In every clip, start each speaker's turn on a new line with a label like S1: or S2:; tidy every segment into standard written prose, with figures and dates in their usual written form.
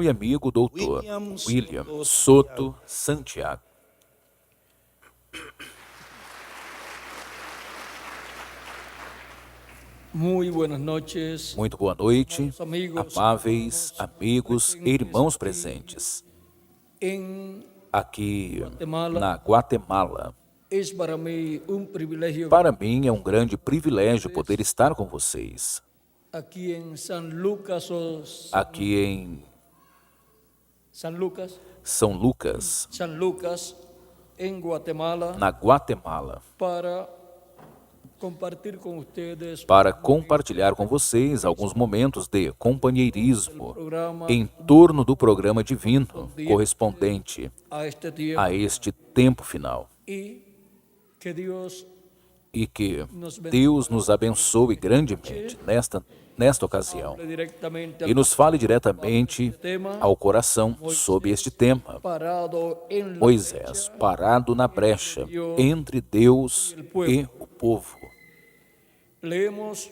S1: e amigo doutor William
S2: Soto
S1: Soto Santiago.
S2: Muy buenas noches,
S1: Muito boa noite,
S2: amigos,
S1: amáveis amigos e irmãos presentes
S2: en
S1: aqui
S2: Guatemala.
S1: na Guatemala.
S2: Es para mí un privilegio
S1: Para mim é um grande privilégio poder estar com vocês
S2: aquí en San Lucas
S1: aqui em
S2: San Lucas,
S1: São Lucas,
S2: en Guatemala,
S1: na Guatemala,
S2: para compartir con ustedes
S1: para compartilhar com vocês alguns momentos de companheirismo
S2: programa
S1: em torno do programa divino correspondente
S2: a este tiempo
S1: a este tempo final.
S2: y que Dios
S1: E que Deus nos abençoe grandemente nesta ocasião
S2: hable directamente
S1: e nos fale diretamente
S2: tema.
S1: ao coração sobre este tema.
S2: Parado en la
S1: Moisés, parado na brecha entre Deus e o povo.
S2: leemos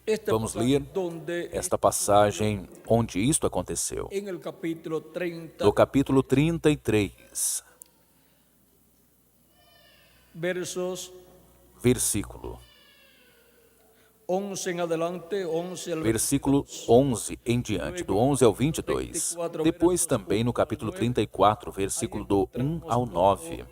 S2: este
S1: Vamos
S2: pasaje
S1: ler
S2: donde
S1: esta passagem onde isto aconteceu.
S2: en el capítulo 30,
S1: No capítulo 33,
S2: versos
S1: versículo
S2: 11 en adelante, 11 al
S1: Versículo 11 em diante, do 11 ao 22. Depois também no capítulo 34, versículo do 1 ao 9.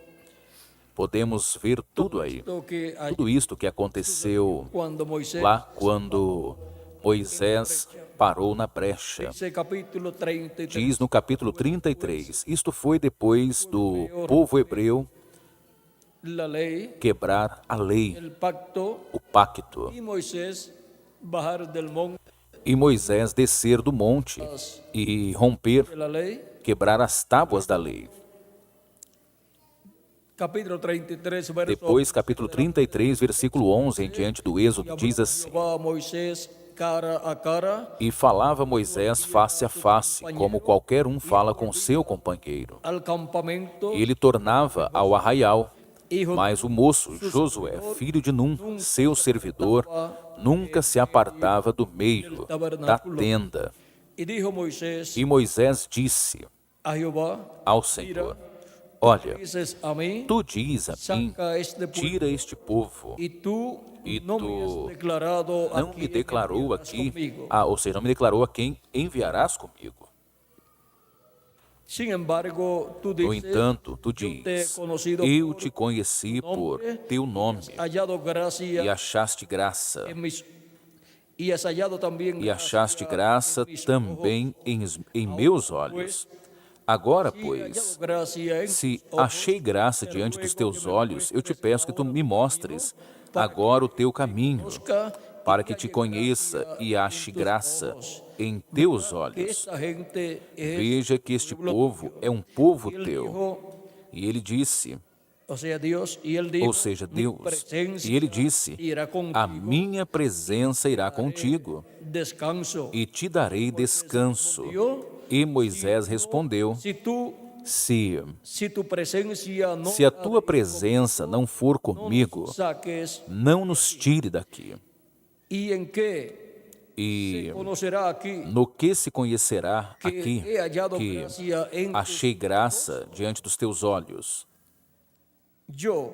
S1: Podemos ver tudo aí.
S2: que
S1: Tudo isto que aconteceu
S2: cuando Moisés,
S1: lá quando Moisés parou na brecha.
S2: ese capítulo 33,
S1: Diz no capítulo 33, isto foi depois do povo hebreu
S2: la ley,
S1: quebrar a lei,
S2: el pacto,
S1: o pacto,
S2: y Moisés bajar del monte
S1: e Moisés descer do monte e romper,
S2: de la ley.
S1: quebrar as tábuas da lei.
S2: Capítulo 33, verso
S1: Depois, capítulo 33, versículo 11 em diante do Êxodo, diz assim:
S2: Jehová a Moisés cara a cara
S1: E falava Moisés face a face, como qualquer um fala com seu companheiro.
S2: al campamento,
S1: E ele tornava ao arraial.
S2: hijo
S1: Mas o moço Josué, filho de Num, seu servidor, nunca se apartava do meio da tenda.
S2: y dijo Moisés
S1: E Moisés disse
S2: a Jehová,
S1: ao Senhor: Olha,
S2: dices a mí,
S1: tu diz a mim,
S2: saca este pueblo,
S1: tira este povo,
S2: y tú
S1: e
S2: no me
S1: tu
S2: has declarado
S1: não
S2: a
S1: me
S2: quién
S1: declarou
S2: enviarás
S1: aqui,
S2: conmigo.
S1: ou seja, não me declarou a quem enviarás comigo.
S2: Sin embargo, tú
S1: No
S2: dices,
S1: entanto, tu
S2: te he
S1: diz:
S2: conocido
S1: Eu
S2: por
S1: te conheci por teu nome,
S2: hallado
S1: e
S2: gracia
S1: achaste graça,
S2: en mis y has hallado también
S1: e achaste graça
S2: mis
S1: também em meus olhos. Agora,
S2: ojos, y hallado
S1: pois,
S2: gracia en
S1: se
S2: tus ojos,
S1: achei graça diante dos teus olhos, eu te peço que tu me mostres agora o teu caminho,
S2: busca
S1: para que te conheça e ache graça em teus
S2: que
S1: olhos.
S2: esta gente es,
S1: Veja que este povo é um povo
S2: y él
S1: teu.
S2: dijo,
S1: E ele disse,
S2: o sea, Dios, y él dijo,
S1: ou seja,
S2: mi
S1: Deus,
S2: presencia
S1: e ele disse:
S2: irá contigo,
S1: A minha presença irá contigo
S2: descanso.
S1: e te darei descanso.
S2: Yo,
S1: E Moisés respondeu:
S2: si tu presencia no
S1: Se a tua presença não for comigo,
S2: saques,
S1: não nos tire daqui.
S2: y en qué
S1: E
S2: conocerá aquí
S1: no que se conhecerá
S2: que
S1: aqui
S2: he hallado
S1: que
S2: gracia en tus
S1: achei graça diante dos teus olhos,
S2: yo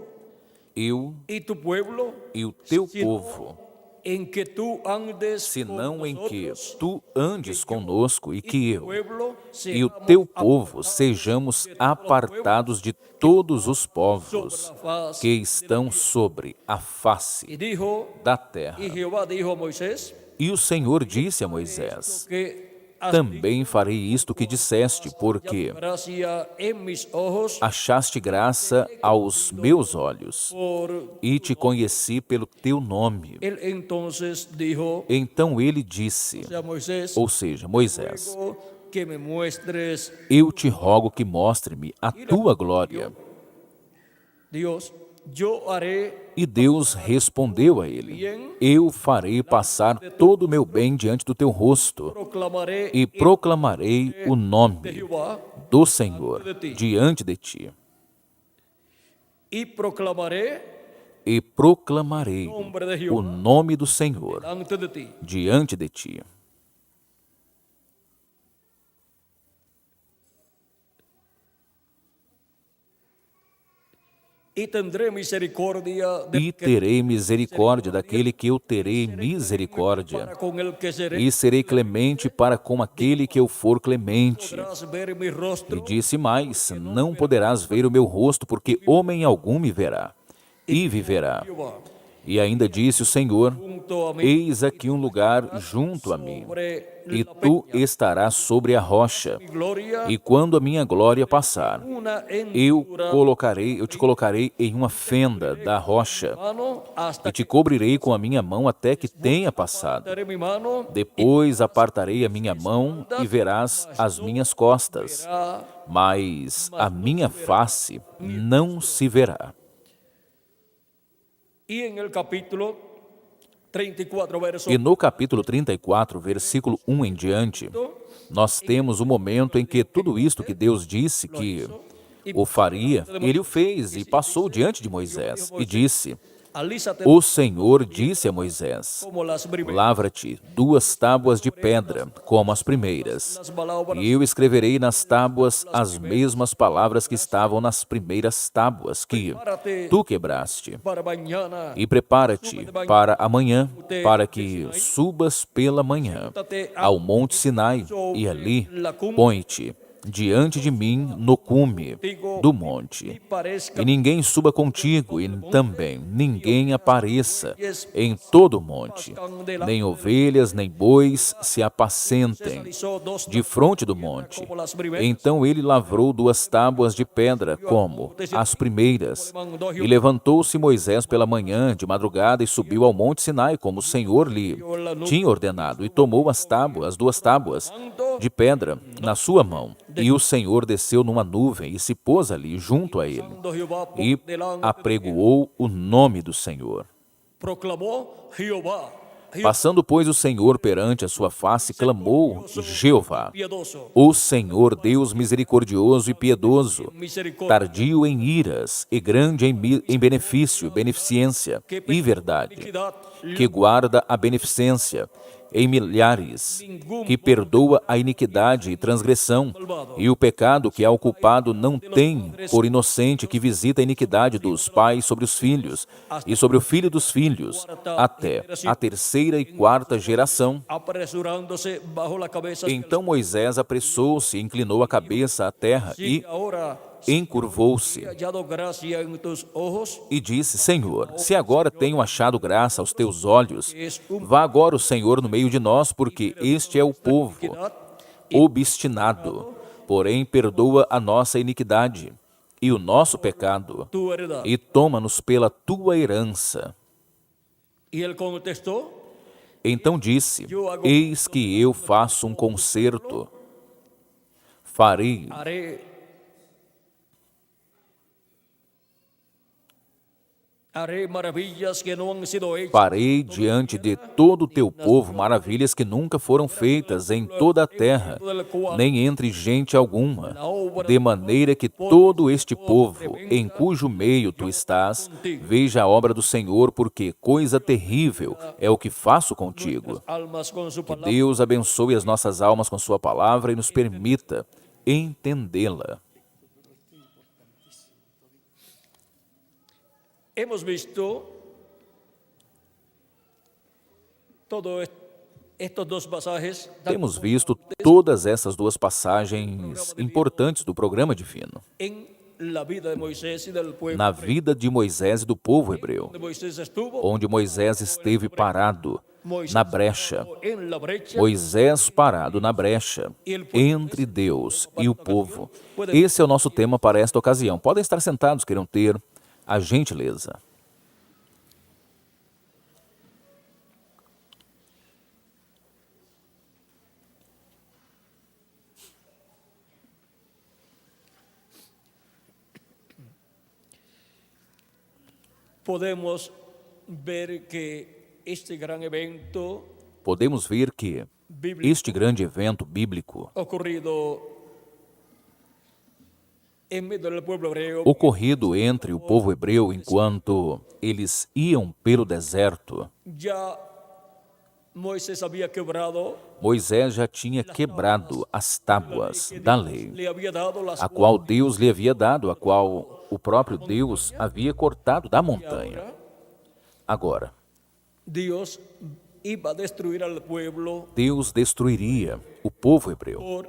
S1: eu
S2: y tu pueblo,
S1: e o teu
S2: sino
S1: povo,
S2: en que tú andes
S1: senão em que
S2: nosotros,
S1: tu andes conosco e que eu
S2: pueblo,
S1: e o teu povo sejamos apartados de todos os povos que estão sobre a face
S2: y dijo,
S1: da terra.
S2: y Jehová dijo a Moisés,
S1: E o Senhor disse a Moisés:
S2: que has
S1: Também farei isto que disseste, porque
S2: hallado gracia en mis ojos
S1: achaste graça aos meus olhos
S2: por
S1: e te conheci pelo teu nome.
S2: él. Entonces dijo
S1: Então ele disse,
S2: a Moisés,
S1: ou seja, Moisés:
S2: ruego que me muestres,
S1: Eu te rogo que mostre-me a tua glória.
S2: Dios, yo haré
S1: E Deus respondeu a ele: Eu farei passar todo o meu bem diante do teu rosto
S2: proclamaré
S1: e proclamarei o
S2: de
S1: nome
S2: Jehová
S1: do Senhor diante de ti.
S2: y proclamaré
S1: E proclamarei
S2: el nombre de
S1: o
S2: Jehová
S1: nome do Senhor
S2: delante de ti.
S1: diante de ti.
S2: y tendré misericordia
S1: E terei misericórdia daquele que eu terei misericórdia,
S2: para con el que seré.
S1: e serei clemente para com aquele que eu for clemente.
S2: Podrás ver mi
S1: E
S2: rostro
S1: disse mais: não poderás ver o meu rosto, porque homem algum me verá e viverá.
S2: Jehová
S1: E ainda disse o Senhor:
S2: junto a mí
S1: eis aqui um lugar junto a mim,
S2: sobre
S1: e
S2: la
S1: tu
S2: peña.
S1: estarás sobre a rocha.
S2: Mi gloria
S1: E quando a minha glória passar,
S2: una
S1: eu
S2: hendidura
S1: te colocarei em uma fenda da rocha,
S2: mano hasta
S1: e te cobrirei com a minha mão até que tenha passado.
S2: daré mi mano
S1: Depois apartarei a minha mão e verás as minhas costas,
S2: a
S1: mas a minha face não se verá.
S2: y en el capítulo 34 verso
S1: E no capítulo 34, versículo 1 em diante, nós temos o momento em que tudo isto que Deus disse que o faria, ele o fez e passou diante de Moisés e disse:
S2: alízate
S1: o Senhor disse a Moisés:
S2: como las primeras
S1: lavra-te 2 tábuas de pedra, como as primeiras,
S2: las palabras
S1: e eu escreverei nas tábuas as mesmas palavras que estavam nas primeiras tábuas que tu quebraste.
S2: para mañana.
S1: E prepara-te para amanhã, para que subas pela manhã ao monte Sinai, e ali põe-te diante de mim no cume do monte. E ninguém suba contigo, e também ninguém apareça em todo o monte. Nem ovelhas, nem bois se apacentem de fronte do monte. Então ele lavrou 2 tábuas de pedra, como as primeiras. E levantou-se Moisés pela manhã, de madrugada, e subiu ao monte Sinai, como o Senhor lhe tinha ordenado, e tomou as 2 tábuas de pedra na sua mão. E o Senhor desceu numa nuvem e se pôs ali junto a ele, e apregoou o nome do Senhor.
S2: Proclamó Jehová
S1: Passando, pois, o Senhor perante a sua face, clamou Jeová:
S2: piedoso,
S1: o Senhor Deus misericordioso e piedoso,
S2: misericordia,
S1: tardio em iras e grande em benefício, beneficência e verdade,
S2: equidad,
S1: que guarda a beneficência em milhares, que perdoa a iniquidade e transgressão, e o pecado que ao culpado não tem por inocente, que visita a iniquidade dos pais sobre os filhos, e sobre o filho dos filhos, até a 3ª e 4ª geração.
S2: apresurándose bajo la cabeza.
S1: Então Moisés apressou-se, inclinou a cabeça à terra e
S2: Ahora
S1: encurvou-se.
S2: hallado gracia en tus ojos,
S1: E disse: Senhor, se agora tenho achado graça aos teus olhos, vá agora o Senhor no meio de nós, porque este é o povo obstinado, porém perdoa a nossa iniquidade e o nosso pecado,
S2: tu heredad.
S1: e toma-nos pela tua herança.
S2: Y él contestó,
S1: Então disse: eis que eu faço um concerto, farei
S2: haré maravillas que no han sido hechas.
S1: Farei diante de todo o teu povo maravilhas que nunca foram feitas em toda a terra, nem entre gente alguma, de maneira que todo este povo, em cujo meio tu estás, veja a obra do Senhor, porque coisa terrível é o que faço contigo.
S2: Almas con su
S1: Que
S2: palabra.
S1: Deus abençoe as nossas almas com sua palavra e nos permita entendê-la.
S2: Hemos visto todos estos 2 pasajes
S1: Temos visto todas essas 2 passagens importantes do programa divino,
S2: en la vida de Moisés y del pueblo.
S1: na vida de Moisés e do povo hebreu,
S2: Donde Moisés estuvo
S1: onde Moisés esteve parado na brecha.
S2: en la brecha
S1: Moisés parado na brecha entre Deus e o povo. Esse é o nosso tema para esta ocasião. Podem estar sentados, queiram ter a gentileza.
S2: podemos ver que este gran evento
S1: Podemos ver que
S2: bíblico
S1: este grande evento bíblico
S2: ocurrido en medio del pueblo hebreo
S1: ocorrido entre o povo hebreu enquanto eles iam pelo deserto,
S2: ya Moisés había quebrado,
S1: Moisés já tinha quebrado as tábuas da lei,
S2: le había dado las
S1: a qual Deus lhe havia dado, a qual o próprio Deus havia cortado da montanha. Agora,
S2: Dios iba a destruir al pueblo
S1: Deus destruiria o povo hebreu
S2: por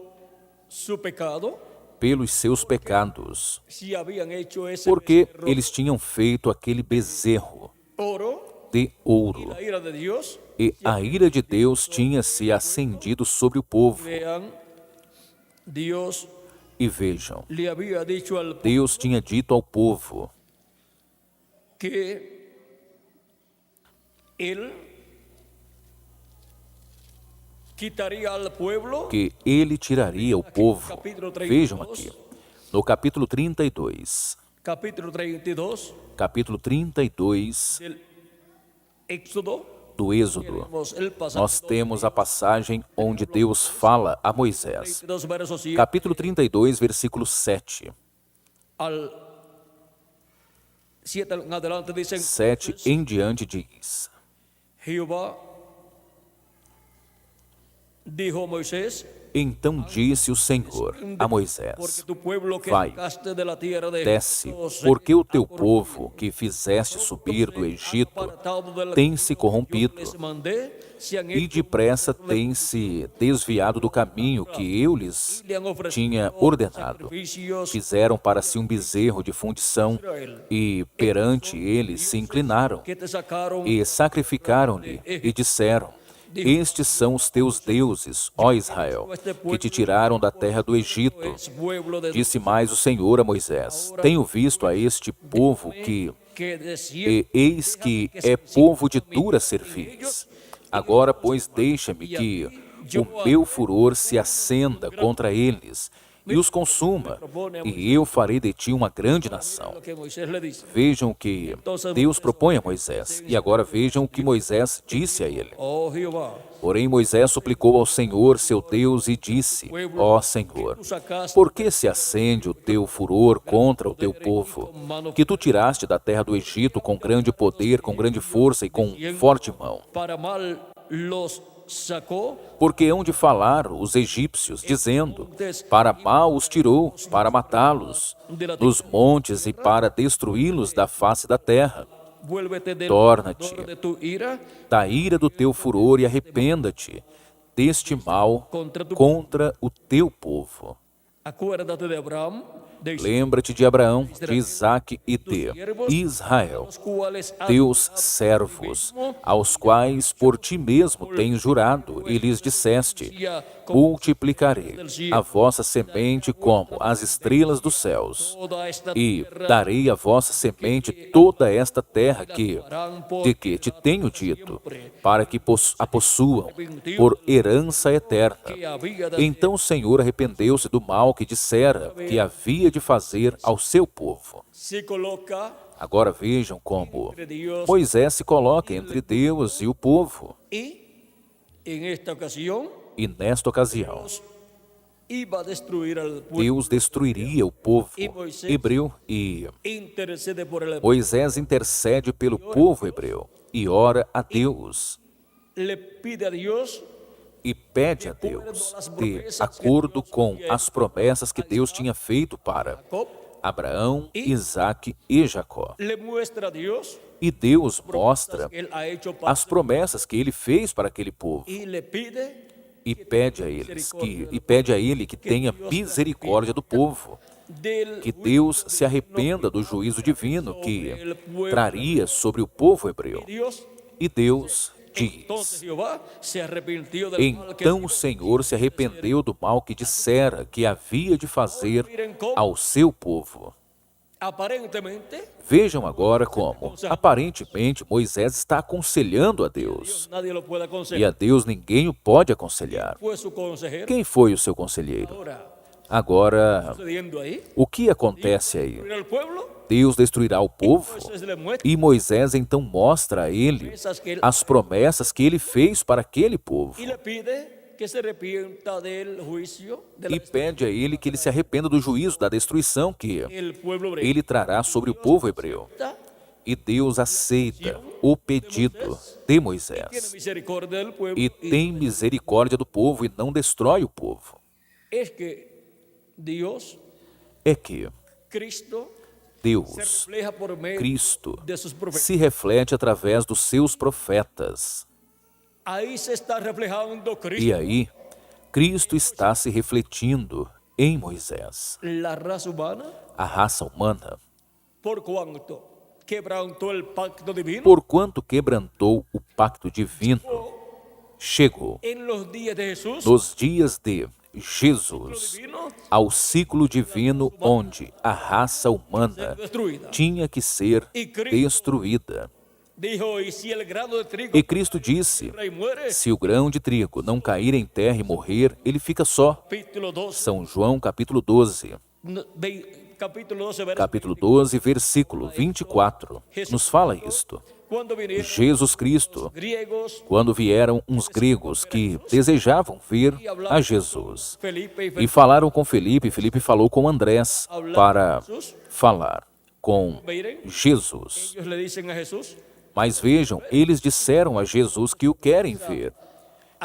S2: su pecado,
S1: pelos seus pecados,
S2: si habían hecho ese
S1: porque
S2: becerro
S1: eles tinham feito aquele bezerro
S2: oro,
S1: de ouro,
S2: la ira de Dios,
S1: e a ira de Deus tinha se acendido sobre o povo.
S2: vean, Dios
S1: E vejam,
S2: le había dicho al pueblo
S1: Deus tinha dito ao povo
S2: que él quitaría al pueblo,
S1: que ele tiraria o povo. Vejam aqui, no capítulo 32,
S2: capítulo 32
S1: capítulo 32
S2: del Éxodo,
S1: do Êxodo,
S2: tenemos el pasaje
S1: nós temos a passagem onde Deus fala a Moisés.
S2: 32 verso 7
S1: Capítulo 32, versículo 7.
S2: al 7 en adelante dicen,
S1: 7 em diante diz:
S2: Jehová dijo a Moisés,
S1: Então disse o Senhor a
S2: porque
S1: Moisés:
S2: tu pueblo que
S1: Vai,
S2: sacaste de la tierra de
S1: desce,
S2: Egipto se
S1: porque o teu
S2: ha corrompido.
S1: povo que fizeste subir do Egito
S2: Apartado del
S1: tem se
S2: camino
S1: corrompido,
S2: que yo les mandé, se han
S1: e
S2: hecho
S1: depressa tem se desviado do caminho que eu lhes
S2: le han ofrecido
S1: tinha ordenado.
S2: sacrificios
S1: Fizeram para si um bezerro de fundição, e perante ele se inclinaram,
S2: que te sacaron
S1: e sacrificaram-lhe, e disseram: Estes são os teus deuses, ó Israel, que te tiraram da terra do Egito.
S2: es pueblo de
S1: Disse mais o Senhor a Moisés: Tenho visto a este povo
S2: que
S1: e eis que é povo de dura cerviz. Agora, pois, deixa-me que o meu furor se acenda contra eles e os consuma, e eu farei de ti uma grande nação.
S2: lo que Moisés le dice.
S1: Vejam o que Deus propõe a Moisés, e agora vejam o que Moisés disse a ele.
S2: Oh Jehová,
S1: Porém, Moisés suplicou ao Senhor, seu Deus, e disse: Ó Senhor, por que se acende o teu furor contra o teu povo, que tu tiraste da terra do Egito com grande poder, com grande força e com forte mão?
S2: para mal los sacó
S1: Porque hão de falar os egípcios, dizendo: Para mal os tirou, para matá-los nos montes e para destruí-los da face da terra.
S2: vuélvete del
S1: Torna-te
S2: furor de tu ira
S1: da ira do teu furor e arrependa-te deste mal contra o teu povo.
S2: acuérdate de Abraham, de Isaac,
S1: Lembra-te de Abraão, de Isaque e de Israel,
S2: los cuales has
S1: teus servos, aos quais por ti mesmo tens jurado, e lhes disseste: multiplicarei a vossa semente como as estrelas dos céus,
S2: toda esta
S1: e darei à vossa semente toda esta terra de que te tenho dito, para que a possuam por herança eterna.
S2: que había de
S1: Então o Senhor arrependeu-se do mal que dissera que havia de fazer ao seu povo.
S2: se coloca
S1: Agora vejam como
S2: entre Dios
S1: Moisés se coloca entre Deus e o povo.
S2: y en esta ocasión
S1: E nesta ocasião,
S2: iba a destruir al pueblo.
S1: Deus destruiria o povo hebreu, e
S2: Intercede por el
S1: Moisés intercede pelo povo hebreu e ora a Deus
S2: le pide a Dios
S1: e pede a Deus, de acordo com as promessas que Deus tinha feito para
S2: Jacob,
S1: Abraão, Isaque e Jacó.
S2: le muestra a Dios
S1: E Deus mostra
S2: que él ha hecho para
S1: as promessas que ele fez para aquele povo
S2: y le pide
S1: e pede a ele que tenha misericórdia do povo,
S2: del
S1: que Deus se arrependa do juízo divino que traria sobre o povo hebreu.
S2: Dios.
S1: E Deus
S2: Entonces
S1: diz:
S2: Jehová se arrepintió del mal que
S1: Então o Senhor se arrependeu do mal que dissera que havia de fazer ao seu povo.
S2: aparentemente
S1: Vejam agora como, aparentemente, Moisés está aconselhando a Deus.
S2: nadie lo puede
S1: E
S2: aconsejar.
S1: a Deus ninguém o pode aconselhar.
S2: Fue su consejero.
S1: Quem foi o seu conselheiro?
S2: Ahora,
S1: Agora,
S2: sucediendo ahí,
S1: o que acontece aí?
S2: el pueblo,
S1: Deus destruirá o povo?
S2: pues le muestra
S1: E Moisés então mostra a ele
S2: esas que él
S1: as promessas que ele fez para aquele povo.
S2: y le pide que se arrepienta del juicio de la
S1: E pede a ele que ele se arrependa do juízo, da destruição que
S2: el pueblo hebreo.
S1: ele trará sobre o povo hebreu. E Deus aceita o pedido de
S2: Tiene
S1: Moisés.
S2: misericordia del pueblo
S1: E tem misericórdia do povo e não destrói o povo.
S2: es que Dios,
S1: É que
S2: Cristo,
S1: Deus,
S2: refleja por medio
S1: Cristo,
S2: de sus profetas.
S1: se reflete através dos seus profetas.
S2: Ahí se está reflejando
S1: E
S2: Cristo.
S1: aí, Cristo está se refletindo em Moisés.
S2: La raza humana,
S1: A raça humana,
S2: por cuanto quebrantó el pacto divino,
S1: porquanto quebrantou o pacto divino, chegou
S2: en los días de Jesús,
S1: nos dias de Jesus
S2: divino,
S1: ao ciclo divino onde a raça humana
S2: destruida.
S1: tinha que ser destruída.
S2: Dijo, y si el grano de trigo
S1: E Cristo disse,
S2: rey muere,
S1: se o grão de trigo não cair em terra e morrer, ele fica só.
S2: capítulo 12,
S1: São João, capítulo 12.
S2: capítulo 12, verso
S1: Capítulo 12, versículo 24, nos fala isto.
S2: Cuando vinieron
S1: Jesus Cristo,
S2: griegos,
S1: quando vieram uns gregos que desejavam ver a Jesus
S2: Felipe
S1: e falaram com Felipe, Felipe falou com Andrés para falar com Jesus.
S2: ellos le dicen a Jesús,
S1: Mas vejam, eles disseram a Jesus que o querem ver.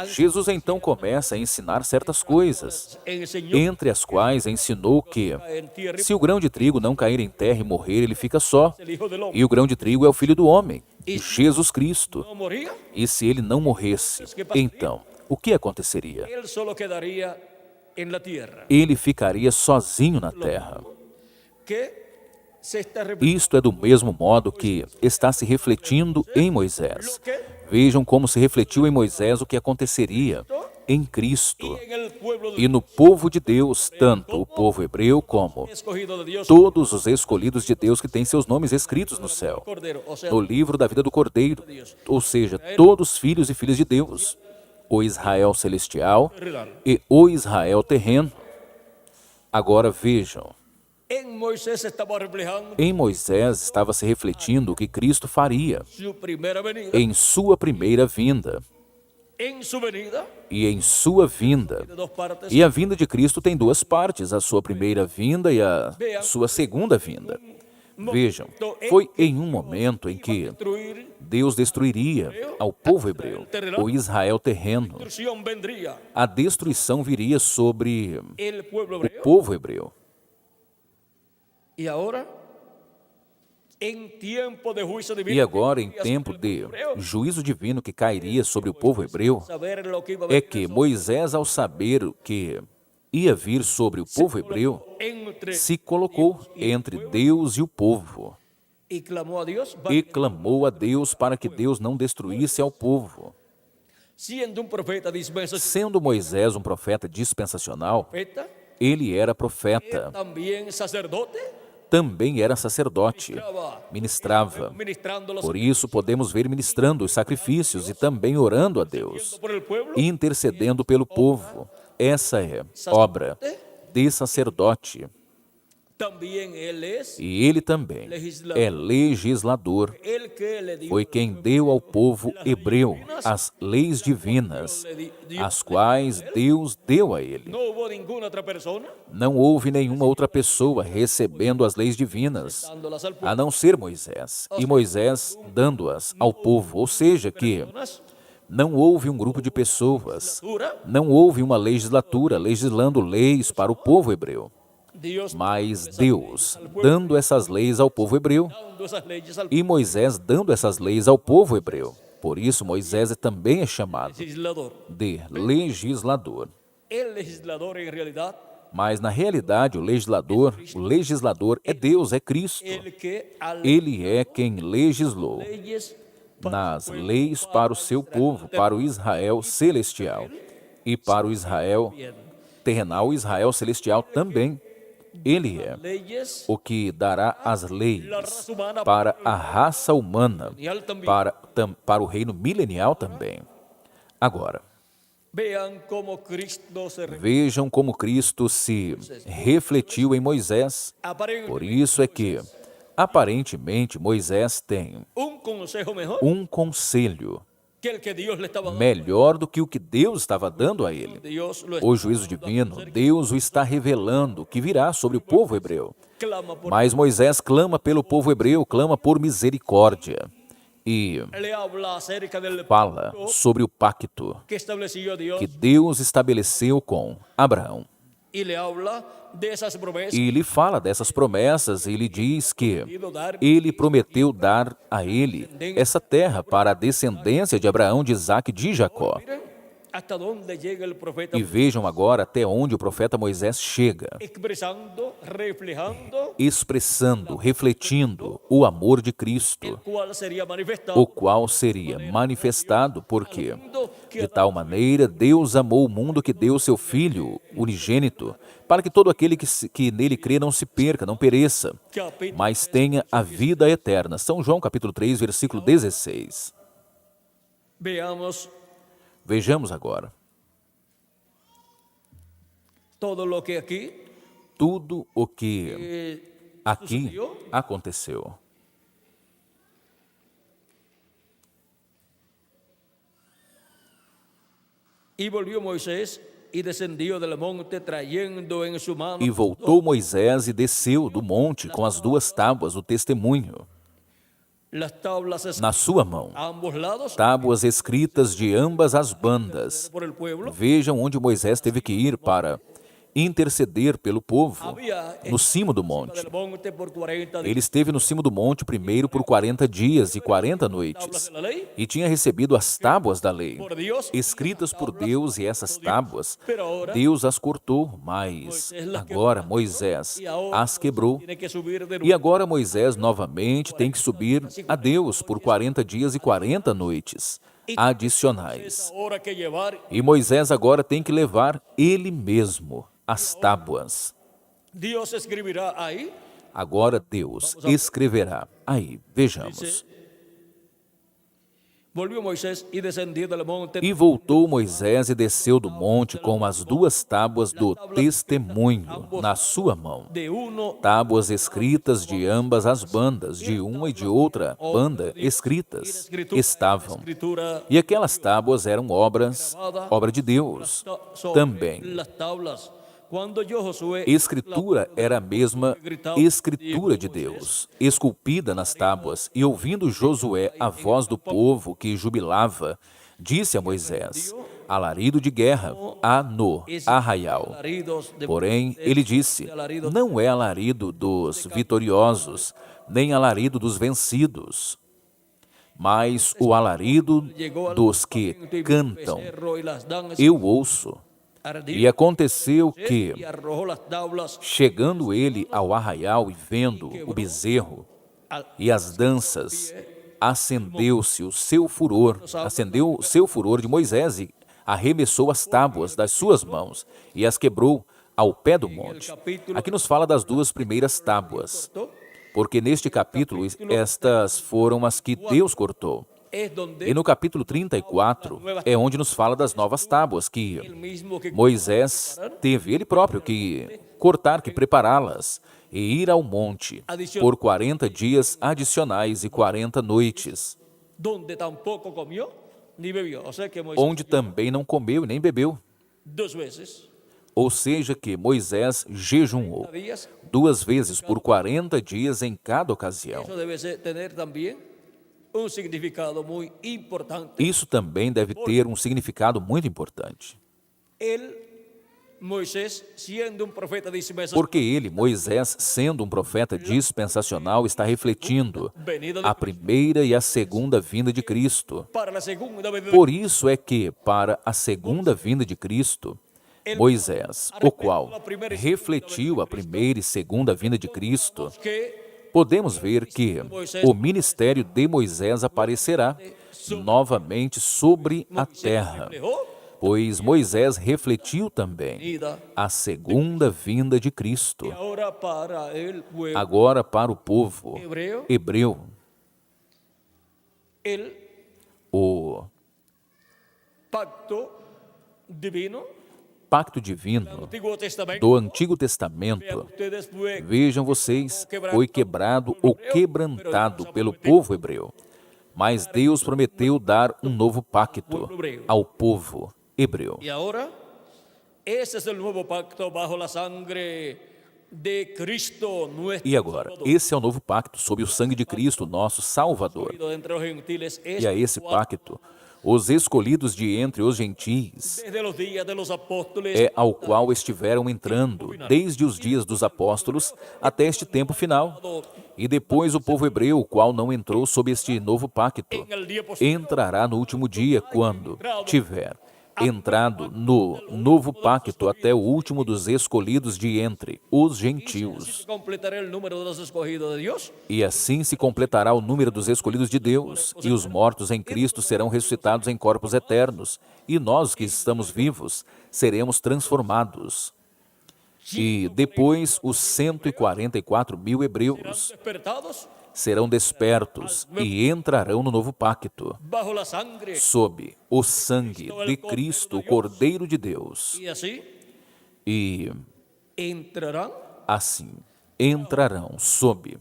S1: Jesus então começa a ensinar certas coisas,
S2: enseñó
S1: entre as quais ensinou que
S2: en tierra
S1: se o grão de trigo não cair em terra e morrer, ele fica só.
S2: el Hijo del Hombre
S1: E o grão de trigo é o Filho do Homem, Jesus Cristo.
S2: no moría,
S1: E se ele não morresse, então, o que aconteceria?
S2: él solo quedaría en la tierra.
S1: Ele ficaria sozinho na terra.
S2: Que se está repitiendo
S1: Isto é do mesmo modo que está se refletindo em Moisés. Vejam como se refletiu em Moisés o que aconteceria em Cristo
S2: en el pueblo
S1: e no povo de Deus, tanto o povo hebreu como
S2: escogido de Dios,
S1: todos os escolhidos de Deus que têm seus nomes escritos no céu,
S2: Cordero, o sea,
S1: no livro da vida do Cordeiro, ou seja, todos filhos e filhas de Deus, o Israel celestial e o Israel terreno. Agora vejam,
S2: en Moisés estaba reflejando
S1: em Moisés estava se refletindo o que Cristo faria
S2: su primera venida,
S1: em sua primeira vinda.
S2: en su venida,
S1: E em sua vinda,
S2: de dos partes,
S1: e a vinda de Cristo tem duas partes, a sua primeira vinda e a sua segunda vinda. Vejam, foi em um momento em que
S2: destruir,
S1: Deus destruiria ao povo hebreu, o Israel terreno.
S2: destrucción vendría
S1: A destruição viria sobre
S2: el pueblo
S1: o
S2: hebreo.
S1: povo hebreu.
S2: Y ahora, en tiempo de juicio divino,
S1: E agora, em tempo de juízo divino que cairia sobre o povo hebreu,
S2: saber lo que iba a
S1: é
S2: haber
S1: que Moisés, ao saber o que ia vir sobre o povo hebreu,
S2: entre
S1: se colocou entre Deus e o povo
S2: y clamó a Dios,
S1: e clamou a Deus para que Deus não destruísse ao povo.
S2: siendo un profeta dispensacional,
S1: Sendo Moisés um profeta dispensacional, ele era profeta,
S2: también sacerdote,
S1: também era sacerdote, ministrava.
S2: ministrando los
S1: Por isso podemos ver ministrando os sacrifícios e também orando a Deus
S2: por el pueblo,
S1: e intercedendo pelo povo. Essa é obra de sacerdote.
S2: también él es
S1: E ele também é legislador.
S2: el que le dio,
S1: Foi quem deu ao povo hebreu as leis divinas, as quais Deus deu a ele.
S2: no hubo ninguna otra persona
S1: Não houve nenhuma outra pessoa recebendo as leis divinas,
S2: dándolas al pueblo.
S1: a não ser Moisés, e Moisés dando-as ao povo, ou seja, que não houve um grupo de pessoas, não houve uma legislatura legislando leis para o povo hebreu,
S2: Dios
S1: mas Deus dando essas leis ao povo hebreu
S2: dando esas leyes al
S1: e Moisés dando essas leis ao povo hebreu. Por isso Moisés também é chamado
S2: legislador.
S1: de legislador.
S2: El legislador en realidad,
S1: Mas na realidade o legislador é Deus, é Cristo.
S2: el que al
S1: Ele é quem legislou
S2: leyes
S1: nas leis para o seu povo, para o Israel celestial e para o Israel terrenal, o Israel celestial também. Ele é
S2: leyes
S1: o que dará as leis para a raça humana, para o reino milenial também. Agora,
S2: vean cómo Cristo se
S1: vejam como Cristo se refletiu em Moisés. Por isso é que, aparentemente, Moisés tem
S2: un consejo mejor
S1: um conselho
S2: que el que Dios le estaba dando.
S1: melhor do que o que Deus estava dando a ele.
S2: Dios lo
S1: O juízo divino, Deus o está revelando que virá sobre o povo hebreu.
S2: clama por
S1: Mas Moisés clama pelo povo hebreu, clama por misericórdia e
S2: le habla acerca del
S1: fala sobre o pacto
S2: que estableció Dios
S1: que Deus estabeleceu com Abraão.
S2: y le habla de esas promesas.
S1: E lhe fala dessas promessas e lhe diz que ele prometeu dar a ele essa terra para a descendência de Abraão, de Isaque e de Jacó.
S2: Hasta donde llega el profeta,
S1: E vejam agora até onde o profeta Moisés chega,
S2: expresando, reflejando,
S1: expressando, refletindo o amor de Cristo,
S2: cuál sería manifestado.
S1: o qual seria manifestado porque, de tal maneira, Deus amou o mundo que deu seu Filho unigênito, para que todo aquele que nele crê não se perca, não pereça, mas tenha a vida eterna. São João capítulo 3, versículo 16.
S2: Veamos
S1: Vejamos agora.
S2: todo lo que aquí
S1: Tudo o que aqui aconteceu.
S2: y volvió Moisés y descendió del monte trayendo en su mano
S1: E voltou Moisés e desceu do monte com as 2 tábuas do testemunho
S2: las tablas
S1: na sua mão,
S2: a ambos lados
S1: tábuas escritas de ambas as bandas.
S2: por el pueblo.
S1: Vejam onde Moisés teve que ir para interceder pelo povo, no cimo do monte.
S2: Del monte por 40 días.
S1: Ele esteve no cimo do monte primeiro por 40 dias e 40 noites,
S2: La ley
S1: e tinha recebido as tábuas da lei,
S2: por Dios,
S1: escritas por Deus, e essas tábuas, Deus as cortou, mas agora Moisés as quebrou.
S2: tiene que subir de
S1: E agora Moisés novamente tem que subir a Deus por 40 dias e 40 noites adicionais.
S2: hora que llevar.
S1: E Moisés agora tem que levar ele mesmo as tábuas.
S2: Dios escribirá ahí.
S1: Agora Deus escreverá. Aí, vejamos.
S2: Volvió Moisés y descendió del monte
S1: E voltou Moisés e desceu do monte com as 2 tábuas do testemunho na sua mão.
S2: de uno
S1: Tábuas escritas de ambas as bandas, de uma e de outra banda escritas, estavam.
S2: escritura
S1: E aquelas tábuas eram obra de Deus também.
S2: las tablas. Cuando yo Josué
S1: Escritura era a mesma escritura de Deus, esculpida nas tábuas. E ouvindo Josué a voz do povo que jubilava, disse a Moisés: alarido de guerra há no arraial.
S2: alaridos de
S1: Porém, ele disse: não é alarido dos vitoriosos, nem alarido dos vencidos, mas o alarido dos que cantam.
S2: cerro y las dan
S1: Eu ouço. E aconteceu que,
S2: y arrojó las tablas
S1: chegando ele ao arraial e vendo o bezerro e as danças, acendeu o seu furor de Moisés e arremessou as tábuas das suas mãos e as quebrou ao pé do monte. Aqui nos fala das 2 primeiras tábuas, porque neste capítulo estas foram as que Deus cortou.
S2: es donde
S1: E no capítulo 34 é onde nos fala das novas tábuas que
S2: el mismo que
S1: Moisés teve ele próprio que cortar, que prepará-las e ir ao monte por 40 dias adicionais e 40 noites,
S2: donde tampoco comió ni bebió. O sea que Moisés
S1: onde também não comeu e nem bebeu.
S2: 2 veces,
S1: Ou seja que Moisés jejuou
S2: días.
S1: 2 vezes por 40 dias em cada ocasião.
S2: Eso debe tener también un significado muy importante.
S1: Isso também deve ter um significado muito importante.
S2: Él, Moisés, siendo un profeta dispensacional,
S1: Porque ele, Moisés, sendo um profeta dispensacional, está refletindo a primeira e a segunda vinda de Cristo.
S2: para la segunda venida
S1: Por isso é que, para a segunda vinda de Cristo, Moisés, o qual refletiu a primeira e segunda vinda de Cristo,
S2: que
S1: podemos ver que o ministério de Moisés aparecerá novamente sobre a terra, pois Moisés refletiu também a segunda vinda de Cristo.
S2: ahora para el pueblo
S1: Agora, para o povo hebreu,
S2: el
S1: o
S2: pacto divino
S1: pacto divino
S2: Antiguo Testamento.
S1: do Antigo Testamento,
S2: Ustedes fue
S1: vejam vocês, foi quebrado ou quebrantado pelo povo hebreu. Mas Deus prometeu dar um novo pacto ao povo hebreu.
S2: y ahora ese es el nuevo pacto bajo la sangre de Cristo nuestro
S1: E agora,
S2: Salvador.
S1: esse é o novo pacto sob o sangue de Cristo, nosso Salvador.
S2: Entre los gentiles es
S1: E a esse
S2: cual
S1: pacto, os escolhidos de entre os gentis,
S2: desde los días de los apóstoles,
S1: é ao qual estiveram entrando desde os dias dos apóstolos até este tempo final. E depois o povo hebreu, o qual não entrou sob este novo pacto, entrará no último dia, quando tiver entrado no novo pacto até o último dos escolhidos de entre os gentios.
S2: se completará el número de los escogidos de Dios.
S1: E assim se completará o número dos escolhidos de Deus, e os mortos em Cristo serão ressuscitados em corpos eternos, e nós que estamos vivos seremos transformados. E depois os 144 mil hebreus
S2: Despertados
S1: serão despertos e entrarão no novo pacto,
S2: bajo la sangre.
S1: sob o sangue de Cristo, o Cordeiro de Deus.
S2: Y así
S1: E
S2: entrarán
S1: assim entrarão sob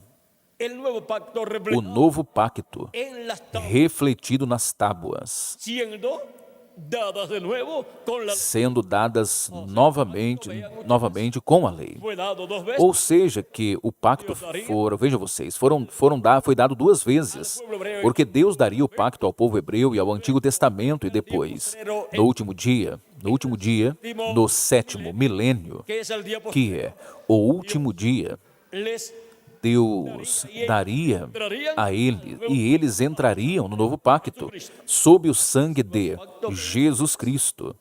S2: el nuevo pacto
S1: o
S2: reflejado
S1: novo pacto,
S2: en las tablas,
S1: refletido nas tábuas,
S2: siendo dadas de nuevo con la
S1: sendo dadas novamente com a lei.
S2: fue dado 2 veces.
S1: Ou seja, que o pacto vejam vocês, foi dado 2 vezes, porque Deus daria o pacto ao povo hebreu e ao Antigo Testamento, e depois, no último dia, no 7º milênio,
S2: Que es el día
S1: que é o último dia,
S2: les
S1: Deus daria a eles, e eles entrariam no novo pacto, sob o sangue de Jesus Cristo.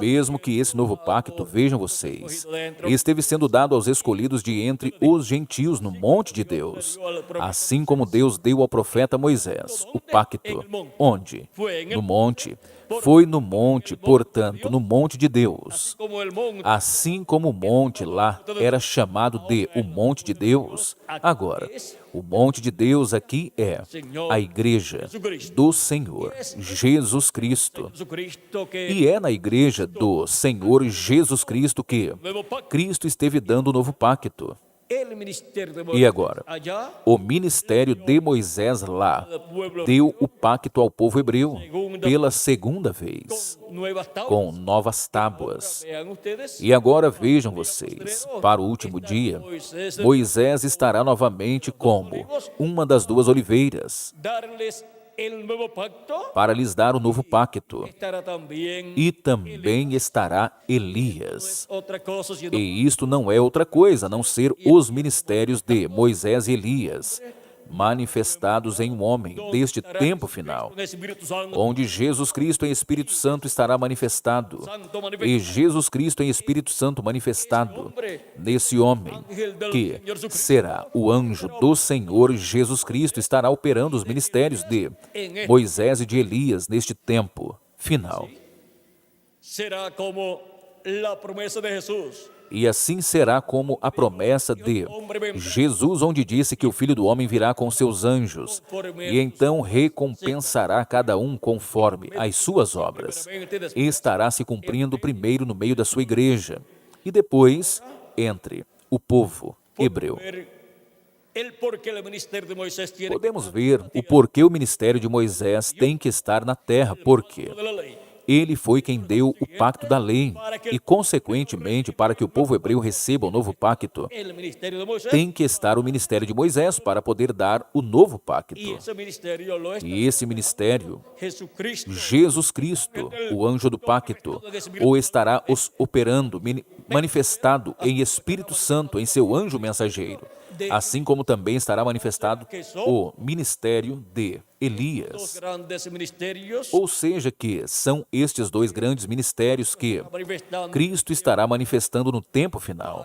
S1: Mesmo que esse novo pacto, vejam vocês, esteve sendo dado aos escolhidos de entre os gentios no monte de Deus, assim como Deus deu ao profeta Moisés o pacto. Onde? No monte. Foi no monte, portanto, no monte de Deus.
S2: como el monte
S1: Assim como o monte lá era chamado de o monte de Deus, agora, o monte de Deus aqui é a igreja do Senhor Jesus Cristo.
S2: Jesucristo que
S1: E é na igreja do Senhor Jesus Cristo que
S2: nuevo pacto,
S1: Cristo esteve dando o novo pacto.
S2: el ministerio de
S1: E
S2: Moisés
S1: agora,
S2: allá,
S1: o ministério de Moisés lá deu o pacto ao povo hebreu pela segunda vez,
S2: nuevas tablas.
S1: com novas tábuas.
S2: Vean ustedes,
S1: E agora vejam vocês, para o último dia, Moisés estará novamente como uma das 2 oliveiras,
S2: darles el nuevo pacto,
S1: para lhes dar o novo pacto.
S2: estará también
S1: E também estará Elias.
S2: otra cosa, sino
S1: E isto não é outra coisa, a não ser os ministérios de Moisés e Elias, manifestados em um homem deste tempo final,
S2: con el Espíritu Santo,
S1: onde Jesus Cristo em Espírito Santo estará manifestado.
S2: Santo manifestado,
S1: E Jesus Cristo em Espírito Santo manifestado nesse homem, que será o anjo do Senhor Jesus Cristo, estará operando os ministérios de Moisés e de Elias neste tempo final.
S2: será como la promesa de Jesús.
S1: E assim será como a promessa de Jesus, onde disse que o Filho do Homem virá com seus anjos, e então recompensará cada um conforme as suas obras. E estará se cumprindo primeiro no meio da sua igreja, e depois entre o povo hebreu.
S2: Ver el por qué el ministerio de Moisés tiene
S1: Podemos ver o porquê o ministério de Moisés tem que estar na terra, porque
S2: de la ley.
S1: ele foi quem deu o pacto da lei, e consequentemente, para que o povo hebreu receba o novo pacto,
S2: El ministerio de Moisés
S1: tem que estar o ministério de Moisés para poder dar o novo pacto.
S2: y ese ministerio lo es
S1: E esse ministério,
S2: Jesucristo.
S1: Jesus Cristo, o anjo do pacto, o estará os operando, manifestado em Espírito Santo, em seu anjo mensageiro, assim como também estará manifestado o ministério de
S2: Dos
S1: Elias.
S2: grandes ministerios
S1: Ou seja, que são estes 2 grandes ministérios que
S2: manifestando
S1: Cristo estará manifestando no tempo final,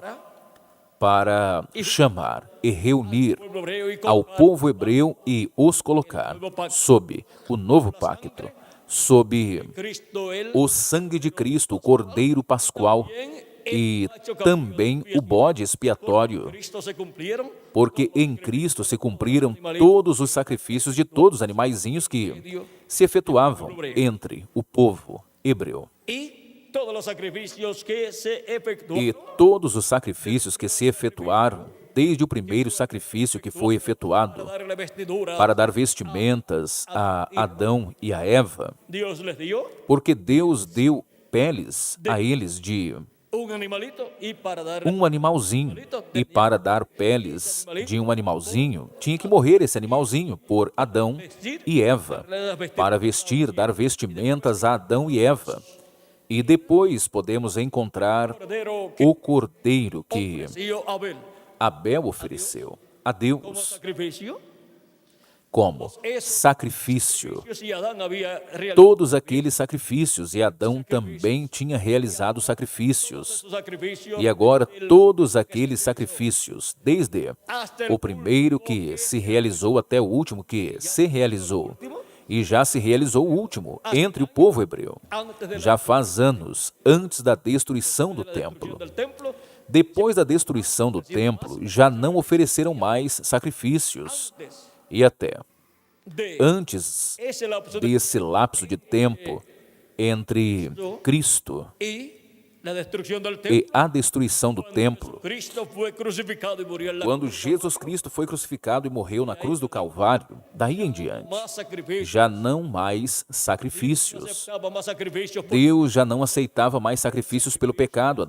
S1: para chamar e reunir
S2: al pueblo hebreo y
S1: ao povo hebreu e os colocar sob o novo pacto, sob
S2: Cristo él
S1: o sangue de Cristo, o Cordeiro Pascual, e também o bode expiatório,
S2: Cristo se cumplieron
S1: porque em Cristo se cumpriram todos os sacrifícios de todos os animaizinhos que se efetuavam entre o povo hebreu.
S2: y todos los sacrificios que se efectuaron
S1: E todos os sacrifícios que se efetuaram, desde o primeiro sacrifício que foi efetuado
S2: para darle vestidura,
S1: para dar vestimentas a Adão e a Eva,
S2: Dios les dio
S1: porque Deus deu peles a eles de
S2: un animalito y para dar
S1: um animalzinho, e para dar peles de um animalzinho, tinha que morrer esse animalzinho por Adão e Eva, para vestir, dar vestimentas a Adão e Eva. E depois podemos encontrar
S2: cordero que
S1: o cordeiro que
S2: ofreció Abel
S1: Abel ofereceu a
S2: como
S1: Deus
S2: sacrificio.
S1: como sacrifício.
S2: Y Adán había realizado
S1: Todos aqueles sacrifícios, e Adão também tinha realizado sacrifícios.
S2: su sacrificio
S1: E agora todos aqueles sacrifícios, desde
S2: hasta
S1: o primeiro que se realizou até o último que se realizou, e já se realizou o último entre o povo hebreu,
S2: antes de la
S1: já faz anos antes da destruição do templo.
S2: del templo,
S1: Depois da destruição do templo, já não ofereceram mais sacrifícios.
S2: antes
S1: E até
S2: de
S1: antes
S2: ese lapso de
S1: desse lapso de tempo entre Cristo
S2: y la destrucción del templo,
S1: e a destruição do templo,
S2: Cristo fue crucificado y murió en la
S1: quando Jesus Cristo foi crucificado e morreu na cruz do Calvário, daí em diante,
S2: más sacrificios.
S1: já não mais sacrifícios.
S2: Aceptaba más sacrificios por
S1: Deus já não aceitava mais sacrifícios pelo pecado,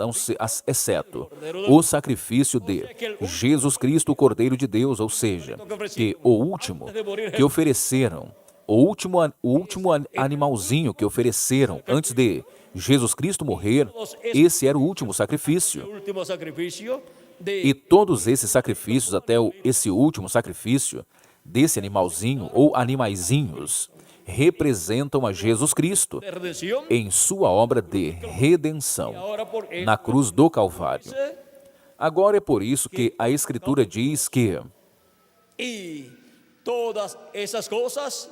S1: exceto o sacrifício de Jesus Cristo, o Cordeiro de Deus, ou seja, que o último que ofereceram, o último animalzinho que ofereceram antes de Jesus Cristo morrer, esse era o último
S2: el
S1: sacrifício.
S2: último sacrificio de
S1: E todos esses sacrifícios, até esse último sacrifício desse animalzinho ou animaizinhos, representam a Jesus Cristo
S2: de redención.
S1: em sua obra de redenção
S2: Ahora por él
S1: na cruz do Calvário. Agora é por isso que a Escritura diz que
S2: y todas esas cosas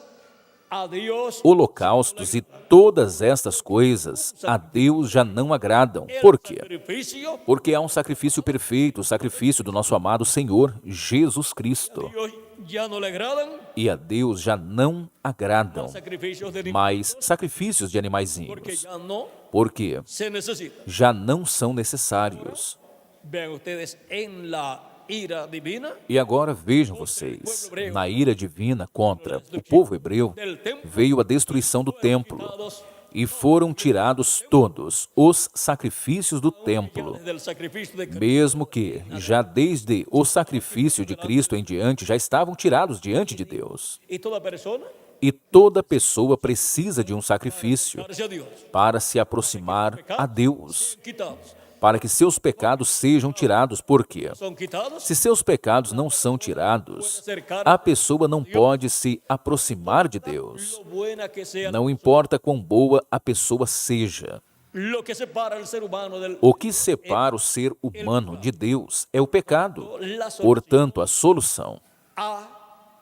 S2: a Dios
S1: holocaustos e todas estas coisas a Deus já não agradam. Por quê?
S2: sacrificio
S1: Porque há um sacrifício perfeito, o sacrifício do nosso amado Senhor Jesus Cristo.
S2: Dios ya no le agradan
S1: E a Deus já não agradam
S2: sacrificios de
S1: mais sacrifícios de
S2: porque
S1: animaizinhos,
S2: ya no
S1: porque
S2: se necesita.
S1: já não são necessários.
S2: Vean ustedes en la ira divina
S1: E agora vejam vocês, na ira divina contra o povo hebreu,
S2: del templo,
S1: veio a destruição do templo, e foram tirados todos os sacrifícios do templo,
S2: desde el sacrificio de Cristo,
S1: mesmo que já desde o sacrifício de Cristo em diante já estavam tirados diante de Deus.
S2: y toda persona
S1: E toda pessoa precisa de um sacrifício
S2: parece a Dios,
S1: para se aproximar a Deus,
S2: quitados,
S1: para que seus pecados sejam tirados. Por quê?
S2: son quitados,
S1: Se seus pecados não são tirados, a pessoa não pode se aproximar de Deus.
S2: lo buena que sea,
S1: Não importa quão boa a pessoa seja.
S2: lo que separa al ser humano del
S1: O que separa o ser humano de Deus é o pecado. Portanto, a solução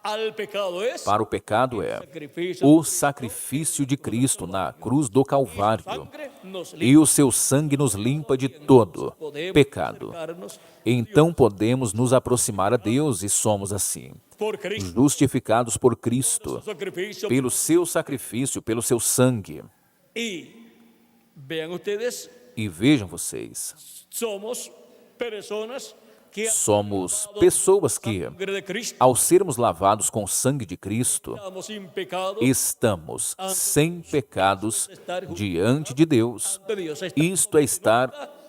S2: al pecado es
S1: para o pecado é
S2: sacrificio.
S1: o sacrifício de Cristo na cruz do Calvário.
S2: Sangre nos
S1: E o seu sangue nos limpa de todo pecado.
S2: acercarnos
S1: Então podemos nos aproximar a Deus e somos assim,
S2: por Cristo,
S1: justificados por Cristo,
S2: sacrificio.
S1: pelo seu sacrifício, pelo seu sangue.
S2: Y vean ustedes,
S1: E vejam vocês,
S2: somos personas que
S1: somos pessoas que,
S2: sangre de Cristo
S1: ao sermos lavados com o sangue de Cristo,
S2: estamos sin pecado
S1: estamos sem pecados diante de Deus.
S2: de Dios.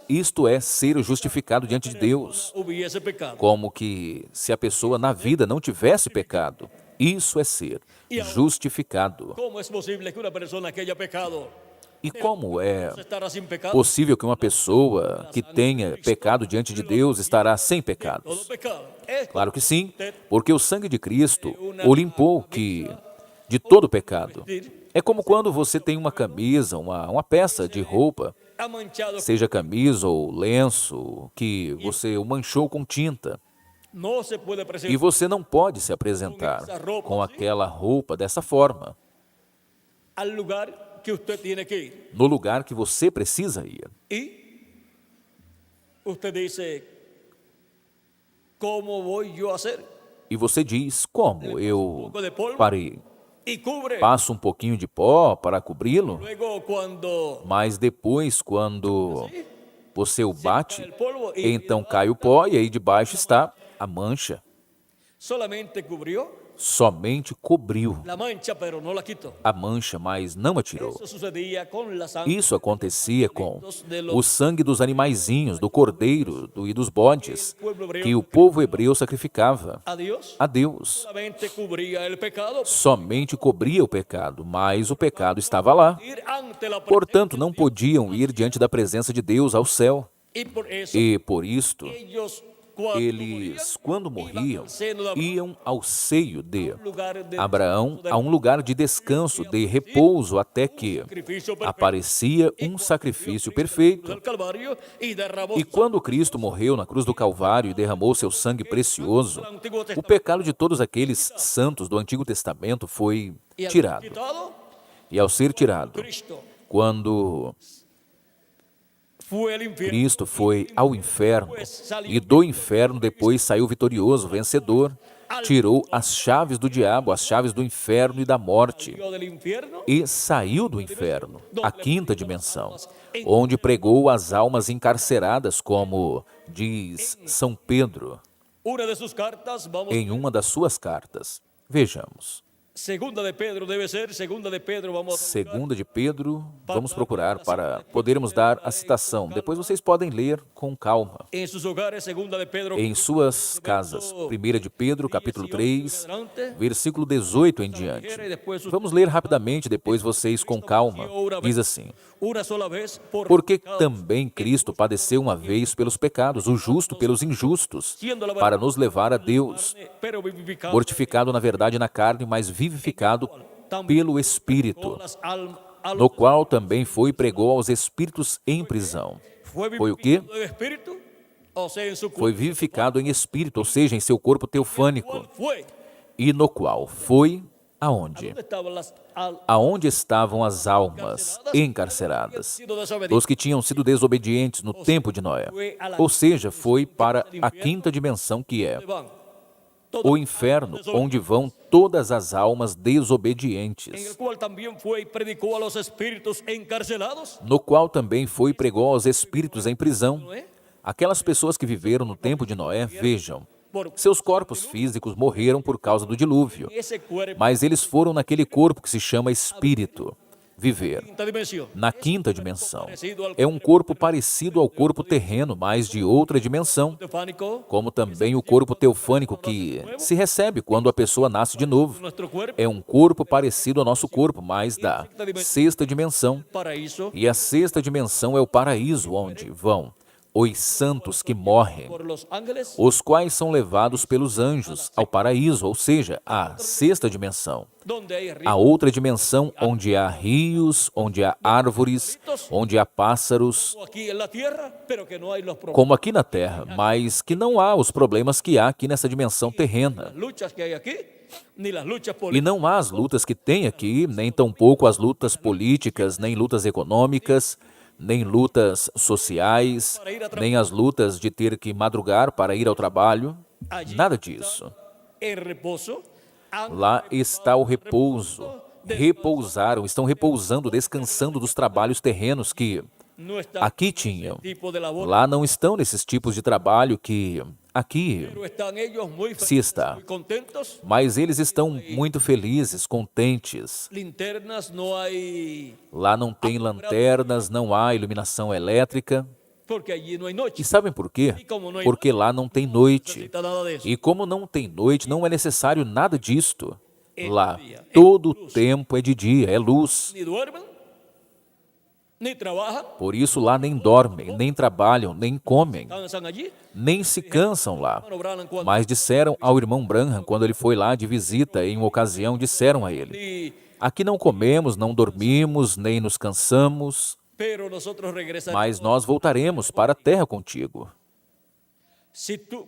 S1: Isto é ser justificado diante de Deus,
S2: Hubiese pecado.
S1: como que se a pessoa na vida não tivesse pecado. Isso é ser justificado.
S2: ¿Cómo es posible que una persona que haya pecado
S1: E como é
S2: estará sin pecado?
S1: possível que uma pessoa que tenha pecado diante de Deus estará sem
S2: Todo
S1: pecados?
S2: pecado es
S1: Claro que sim, porque o sangue de Cristo o limpou de todo pecado. É como quando você tem uma camisa, uma peça de roupa,
S2: ha manchado.
S1: seja camisa ou lenço, que você o manchou com tinta.
S2: No se puede
S1: E
S2: presentar
S1: você não pode se apresentar com aquela roupa dessa forma,
S2: al lugar que usted tiene que ir.
S1: no lugar que você precisa ir.
S2: Y usted dice, ¿cómo voy yo a hacer?
S1: E você diz, como eu parei?
S2: Y cubre.
S1: Passo um pouquinho de pó para cobri-lo,
S2: Luego cuando
S1: mas depois, quando você o bate,
S2: el polvo y
S1: então cai o pó e aí debaixo está a mancha.
S2: solamente cubrió
S1: somente cobriu
S2: la mancha, pero no la quitó.
S1: a mancha, mas não a tirou.
S2: Eso sucedía con la sangre
S1: Isso acontecia com o sangue dos animaizinhos, do cordeiro e dos bodes, que o povo hebreu sacrificava
S2: a Dios.
S1: a Deus.
S2: Solamente cubría el pecado.
S1: Somente cobria o pecado, mas o pecado estava lá.
S2: Ir ante la
S1: Portanto, não podiam ir diante da presença de Deus ao céu.
S2: y por eso
S1: E, por isto,
S2: ellos cuando
S1: eles, quando morriam,
S2: al seno de
S1: iam ao seio de
S2: lugar de
S1: Abraão, a um lugar de descanso, de repouso, até que
S2: sacrificio perfecto
S1: aparecia um sacrifício perfeito.
S2: del Calvario y derramó
S1: E quando Cristo morreu na cruz do Calvário e derramou seu sangue precioso, o pecado de todos aqueles santos do Antigo Testamento foi
S2: y al
S1: tirado.
S2: quitado,
S1: E ao ser tirado,
S2: Cristo
S1: quando
S2: fue al infierno.
S1: Cristo foi ao inferno e do inferno depois saiu vitorioso, vencedor, tirou as chaves do diabo, as chaves do inferno e da morte,
S2: Salió del infierno
S1: e saiu do inferno, a quinta dimensão, onde pregou as almas encarceradas, como diz São Pedro
S2: una de sus cartas, vamos
S1: em uma das suas cartas. Vejamos.
S2: segunda de Pedro debe ser, segunda de Pedro, vamos a
S1: Segunda de Pedro, vamos procurar para podermos dar a citação. Depois vocês podem ler com calma.
S2: en sus hogares, segunda de Pedro,
S1: Em suas casas. 1 de Pedro, capítulo 3, versículo 18 em diante. Vamos ler rapidamente, depois vocês com calma. Diz assim:
S2: una sola vez por
S1: porque também Cristo padeceu uma vez pelos pecados, o justo pelos injustos, para nos levar a Deus,
S2: pero vivificado
S1: mortificado na verdade na carne, mas vivificado pelo Espírito,
S2: las almas,
S1: no qual também foi e pregou aos espíritos em prisão. Foi o quê?
S2: del Espíritu, o sea, en su
S1: Foi vivificado em espírito, ou seja, em seu corpo teofânico,
S2: fue.
S1: e no qual foi aonde?
S2: Estaban las
S1: Aonde estavam as almas encarceradas
S2: sido desobedientes.
S1: dos que tinham sido desobedientes no tempo de Noé. Ou seja, foi para a quinta dimensão, que é
S2: Van.
S1: o inferno, onde vão todas as almas
S2: En
S1: desobedientes,
S2: el cual también fue y predicó a los espíritus encarcelados.
S1: no qual também foi e pregou aos espíritos em prisão. Aquelas pessoas que viveram no tempo de Noé, vejam, seus corpos físicos morreram por causa do dilúvio,
S2: Ese cuerpo,
S1: mas eles foram naquele corpo que se chama espírito, viver
S2: quinta dimensión.
S1: na quinta dimensão. É um corpo parecido ao corpo terreno, mas de outra dimensão,
S2: Teofánico,
S1: como também o corpo teofânico que se recebe quando a pessoa nasce de novo.
S2: nuestro cuerpo,
S1: É um corpo parecido ao nosso corpo, mas da sexta dimensão.
S2: paraíso,
S1: E a sexta dimensão é o paraíso, onde vão os santos que morrem,
S2: por los ángeles,
S1: os quais são levados pelos anjos ao paraíso, ou seja, a sexta dimensão.
S2: donde hay
S1: A
S2: ríos,
S1: outra dimensão, onde há rios, onde há árvores, onde há pássaros,
S2: aquí en la tierra, pero que no hay los problemas,
S1: como aqui na Terra, mas que não há os problemas que há aqui nessa dimensão terrena.
S2: las luchas que hay aquí, ni las luchas
S1: E
S2: políticas,
S1: não há as lutas que tem aqui, nem tampouco as lutas políticas, nem lutas econômicas, nem lutas sociais, nem as lutas de ter que madrugar para ir ao trabalho. Nada disso.
S2: el reposo,
S1: Lá está o repouso. Repousaram, estão repousando, descansando dos trabalhos terrenos que
S2: no está
S1: aqui tinham.
S2: tipo de labor,
S1: Lá não estão nesses tipos de trabalho que aqui
S2: pero están ellos muy
S1: se
S2: felices,
S1: está.
S2: muy contentos.
S1: Mas eles estão muito felizes, contentes.
S2: Linternas, no hay,
S1: Lá não tem lanternas, não há iluminação elétrica.
S2: porque allí no hay noche.
S1: E sabem por quê? Porque lá não tem noite.
S2: Necesita nada de eso.
S1: E como não tem noite, não é necessário nada disto. Lá, todo o tempo é de dia, é luz.
S2: Ni duermen, ni trabajan,
S1: Por isso lá nem dormem, nem trabalham, nem comem,
S2: cansan allí.
S1: nem se cansam lá.
S2: Hermano Branham, cuando
S1: Mas disseram ao irmão Branham, quando ele foi lá de visita, em uma ocasião, disseram a ele:
S2: ni-
S1: aqui não comemos, não dormimos, nem nos cansamos,
S2: pero nosotros regresaremos.
S1: mas nós voltaremos para a terra contigo.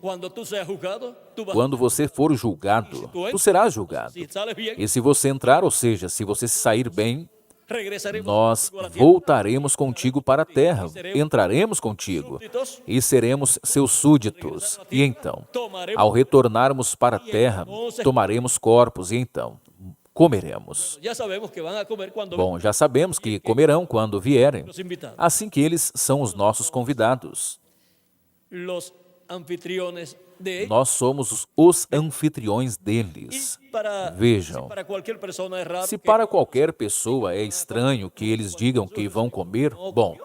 S2: Cuando tú seas juzgado, tú vas
S1: Quando você for julgado, tu serás julgado.
S2: si sales bien,
S1: E se você entrar, ou seja, se você se sair bem,
S2: regresaremos
S1: nós
S2: contigo a la tierra.
S1: voltaremos contigo para a terra, entraremos contigo
S2: Súbditos,
S1: e seremos seus súditos. E então, ao retornarmos para a terra, tomaremos corpos e então comeremos.
S2: ya sabemos que van a comer cuando
S1: Bom, já sabemos que comerão quando vierem,
S2: los invitados.
S1: assim que eles são os nossos convidados.
S2: Los anfitriones de ellos.
S1: Nós somos os anfitriões deles. Vejam,
S2: Para qualquer pessoa é raro
S1: se
S2: que
S1: para qualquer pessoa é estranho que eles digam que vão comer, bom,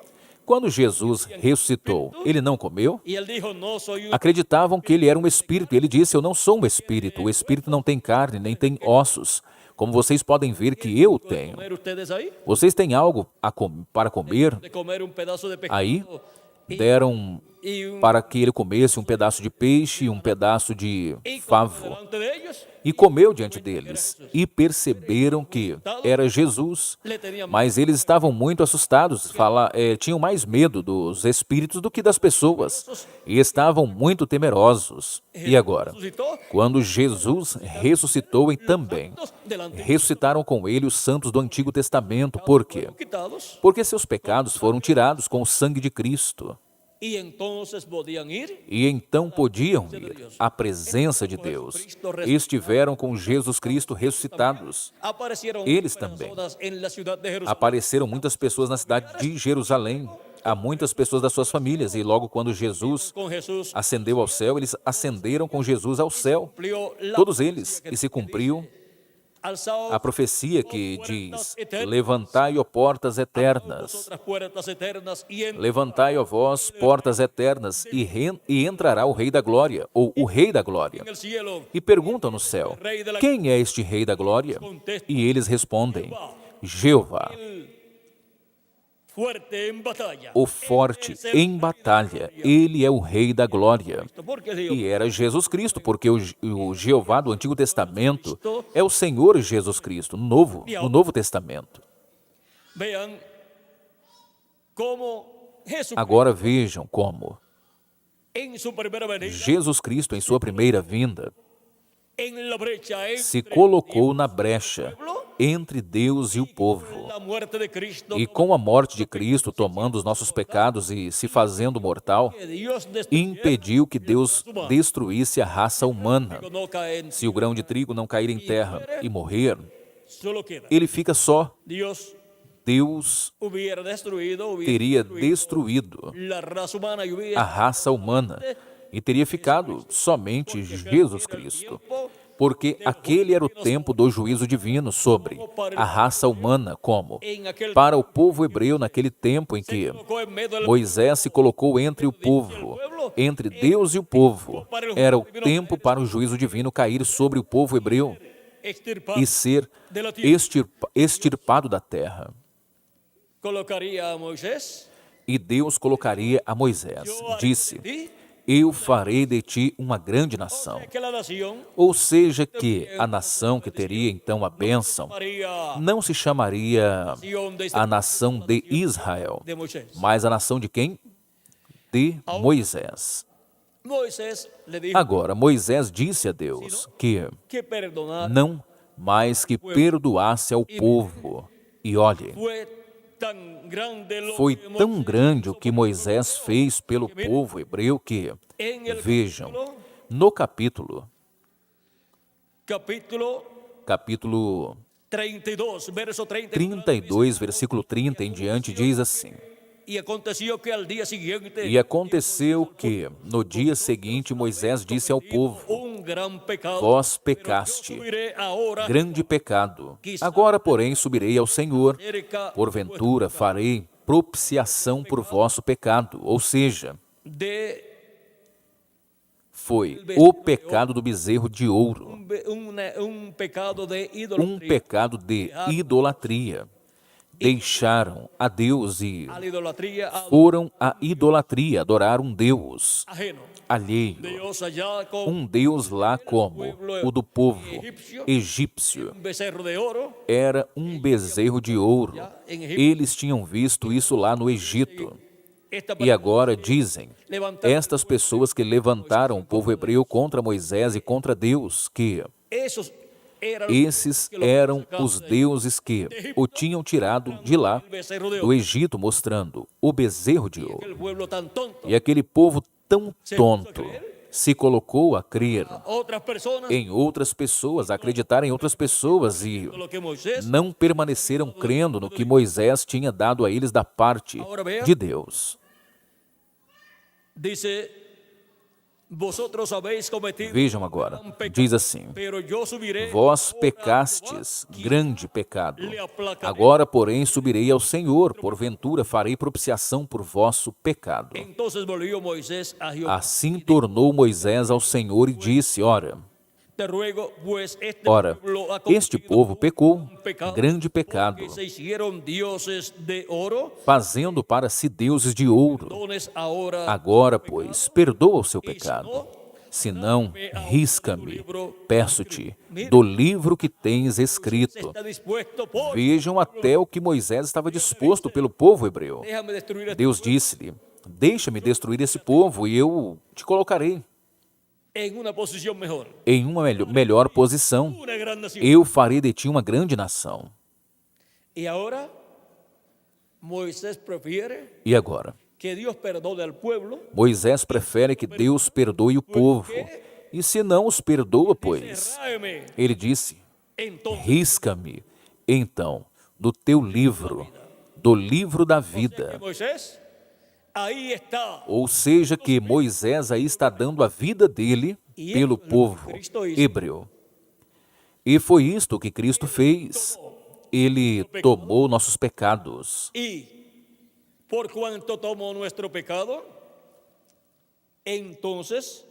S1: quando Jesus ressuscitou, ele não comeu?
S2: e ele dijo, não sou
S1: Acreditavam que ele era um espírito. Ele disse, eu não sou um espírito. O espírito não tem carne, nem tem ossos, como vocês podem ver que eu tenho.
S2: comer ustedes aí,
S1: Vocês têm algo para comer?
S2: de comer pedaço de pescado
S1: Aí deram
S2: e
S1: para que ele comesse um pedaço de peixe e um pedaço de favo.
S2: delante de ellos,
S1: E comeu diante deles. E perceberam que era Jesus.
S2: le tenían
S1: Mas eles estavam muito assustados, tinham mais medo dos espíritos do que das pessoas. E estavam muito temerosos. E agora?
S2: resucitó,
S1: Quando Jesus ressuscitou e também
S2: delante
S1: ressuscitaram com ele os santos do Antigo Testamento. Por quê?
S2: quitados,
S1: Porque seus pecados foram tirados com o sangue de Cristo.
S2: e entonces podían ir
S1: E então podiam ir à presença de Deus. Estiveram com Jesus Cristo ressuscitados.
S2: aparecieron
S1: Eles
S2: muchas
S1: também.
S2: personas en la ciudad de Jerusalén.
S1: Apareceram muitas pessoas na cidade de Jerusalém. Há muitas pessoas das suas famílias. E logo quando Jesus
S2: Con Jesús
S1: ascendeu ao céu, eles ascenderam com Jesus ao céu.
S2: cumplió la
S1: Todos eles. E se cumpriu
S2: alzado
S1: a profecia que diz, levantai, ó portas eternas.
S2: otras puertas eternas y en
S1: Levantai, ó vós, portas eternas, e entrará o Rei da Glória, ou o Rei da Glória.
S2: el cielo
S1: E perguntam no céu, quem é este Rei da Glória? E eles respondem, Jeová,
S2: fuerte en batalla.
S1: o forte em batalha. Ele é o Rei da Glória.
S2: Porque digo,
S1: E era Jesus Cristo, porque o Jeová do Antigo Testamento é o Senhor Jesus Cristo, no Novo Testamento.
S2: vean cómo Jesús
S1: Agora vejam como
S2: en su primera venida
S1: Jesus Cristo, em sua primeira vinda,
S2: en la brecha
S1: se
S2: entre
S1: colocou na brecha entre Deus e o povo.
S2: la muerte de Cristo,
S1: E com a morte de Cristo, tomando os nossos pecados e se fazendo mortal,
S2: que Dios destruyera,
S1: impediu que Deus destruísse a raça humana.
S2: no cae en
S1: Se o grão de trigo não cair em terra e morrer,
S2: solo queda.
S1: ele fica só.
S2: Dios
S1: Deus
S2: hubiera destruido
S1: teria destruído
S2: la raza humana y
S1: a
S2: hubiera
S1: raça humana e teria ficado somente Jesus Cristo. Porque aquele era o tempo do juízo divino sobre a raça humana, como
S2: en aquel
S1: para o povo hebreu naquele tempo em que
S2: colocó en medio del
S1: Moisés se colocou entre o povo, entre Deus e o povo. Era o tempo para o juízo divino cair sobre o povo hebreu
S2: extirpado
S1: e ser
S2: de la tierra.
S1: extirpado da terra.
S2: Colocaría a Moisés,
S1: E Deus colocaria a Moisés,
S2: yo haré
S1: disse,
S2: de ti
S1: eu farei de ti uma grande nação.
S2: que la nación
S1: Ou seja, que a nação que teria então a bênção
S2: haría
S1: não se chamaria
S2: nación de,
S1: a nação de Israel,
S2: de Moisés.
S1: mas a nação de quem? De Moisés.
S2: Moisés le dijo
S1: Agora, Moisés disse a Deus que
S2: que perdonar
S1: não, mas que perdoasse ao povo. E olhe,
S2: fue tan grande lo
S1: foi
S2: que
S1: tão
S2: Moisés
S1: grande o que Moisés fez pelo povo hebreu que,
S2: en el
S1: vejam, no capítulo
S2: capítulo 32, verso
S1: 32, versículo 30 em diante, diz assim,
S2: Y aconteció que al día siguiente
S1: e aconteceu que, no dia seguinte, Moisés disse ao povo,
S2: un gran pecado,
S1: vós
S2: yo
S1: pecaste,
S2: subiré ahora
S1: grande pecado. Agora, porém, subirei ao Senhor,
S2: cerca
S1: porventura farei propiciação por vosso pecado. Ou seja,
S2: de
S1: foi o pecado do bezerro de ouro,
S2: un pecado de
S1: um
S2: idolatría,
S1: pecado de idolatria. Deixaram a Deus e
S2: a la idolatría a
S1: foram à idolatria, adorar um Deus
S2: ajeno.
S1: alheio,
S2: Dios allá con
S1: um Deus lá como o do povo egípcio.
S2: un becerro de oro,
S1: Era um bezerro de ouro. Eles tinham visto isso lá no Egito.
S2: esta
S1: E agora dizem,
S2: levantar
S1: estas pessoas que levantaram o povo hebreu contra Moisés e contra Deus, que
S2: esos eran
S1: esses eram os deuses que o tinham tirado de lá,
S2: el becerro de
S1: do
S2: oro.
S1: Egito, mostrando o bezerro de ouro.
S2: El pueblo tan tonto.
S1: E aquele povo tão tonto se colocou a crer
S2: Otras personas,
S1: em outras pessoas, a acreditar em outras pessoas e
S2: lo que Moisés
S1: não permaneceram crendo no que Moisés tinha dado a eles da parte de Deus.
S2: dice Vosotros habéis cometido
S1: Vejam agora,
S2: gran pecado,
S1: diz assim:
S2: pero yo subiré
S1: vós
S2: ahora
S1: pecastes
S2: a
S1: grande pecado.
S2: le aplacaré.
S1: Agora, porém, subirei ao Senhor, porventura farei propiciação por vosso pecado.
S2: Entonces volvió Moisés a Jehová.
S1: Assim tornou Moisés ao Senhor e disse: Ora,
S2: Te ruego, pues este pueblo ha
S1: este
S2: cometido
S1: povo pecou
S2: un pecado,
S1: grande pecado,
S2: porque se hicieron dioses de oro.
S1: fazendo para si deuses de ouro.
S2: Entonces ahora,
S1: Agora, pois, perdoa o seu
S2: y si
S1: pecado.
S2: no,
S1: Se não, risca-me, peço-te, do livro que tens escrito.
S2: está dispuesto por...
S1: Vejam até o que Moisés estava disposto pelo povo hebreu.
S2: Déjame destruir este
S1: Deus disse-lhe: deixa-me destruir esse povo e eu te colocarei
S2: en una posición mejor.
S1: em uma melhor posição.
S2: Una gran nación.
S1: Eu farei de ti uma grande nação.
S2: Y ahora Moisés prefiere
S1: E agora?
S2: que Dios perdone al pueblo.
S1: Moisés prefere que Deus perdoe o povo. E se não os perdoa, pois,
S2: Tráeme
S1: ele disse:
S2: entonces
S1: risca-me, então, do teu livro, do livro da
S2: que
S1: vida.
S2: Moisés, ahí está.
S1: Ou seja, que Moisés aí está dando a vida dele pelo povo hebreu. E foi isto que Cristo fez. Ele tomou nossos pecados.
S2: Y por cuanto tomó nuestro pecado, entonces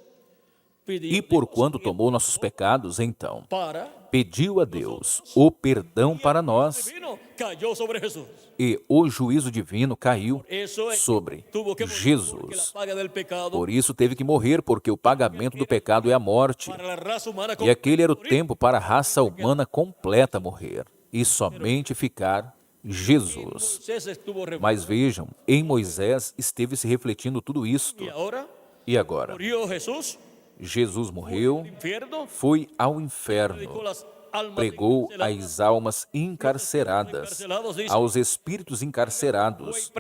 S1: E porquanto tomou nossos pecados, então,
S2: para
S1: pediu a Deus o perdão para nós,
S2: divino cayó sobre Jesús.
S1: e o juízo divino caiu
S2: Eso es,
S1: sobre
S2: tuvo que morir porque la
S1: Jesus.
S2: paga del pecado
S1: Por isso teve que morrer, porque o pagamento do pecado é a morte.
S2: para la raza humana
S1: E aquele era o tempo para a raça humana completa morrer, e somente ficar Jesus.
S2: Moisés estuvo
S1: Mas vejam, em Moisés esteve se refletindo tudo isto.
S2: y ahora
S1: E agora?
S2: murió Jesús,
S1: Jesus morreu,
S2: infierno,
S1: foi ao
S2: predicó
S1: inferno,
S2: las almas
S1: pregou
S2: encarceladas,
S1: às almas encarceradas, aos espíritos encarcerados.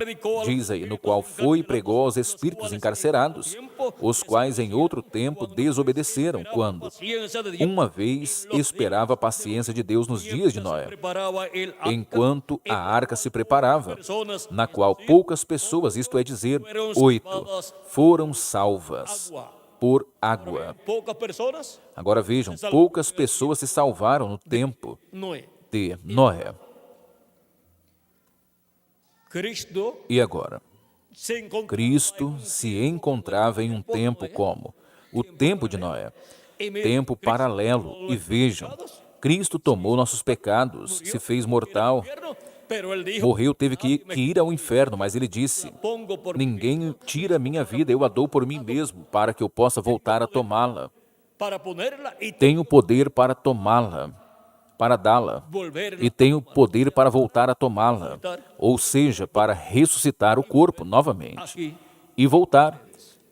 S1: Diz aí, no qual foi e pregou aos espíritos encarcerados, os quais em outro tempo desobedeceram, quando
S2: paciencia de Dios,
S1: uma vez esperava a paciência de Deus nos dias de Noé,
S2: preparaba el arca,
S1: enquanto a arca se preparava,
S2: personas
S1: na qual poucas pessoas, isto é dizer, 8, foram salvas por água.
S2: pocas personas,
S1: Agora vejam, poucas pessoas se salvaram no tempo
S2: Noé.
S1: de Noé.
S2: Cristo
S1: E agora?
S2: se encontró
S1: Cristo se encontrava em um tempo como o tempo de Noé,
S2: en medio
S1: tempo paralelo. E vejam, Cristo tomou nossos pecados, se fez mortal,
S2: del infierno, pero él dijo,
S1: morreu, teve que ir ao inferno, mas ele disse:
S2: pongo por
S1: ninguém tira a minha vida, eu a dou por mim mesmo, para que eu possa voltar a tomá-la.
S2: para ponerla y
S1: Tenho poder para tomá-la, para dá-la,
S2: volverla
S1: e tenho poder para voltar a tomá-la, ou seja, para ressuscitar o corpo novamente
S2: aquí.
S1: e voltar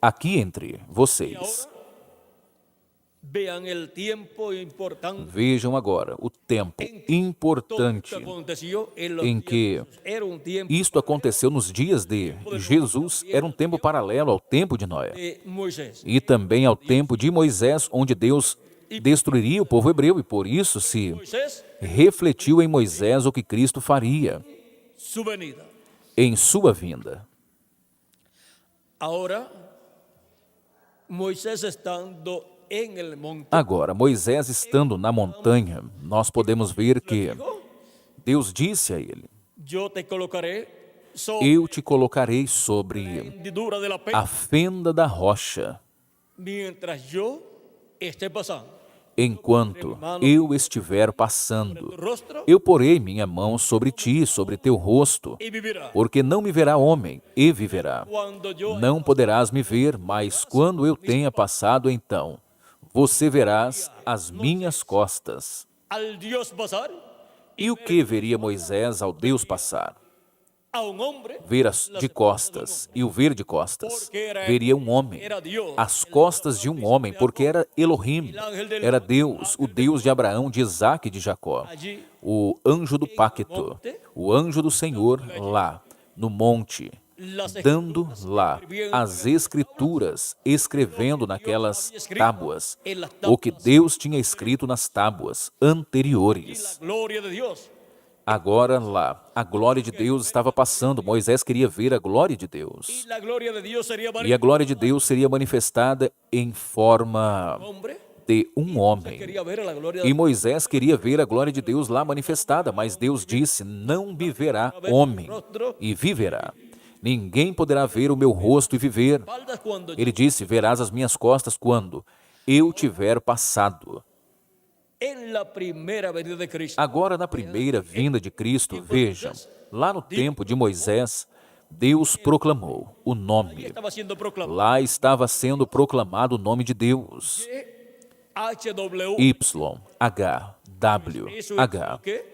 S1: aqui entre vocês.
S2: Vean el tiempo importante
S1: Vejam agora o tempo importante
S2: que aconteció en los
S1: em que
S2: días. Era un tiempo
S1: isto aconteceu nos dias de Jesus, era um tempo paralelo ao tempo de Noé
S2: de Moisés.
S1: e também ao tempo de Moisés, onde Deus destruiria o povo hebreu, e por isso se
S2: Moisés,
S1: refletiu em Moisés o que Cristo faria
S2: su venida.
S1: em sua vinda.
S2: Ahora, Moisés estando en el monte,
S1: Agora, Moisés estando na montanha, nós podemos ver que Deus disse a ele:
S2: yo te colocaré sobre
S1: eu te colocarei sobre
S2: la hendidura de la
S1: a
S2: peña
S1: fenda da rocha,
S2: mientras yo esté pasando.
S1: enquanto eu estiver passando.
S2: Tu rostro
S1: Eu porei minha mão sobre ti, sobre teu rosto,
S2: y vivirá.
S1: porque não me verá homem, e viverá.
S2: Cuando yo
S1: Não poderás me ver, mas quando eu tenha passado, então você verás as minhas costas.
S2: al Dios pasar,
S1: E o que veria Moisés ao Deus passar?
S2: a un hombre
S1: Ver de costas, e o ver de costas. Veria um homem, as costas de um homem, porque era Elohim, era Deus, o Deus de Abraão, de Isaque e de Jacó.
S2: allí
S1: O anjo do pacto, o anjo do Senhor lá, no monte, dando lá as escrituras, escrevendo naquelas tábuas, o que Deus tinha escrito nas tábuas
S2: la
S1: anteriores.
S2: gloria de Dios.
S1: Agora lá, a glória de Deus estava passando. Moisés queria ver a glória de
S2: y
S1: Deus.
S2: la gloria de Dios sería
S1: E a glória de Deus seria manifestada em forma
S2: hombre.
S1: de um homem.
S2: Quería ver a la gloria
S1: E
S2: de
S1: Moisés queria ver a glória de Deus lá manifestada, mas Deus disse: não me verá homem e viverá. Ninguém poderá ver o meu rosto e viver.
S2: espaldas cuando
S1: Ele disse: verás as minhas costas quando eu tiver passado.
S2: en la primera venida de Cristo.
S1: Agora, na primeira vinda de Cristo, vejam, lá no tempo de Moisés, Deus proclamou o nome.
S2: Estaba siendo proclamado.
S1: Lá estava sendo proclamado o nome de Deus.
S2: HW.
S1: YHWH.
S2: Eso es lo que,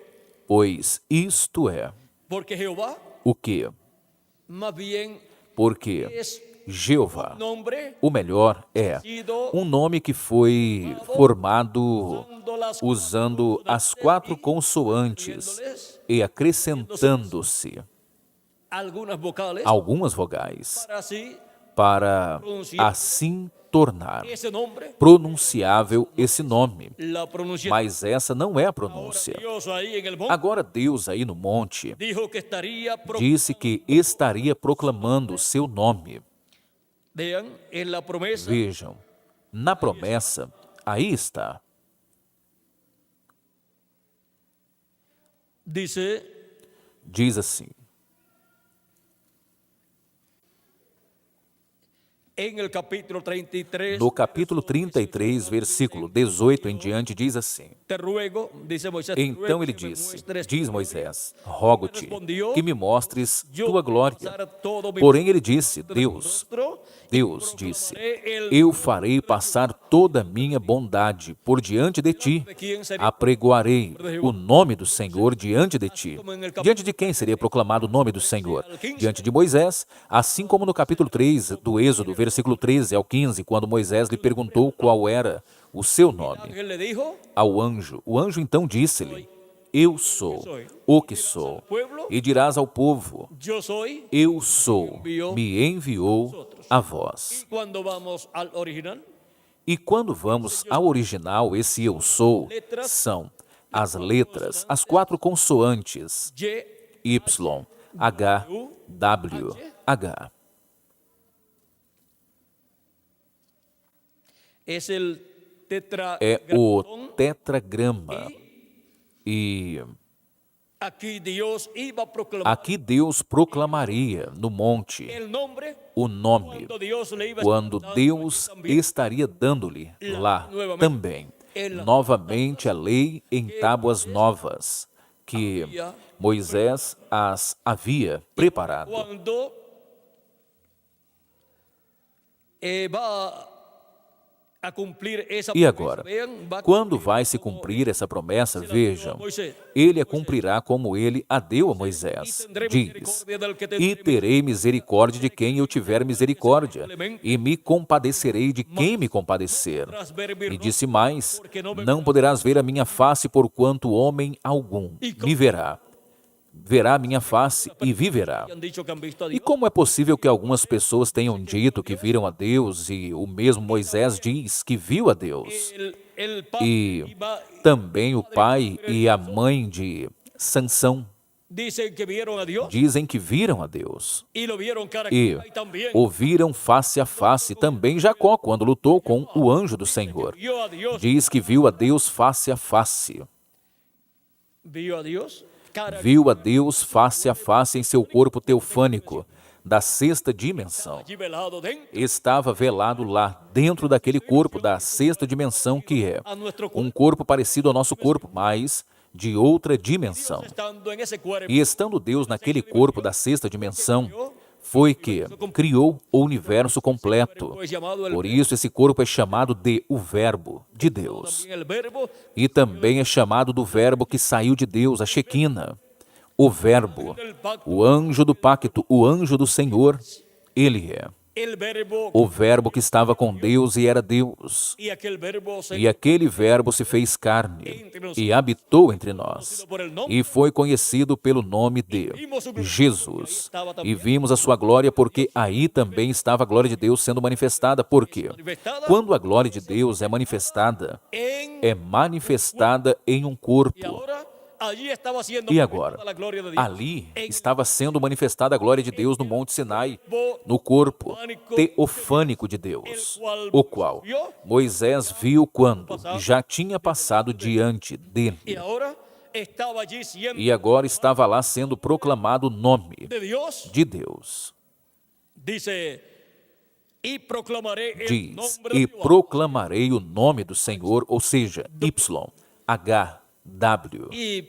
S1: Pois isto é
S2: porque Jehová
S1: o que?
S2: más bien
S1: Porque
S2: es
S1: Jeová,
S2: nombre
S1: o melhor é
S2: sido
S1: um nome que foi formado usando as 4 consoantes e acrescentando-se
S2: algunas vocales
S1: algumas vogais
S2: para así
S1: para assim tornar
S2: ese nombre,
S1: pronunciável esse nome.
S2: la pronunciación.
S1: Mas essa não é a pronúncia.
S2: Dios ahí en el monte
S1: Agora Deus aí no monte
S2: dijo que estaría
S1: disse que estaria proclamando o seu nome.
S2: vean en la promesa
S1: Vejam, na promessa, aí está.
S2: dice
S1: Diz assim,
S2: en el capítulo 33
S1: no capítulo 33, versículo 18 em diante, diz assim.
S2: te ruego, dice Moisés, te
S1: Então
S2: ruego
S1: ele
S2: que me
S1: disse,
S2: muestres
S1: diz Moisés, rogo-te que me mostres
S2: yo
S1: tua glória.
S2: pasar todo mi
S1: Porém ele disse, Deus
S2: rostro,
S1: disse,
S2: proclamaré el
S1: eu farei passar toda a minha bondade por diante de ti, apregoarei o nome do Senhor diante de ti. Diante de quem seria proclamado o nome do Senhor? Diante de Moisés, assim como no capítulo 3 do Êxodo, versículo 13 ao 15, quando Moisés lhe perguntou qual era o seu nome
S2: ángel le dijo,
S1: ao anjo. O anjo então disse-lhe, eu sou o que sou. E dirás ao povo,
S2: yo soy.
S1: eu sou, me enviou a vós.
S2: Cuando vamos al original,
S1: E quando vamos ao original, esse eu sou são as letras, as 4 consoantes
S2: Y,
S1: Y, H, W, H.
S2: es el
S1: É o
S2: tetragramatón.
S1: tetragrama. E
S2: Aquí Dios iba a proclamar
S1: aqui Deus proclamaria no monte
S2: el nombre
S1: o nome,
S2: cuando Dios le iba a
S1: quando
S2: estar dando
S1: Deus
S2: también
S1: estaria dando-lhe lá também, novamente a lei em tábuas novas, que Moisés as havia preparado.
S2: cuando va a cumplir esa
S1: E agora,
S2: promesa. Vean, va a
S1: quando
S2: cumplir
S1: vai se
S2: como
S1: cumprir essa promessa,
S2: se la dio a
S1: vejam,
S2: Moisés.
S1: ele a cumprirá como ele a deu a Moisés. Diz, e terei misericórdia de quem eu tiver misericórdia, e me compadecerei de quem me compadecer. E disse mais, não poderás ver a minha face, porquanto homem algum me verá. Verá a minha face e viverá.
S2: Han dicho que han visto a
S1: E
S2: Dios.
S1: como é possível que algumas pessoas tenham dito que viram a Deus, e o mesmo Moisés diz que viu a Deus?
S2: El padre
S1: E
S2: iba-
S1: também o pai e a mãe de Sansão
S2: dicen que vieron a Dios
S1: dizem que viram a Deus.
S2: y lo vieron cara a
S1: E
S2: cara y también
S1: o viram face a face também Jacó, quando lutou com o anjo do Senhor.
S2: vio a Dios,
S1: Diz que viu a Deus face a face.
S2: vio a Dios cara a
S1: Viu a Deus face a face em seu corpo teofânico, da 6ª dimensão.
S2: allí velado dentro
S1: Estava velado lá, dentro daquele corpo da 6ª dimensão, que é
S2: a nuestro cuerpo,
S1: um corpo parecido ao nosso corpo, mas de outra dimensão.
S2: estando en ese cuerpo.
S1: E estando Deus naquele corpo da 6ª dimensão, foi que criou o universo completo. Por isso esse corpo é chamado de o Verbo de Deus.
S2: También el verbo
S1: E também é chamado do Verbo que saiu de Deus, a Shequina. O Verbo, o anjo do pacto, o anjo do Senhor, ele é.
S2: el verbo
S1: O Verbo que estava com Deus e era Deus.
S2: y aquel verbo se
S1: E aquele Verbo se fez carne e habitou entre nós. E foi conhecido pelo nome de Jesus. E vimos a sua glória, porque aí também estava a glória de Deus sendo manifestada. Porque quando a glória de Deus é manifestada
S2: en
S1: em um corpo.
S2: ahora allí estaba siendo
S1: E agora,
S2: manifestada la gloria de Dios.
S1: ali estava sendo manifestada a glória de Deus no Monte Sinai, no corpo teofânico de Deus, o qual Moisés viu quando já tinha passado diante
S2: Y
S1: dele.
S2: ahora estaba allí siendo
S1: E agora estava lá sendo proclamado o nome
S2: de Dios.
S1: de Deus.
S2: Dice, y proclamaré el
S1: Diz,
S2: nombre
S1: e
S2: de Jehová.
S1: proclamarei o nome do Senhor, ou seja, YHW.
S2: Y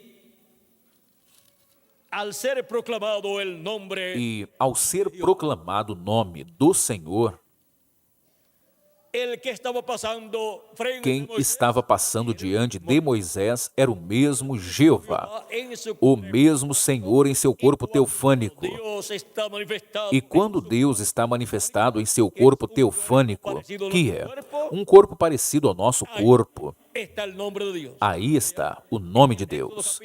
S2: al ser proclamado el nombre,
S1: E ao ser proclamado o nome do Senhor,
S2: el que estaba pasando frente
S1: quem
S2: a Moisés,
S1: estava passando diante de Moisés era o mesmo Jeová,
S2: en su
S1: o mesmo Senhor em seu corpo teofânico.
S2: Dios está manifestado.
S1: E quando Deus está manifestado em seu corpo teofânico, que é um corpo parecido ao nosso corpo,
S2: Está el nombre de Dios.
S1: aí está o nome de Deus.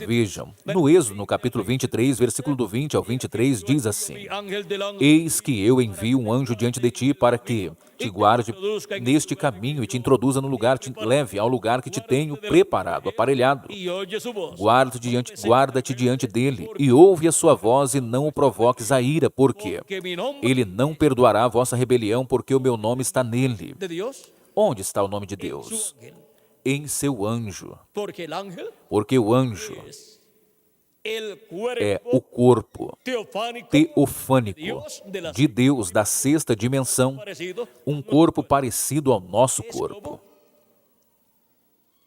S1: Vejam, no Êxodo, no capítulo 23, versículo do 20 ao 23, diz assim:
S2: Ángel delante
S1: Eis que eu envio um anjo diante de ti para que te guarde neste caminho e te introduza no lugar, te leve ao lugar que te tenho preparado, aparelhado.
S2: y oye su voz.
S1: Guarda-te diante dele e ouve a sua voz e não o provoques a ira, porque
S2: Que mi nombre
S1: ele não perdoará a vossa rebelião, porque o meu nome está nele.
S2: de Dios,
S1: Onde está o nome de
S2: su
S1: Deus?
S2: ángel.
S1: Em seu anjo,
S2: Porque el ángel
S1: porque o anjo
S2: es el
S1: é
S2: cuerpo
S1: o corpo
S2: teofánico
S1: teofânico de Deus da sexta dimensão,
S2: parecido.
S1: um corpo parecido ao nosso corpo.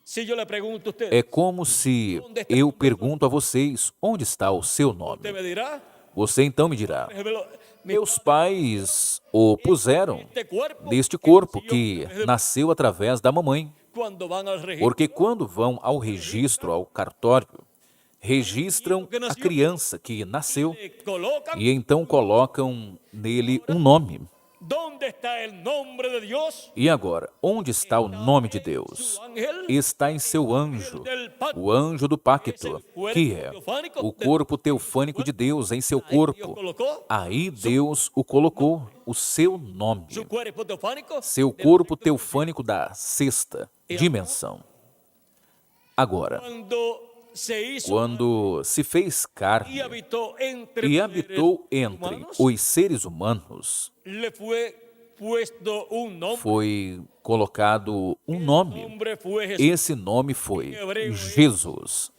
S2: Si yo le pregunto a usted,
S1: É como se eu pergunto a vocês, onde está o seu nome?
S2: usted me dirá,
S1: Você então me dirá,
S2: "Déjemelo,
S1: meus pais o puseram
S2: este cuerpo
S1: neste corpo que nasceu através da mamãe.
S2: cuando van al registro,
S1: Porque quando vão ao registro, ao cartório, registram a criança que nasceu
S2: le colocan
S1: e então colocam nele um nome.
S2: ¿dónde está el nombre de Dios?
S1: E agora, onde está o nome de Deus?
S2: Su ángel
S1: Está em seu anjo, o anjo do pacto, que é o corpo teofânico de Deus em seu
S2: Dios
S1: corpo.
S2: colocó
S1: Aí Deus o colocou, o seu nome,
S2: su cuerpo teofánico
S1: seu corpo teofânico da sexta dimensão. Agora,
S2: cuando se hizo
S1: quando se fez
S2: y
S1: carne
S2: habitó entre
S1: e
S2: los
S1: habitou
S2: seres
S1: entre
S2: humanos,
S1: os seres humanos,
S2: le fue puesto un nombre.
S1: foi colocado um nome.
S2: Nombre fue Jesús.
S1: Esse nome foi Jesus.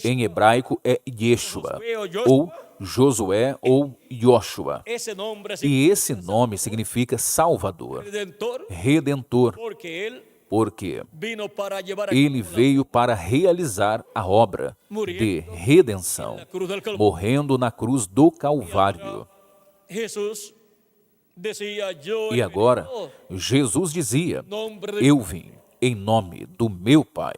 S1: Em hebraico é Yeshua, ou Josué ou Yoshua.
S2: Ese nombre
S1: E esse nome significa Salvador,
S2: Redentor,
S1: Redentor,
S2: porque él
S1: porque
S2: vino para llevar a
S1: ele veio para realizar a obra de redenção,
S2: la cruz del Calvario.
S1: morrendo na cruz do Calvário.
S2: Jesús decía, yo
S1: E
S2: he
S1: agora,
S2: venido
S1: Jesus dizia,
S2: en nombre de
S1: eu vim em nome do meu Pai.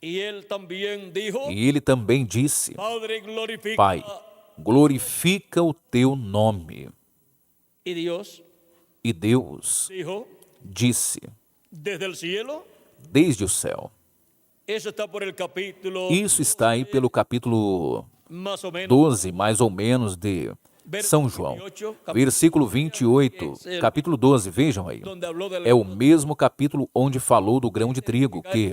S2: Y él también dijo,
S1: E ele também disse,
S2: Padre, glorifica.
S1: Pai, glorifica o teu nome.
S2: Y Dios
S1: E Deus
S2: dijo,
S1: disse,
S2: desde el cielo,
S1: desde o céu.
S2: eso está por el capítulo
S1: Isso está aí pelo capítulo
S2: más o menos
S1: 12, mais ou menos, de São João. Versículo 28, capítulo 12, vejam aí.
S2: donde habló del
S1: É o mesmo capítulo onde falou do grão de trigo, que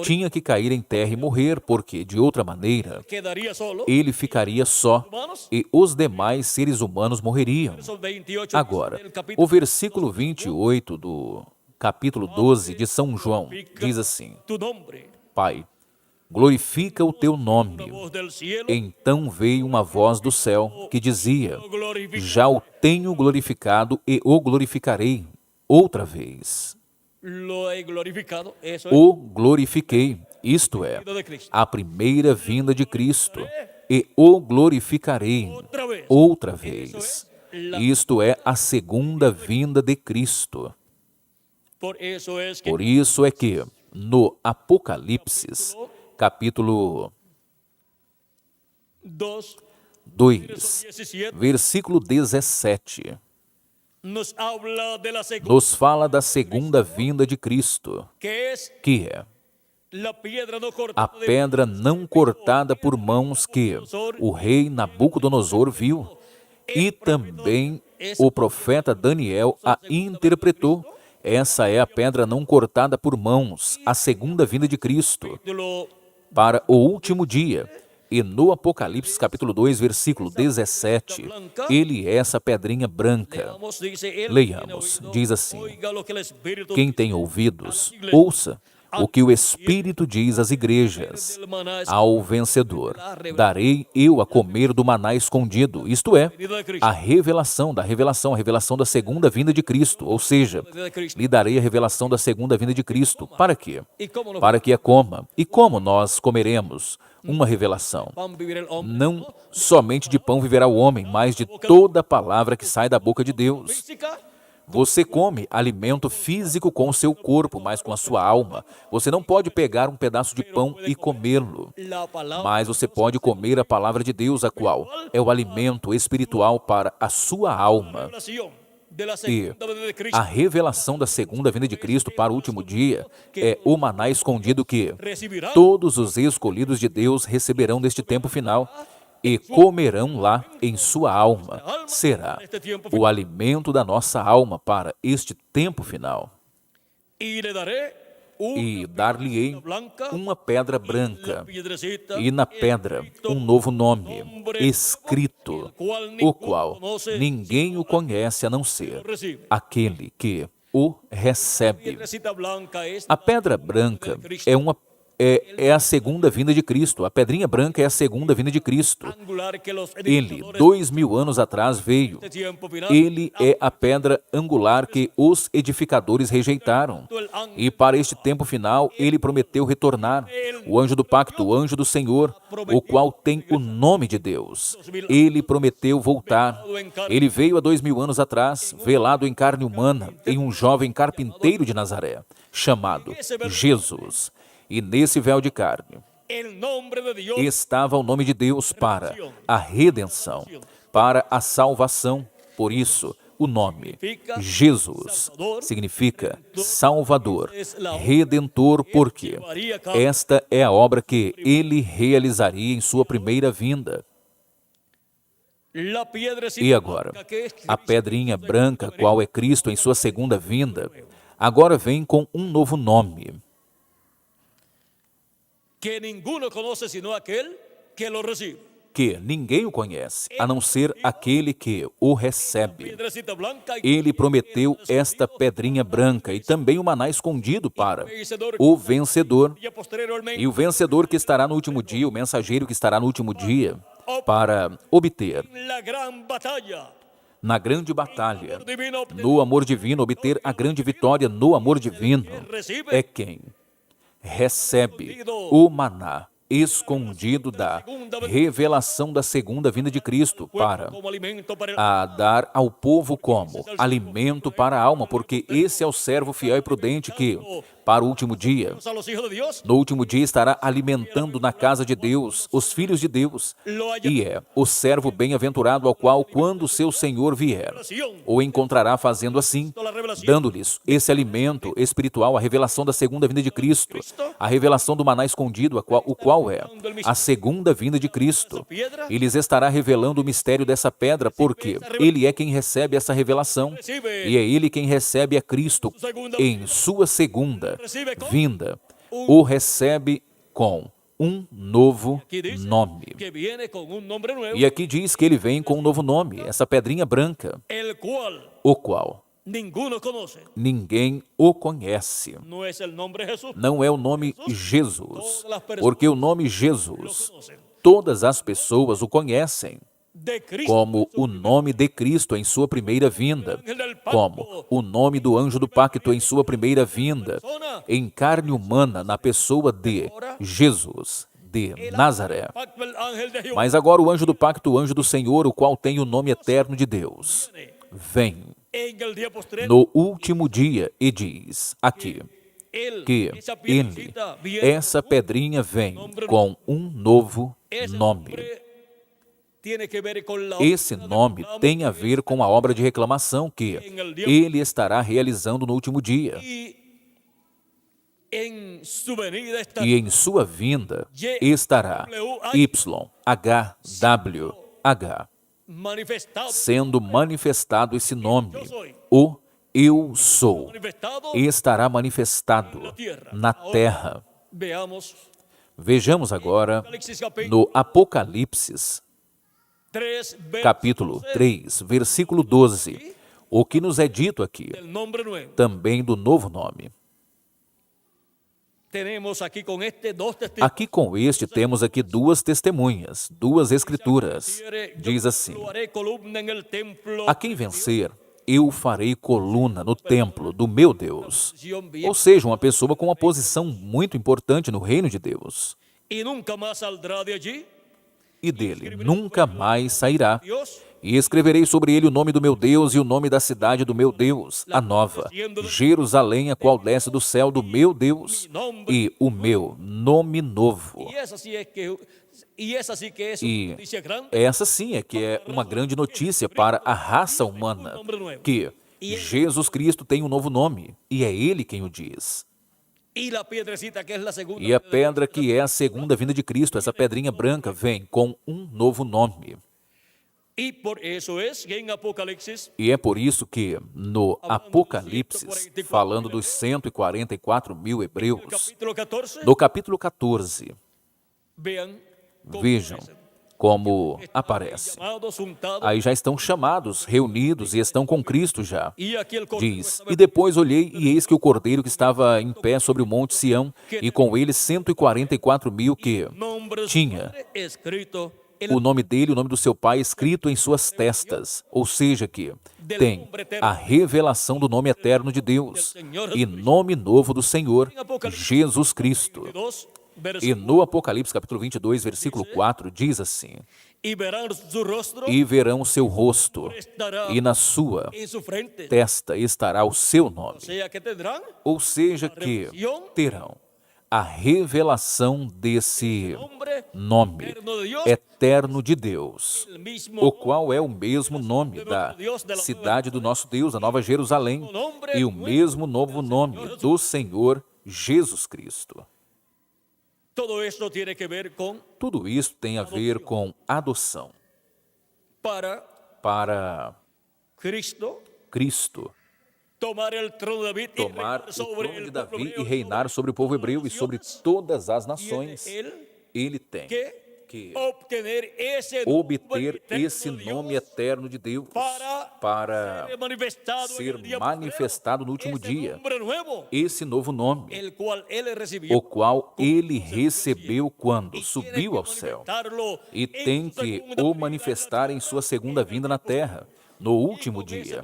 S1: tinha que cair em terra e morrer, porque, de outra maneira,
S2: quedaría solo.
S1: ele ficaria só e os demais seres humanos morreriam.
S2: Versos 28
S1: Agora,
S2: del capítulo
S1: o versículo 28 do capítulo 12 de São João diz assim,
S2: tu nombre,
S1: Pai, glorifica o teu nome.
S2: voz del cielo,
S1: Então veio uma voz do céu que dizia,
S2: glorifica,
S1: já o tenho glorificado e o glorificarei outra vez.
S2: lo he glorificado. Eso
S1: O glorifiquei, isto é,
S2: es lo de Cristo.
S1: a primeira vinda de Cristo, e o glorificarei outra vez. Isto é, a segunda vinda de Cristo.
S2: Por eso es que
S1: Por isso é que, no Apocalipse, capítulo
S2: 2,
S1: 2,
S2: 17,
S1: versículo 17,
S2: nos habla de la segunda,
S1: nos fala da segunda vinda de Cristo,
S2: que es
S1: que é
S2: la piedra no
S1: a
S2: cortada de
S1: pedra não cortada por mãos que o rei Nabucodonosor viu, e também o profeta Daniel a interpretou. Essa é a pedra não cortada por mãos, a segunda vinda de Cristo.
S2: capítulo
S1: para o último dia. E no Apocalipse capítulo 2, versículo 17, ele é essa pedrinha branca. Leiamos, diz assim: quem tem ouvidos, ouça o que o Espírito diz às igrejas. Ao vencedor darei eu a comer do maná escondido, isto é, a revelação da revelação, a revelação da segunda vinda de Cristo, ou seja, lhe darei a revelação da segunda vinda de Cristo. Para quê? Para que a coma. E como nós comeremos uma revelação? Não somente de pão viverá o homem, mas de toda palavra que sai da boca de Deus. Você come alimento físico com o seu corpo, mas com a sua alma. Você não pode pegar um pedaço de pão e comê-lo, mas você pode comer a palavra de Deus, a qual é o alimento espiritual para a sua alma. E a revelação da segunda vinda de Cristo para o último dia é o maná escondido que todos os escolhidos de Deus receberão neste tempo final e comerão lá em sua alma. Será o alimento da nossa alma para este tempo final. E dar-lhe-ei uma pedra branca, e na pedra um novo nome, escrito, o qual ninguém o conhece a não ser aquele que o recebe. A pedra branca é a segunda vinda de Cristo. A pedrinha branca é a segunda vinda de Cristo. Ele, 2000 anos atrás, veio. Ele é a pedra angular que os edificadores rejeitaram. E para este tempo final, ele prometeu retornar. O anjo do pacto, o anjo do Senhor, o qual tem o nome de Deus. Ele prometeu voltar. Ele veio há 2000 anos atrás, velado em carne humana, em um jovem carpinteiro de Nazaré, chamado Jesus. E nesse véu de carne estava o nome de Deus para a redenção, para a salvação. Por isso, o nome Jesus significa Salvador, Redentor, porque esta é a obra que ele realizaria em sua primeira vinda. E agora, a pedrinha branca, qual é Cristo em sua segunda vinda, agora vem com um novo nome,
S2: que ninguno conoce sino aquel que lo recibe.
S1: Que ninguém o conhece, a não ser aquele que o recebe. Ele prometeu esta pedrinha branca e também o maná escondido para o vencedor. E o vencedor que estará no último dia, o mensageiro que estará no último dia, para obter na grande batalha, no amor divino, obter a grande vitória no amor divino, é quem recebe o maná escondido da revelação da segunda vinda de Cristo para a dar ao povo como alimento para a alma, porque esse é o servo fiel e prudente que, para o último dia, no último dia estará alimentando na casa de Deus os filhos de Deus, e é o servo bem-aventurado ao qual, quando seu Senhor vier, o encontrará fazendo assim, dando-lhes esse alimento espiritual, a revelação da segunda vinda de Cristo, a revelação do maná escondido, o qual é a segunda vinda de Cristo. E lhes estará revelando o mistério dessa pedra, porque ele é quem recebe essa revelação, e é ele quem recebe a Cristo em sua segunda vinda. O recebe com um novo nome. E aqui diz que ele vem com um novo nome, essa pedrinha branca, o qual ninguém o conhece. Não é o nome Jesus, porque o nome Jesus, todas as pessoas o conhecem como o nome de Cristo em sua primeira vinda, como o nome do anjo do pacto em sua primeira vinda, em carne humana, na pessoa de Jesus de Nazaré. Mas agora o anjo do pacto, o anjo do Senhor, o qual tem o nome eterno de Deus, vem no último dia e diz aqui que ele, essa pedrinha, vem com um novo nome. Esse nome tem a ver com a obra de reclamação que ele estará realizando no último dia. E em sua vinda estará YHWH, sendo manifestado esse nome, o Eu Sou, estará manifestado na terra. Vejamos agora no Apocalipse, capítulo 3, versículo 12, o que nos é dito aqui, também do novo nome. Aqui com este temos aqui duas testemunhas, duas escrituras. Diz assim: a quem vencer, eu farei coluna no templo do meu Deus. Ou seja, uma pessoa com uma posição muito importante no reino de Deus. E dele nunca mais sairá. E escreverei sobre ele o nome do meu Deus e o nome da cidade do meu Deus, a nova, Jerusalém, a qual desce do céu do meu Deus, e o meu nome novo. E essa sim é que é uma grande notícia para a raça humana, que Jesus Cristo tem um novo nome, e é Ele quem o diz. E a pedra que é a segunda vinda de Cristo, essa pedrinha branca, vem com um novo nome. E é por isso que, no Apocalipse, falando dos 144 mil hebreus, no capítulo 14, vejam como aparece. Aí já estão chamados, reunidos e estão com Cristo já. Diz: e depois olhei e eis que o Cordeiro que estava em pé sobre o monte Sião, e com ele 144 mil que tinha o nome dele, o nome do seu pai escrito em suas testas, ou seja que tem a revelação do nome eterno de Deus e nome novo do Senhor, Jesus Cristo. E no Apocalipse capítulo 22, versículo 4, diz assim: e verão o seu rosto, e na sua testa estará o seu nome. Ou seja que terão a revelação desse nome eterno de Deus, o qual é o mesmo nome da cidade do nosso Deus, a Nova Jerusalém, e o mesmo novo nome do Senhor Jesus Cristo. Tudo isso tem a ver com adoção. Para Cristo tomar o trono de Davi e reinar sobre o povo hebreu e sobre todas as nações, ele tem que obter esse nome eterno de Deus para ser manifestado no último dia. Esse novo nome, o qual ele recebeu quando subiu ao céu, e tem que o manifestar em sua segunda vinda na terra, no último dia.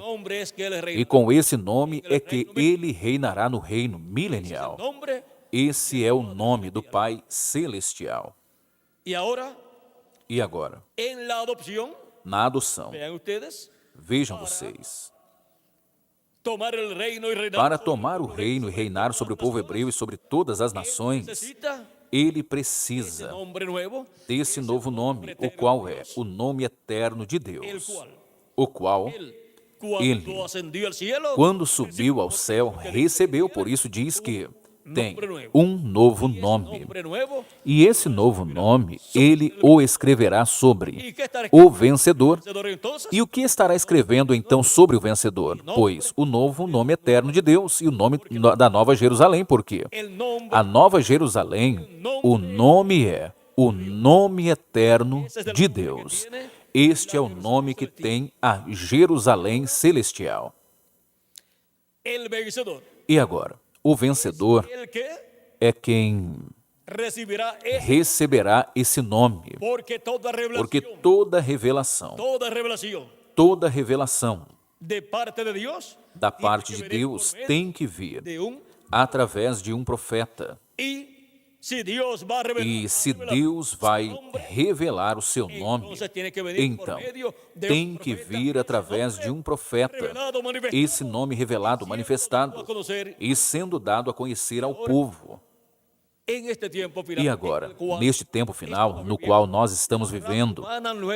S1: E com esse nome é que ele reinará no reino milenial. Esse é o nome do Pai Celestial. E agora, na adoção, vejam vocês, para tomar o reino e reinar sobre o povo hebreu e sobre todas as nações, ele precisa desse novo nome, o qual é o nome eterno de Deus, o qual ele, quando subiu ao céu, recebeu. Por isso diz que tem um novo nome. E esse novo nome, ele o escreverá sobre o vencedor. E o que estará escrevendo então sobre o vencedor? Pois o novo nome eterno de Deus e o nome da Nova Jerusalém. Por quê? A Nova Jerusalém, o nome é o nome eterno de Deus. Este é o nome que tem a Jerusalém celestial. E agora, o vencedor é quem receberá esse nome, porque toda revelação da parte de Deus tem que vir através de um profeta. E se Deus vai revelar o seu nome, então tem que vir através de um profeta, esse nome revelado, manifestado e sendo dado a conhecer ao povo. E agora, neste tempo final, no qual nós estamos vivendo,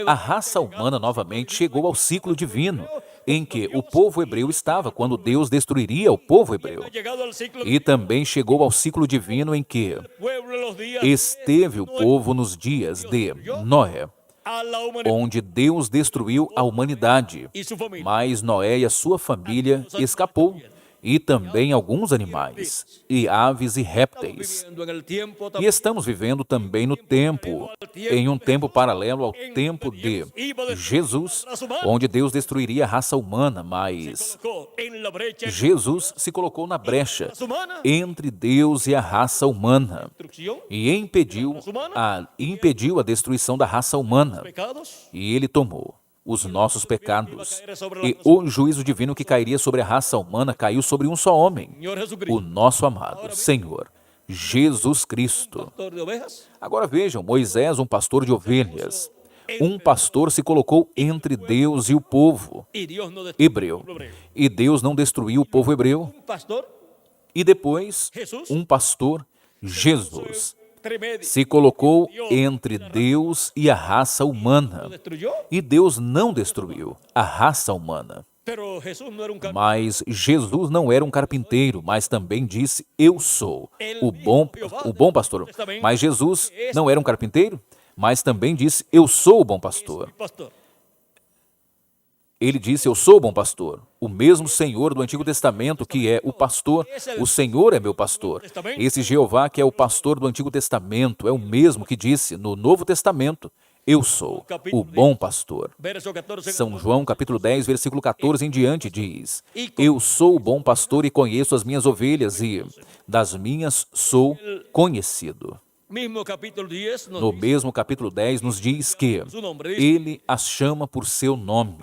S1: a raça humana novamente chegou ao ciclo divino, em que o povo hebreu estava quando Deus destruiria o povo hebreu. E também chegou ao ciclo divino em que esteve o povo nos dias de Noé, onde Deus destruiu a humanidade, mas Noé e a sua família escapou. e também alguns animais, e aves e répteis. E estamos vivendo também no tempo, em um tempo paralelo ao tempo de Jesus, onde Deus destruiria a raça humana, mas Jesus se colocou na brecha entre Deus e a raça humana e impediu a destruição da raça humana. E Ele tomou os nossos pecados. E o juízo divino que cairia sobre a raça humana caiu sobre um só homem, o nosso amado Senhor Jesus Cristo. Agora vejam, Moisés, um pastor de ovelhas. Um pastor se colocou entre Deus e o povo hebreu. E Deus não destruiu o povo hebreu. E depois, um pastor, Jesus, se colocou entre Deus e a raça humana. E Deus não destruiu a raça humana. Mas Jesus não era um carpinteiro, mas também disse, eu sou o bom pastor. Mas Jesus não era um carpinteiro, mas também disse, eu sou o bom pastor. Ele disse, eu sou o bom pastor. O mesmo Senhor do Antigo Testamento que é o pastor, o Senhor é meu pastor. Esse Jeová que é o pastor do Antigo Testamento é o mesmo que disse no Novo Testamento, eu sou o bom pastor. São João capítulo 10, versículo 14 em diante diz, eu sou o bom pastor e conheço as minhas ovelhas e das minhas sou conhecido. No mesmo capítulo 10 nos diz que Ele as chama por seu nome.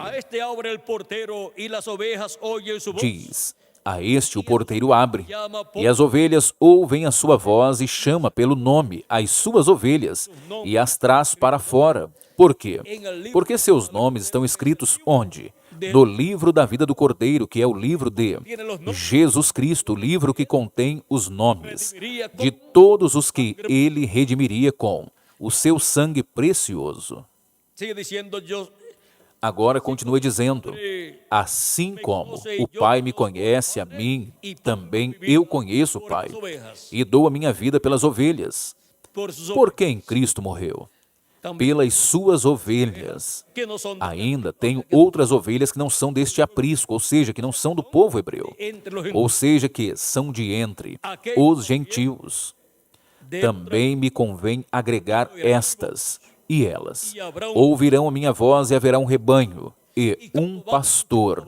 S1: Diz, a este o porteiro abre, e as ovelhas ouvem a sua voz e chama pelo nome as suas ovelhas e as traz para fora. Por quê? Porque seus nomes estão escritos onde? Do livro da vida do Cordeiro, que é o livro de Jesus Cristo, o livro que contém os nomes de todos os que Ele redimiria com o seu sangue precioso. Agora continua dizendo, assim como o Pai me conhece a mim, também eu conheço o Pai, e dou a minha vida pelas ovelhas. Por quem Cristo morreu? Pelas suas ovelhas. Ainda tenho outras ovelhas que não são deste aprisco, ou seja, que não são do povo hebreu, ou seja, que são de entre os gentios. Também me convém agregar estas, e elas ouvirão a minha voz e haverá um rebanho e um pastor.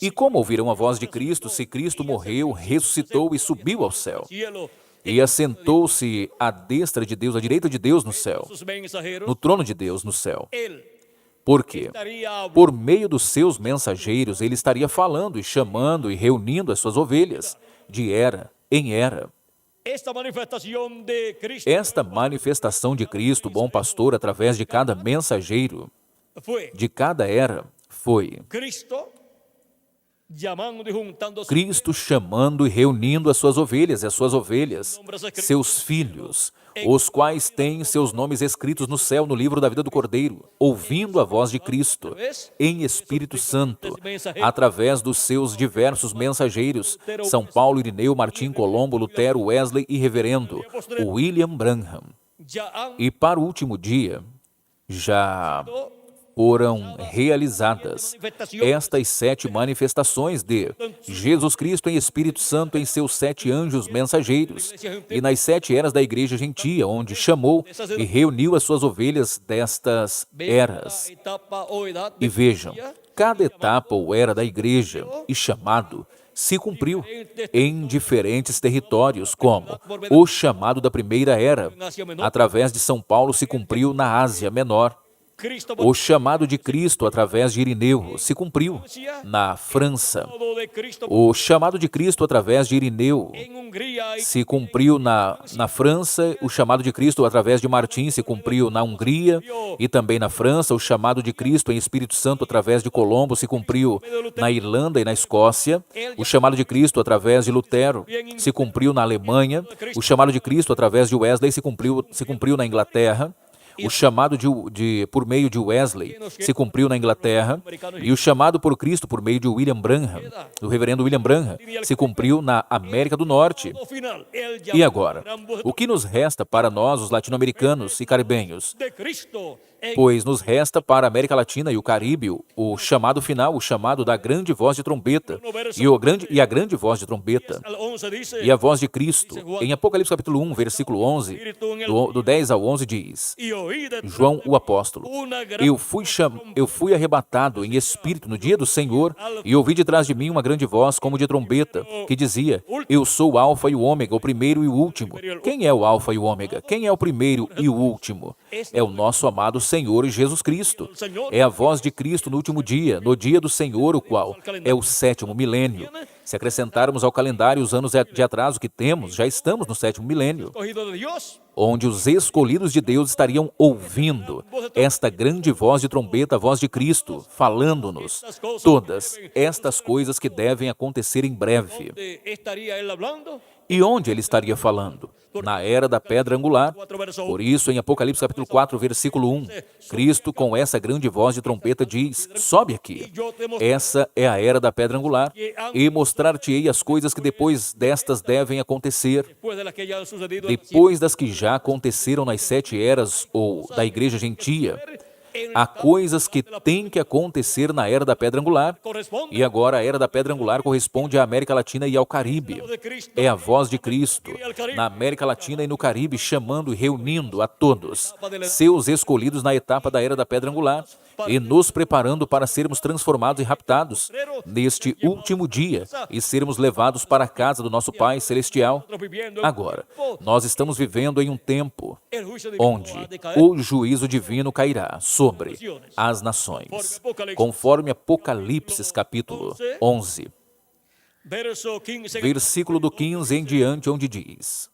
S1: E como ouvirão a voz de Cristo se Cristo morreu, ressuscitou e subiu ao céu? E assentou-se à destra de Deus, à direita de Deus no céu, no trono de Deus no céu. Por quê? Por meio dos seus mensageiros, Ele estaria falando e chamando e reunindo as suas ovelhas, de era em era. Esta manifestação de Cristo, bom pastor, através de cada mensageiro, de cada era, foi Cristo chamando e reunindo as suas ovelhas, seus filhos, os quais têm seus nomes escritos no céu, no livro da vida do Cordeiro, ouvindo a voz de Cristo, em Espírito Santo, através dos seus diversos mensageiros, São Paulo, Irineu, Martim, Colombo, Lutero, Wesley e Reverendo William Branham. E para o último dia, já foram realizadas estas 7 manifestações de Jesus Cristo em Espírito Santo em seus 7 anjos mensageiros e nas 7 eras da igreja gentia, onde chamou e reuniu as suas ovelhas destas eras. E vejam, cada etapa ou era da igreja e chamado se cumpriu em diferentes territórios, como o chamado da primeira era, através de São Paulo, se cumpriu na Ásia Menor. O chamado de Cristo através de Irineu se cumpriu na França. O chamado de Cristo através de Irineu se cumpriu na França. O chamado de Cristo através de Martim se cumpriu na Hungria e também na França. O chamado de Cristo em Espírito Santo através de Colombo se cumpriu na Irlanda e na Escócia. O chamado de Cristo através de Lutero se cumpriu na Alemanha. O chamado de Cristo através de Wesley se cumpriu na Inglaterra. O chamado por meio de Wesley se cumpriu na Inglaterra e o chamado por Cristo por meio de William Branham, do reverendo William Branham, se cumpriu na América do Norte. E agora, o que nos resta para nós, os latino-americanos e caribenhos? pois nos resta para a América Latina e o Caribe o chamado final, o chamado da grande voz de trombeta, e a grande voz de trombeta, e a voz de Cristo. Em Apocalipse capítulo 1, versículo 11, do 10 ao 11 diz, João o apóstolo, eu fui arrebatado em espírito no dia do Senhor, e ouvi de trás de mim uma grande voz como de trombeta, que dizia, eu sou o Alfa e o Ômega, o primeiro e o último. Quem é o Alfa e o Ômega? Quem é o primeiro e o último? É o nosso amado Senhor Jesus Cristo. É a voz de Cristo no último dia, no dia do Senhor, o qual é o 7º milênio. Se acrescentarmos ao calendário os anos de atraso que temos, já estamos no 7º milênio, onde os escolhidos de Deus estariam ouvindo esta grande voz de trombeta, a voz de Cristo, falando-nos todas estas coisas que devem acontecer em breve. E onde ele estaria falando? Na era da pedra angular. Por isso, em Apocalipse capítulo 4, versículo 1, Cristo, com essa grande voz de trombeta, diz, sobe aqui. Essa é a era da pedra angular, e mostrar-te-ei as coisas que depois destas devem acontecer. Depois das que já aconteceram nas 7 eras, ou da igreja gentia, há coisas que têm que acontecer na era da pedra angular, e agora a era da pedra angular corresponde à América Latina e ao Caribe. É a voz de Cristo na América Latina e no Caribe, chamando e reunindo a todos, seus escolhidos na etapa da era da pedra angular, e nos preparando para sermos transformados e raptados neste último dia e sermos levados para a casa do nosso Pai Celestial. Agora, nós estamos vivendo em um tempo onde o juízo divino cairá sobre as nações, conforme Apocalipse capítulo 11, versículo do 15 em diante, onde diz,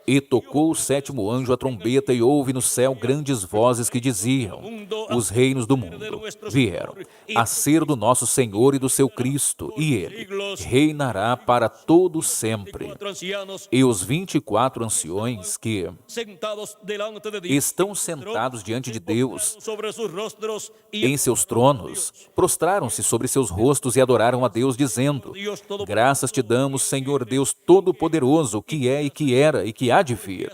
S1: e tocou o 7º anjo a trombeta, e houve no céu grandes vozes que diziam, os reinos do mundo vieram a ser do nosso Senhor e do seu Cristo, e ele reinará para todo sempre. E os 24 anciões que estão sentados diante de Deus em seus tronos, prostraram-se sobre seus rostos e adoraram a Deus, dizendo, graças te damos, Senhor Deus Todo-Poderoso, que é e que era e que há de vir,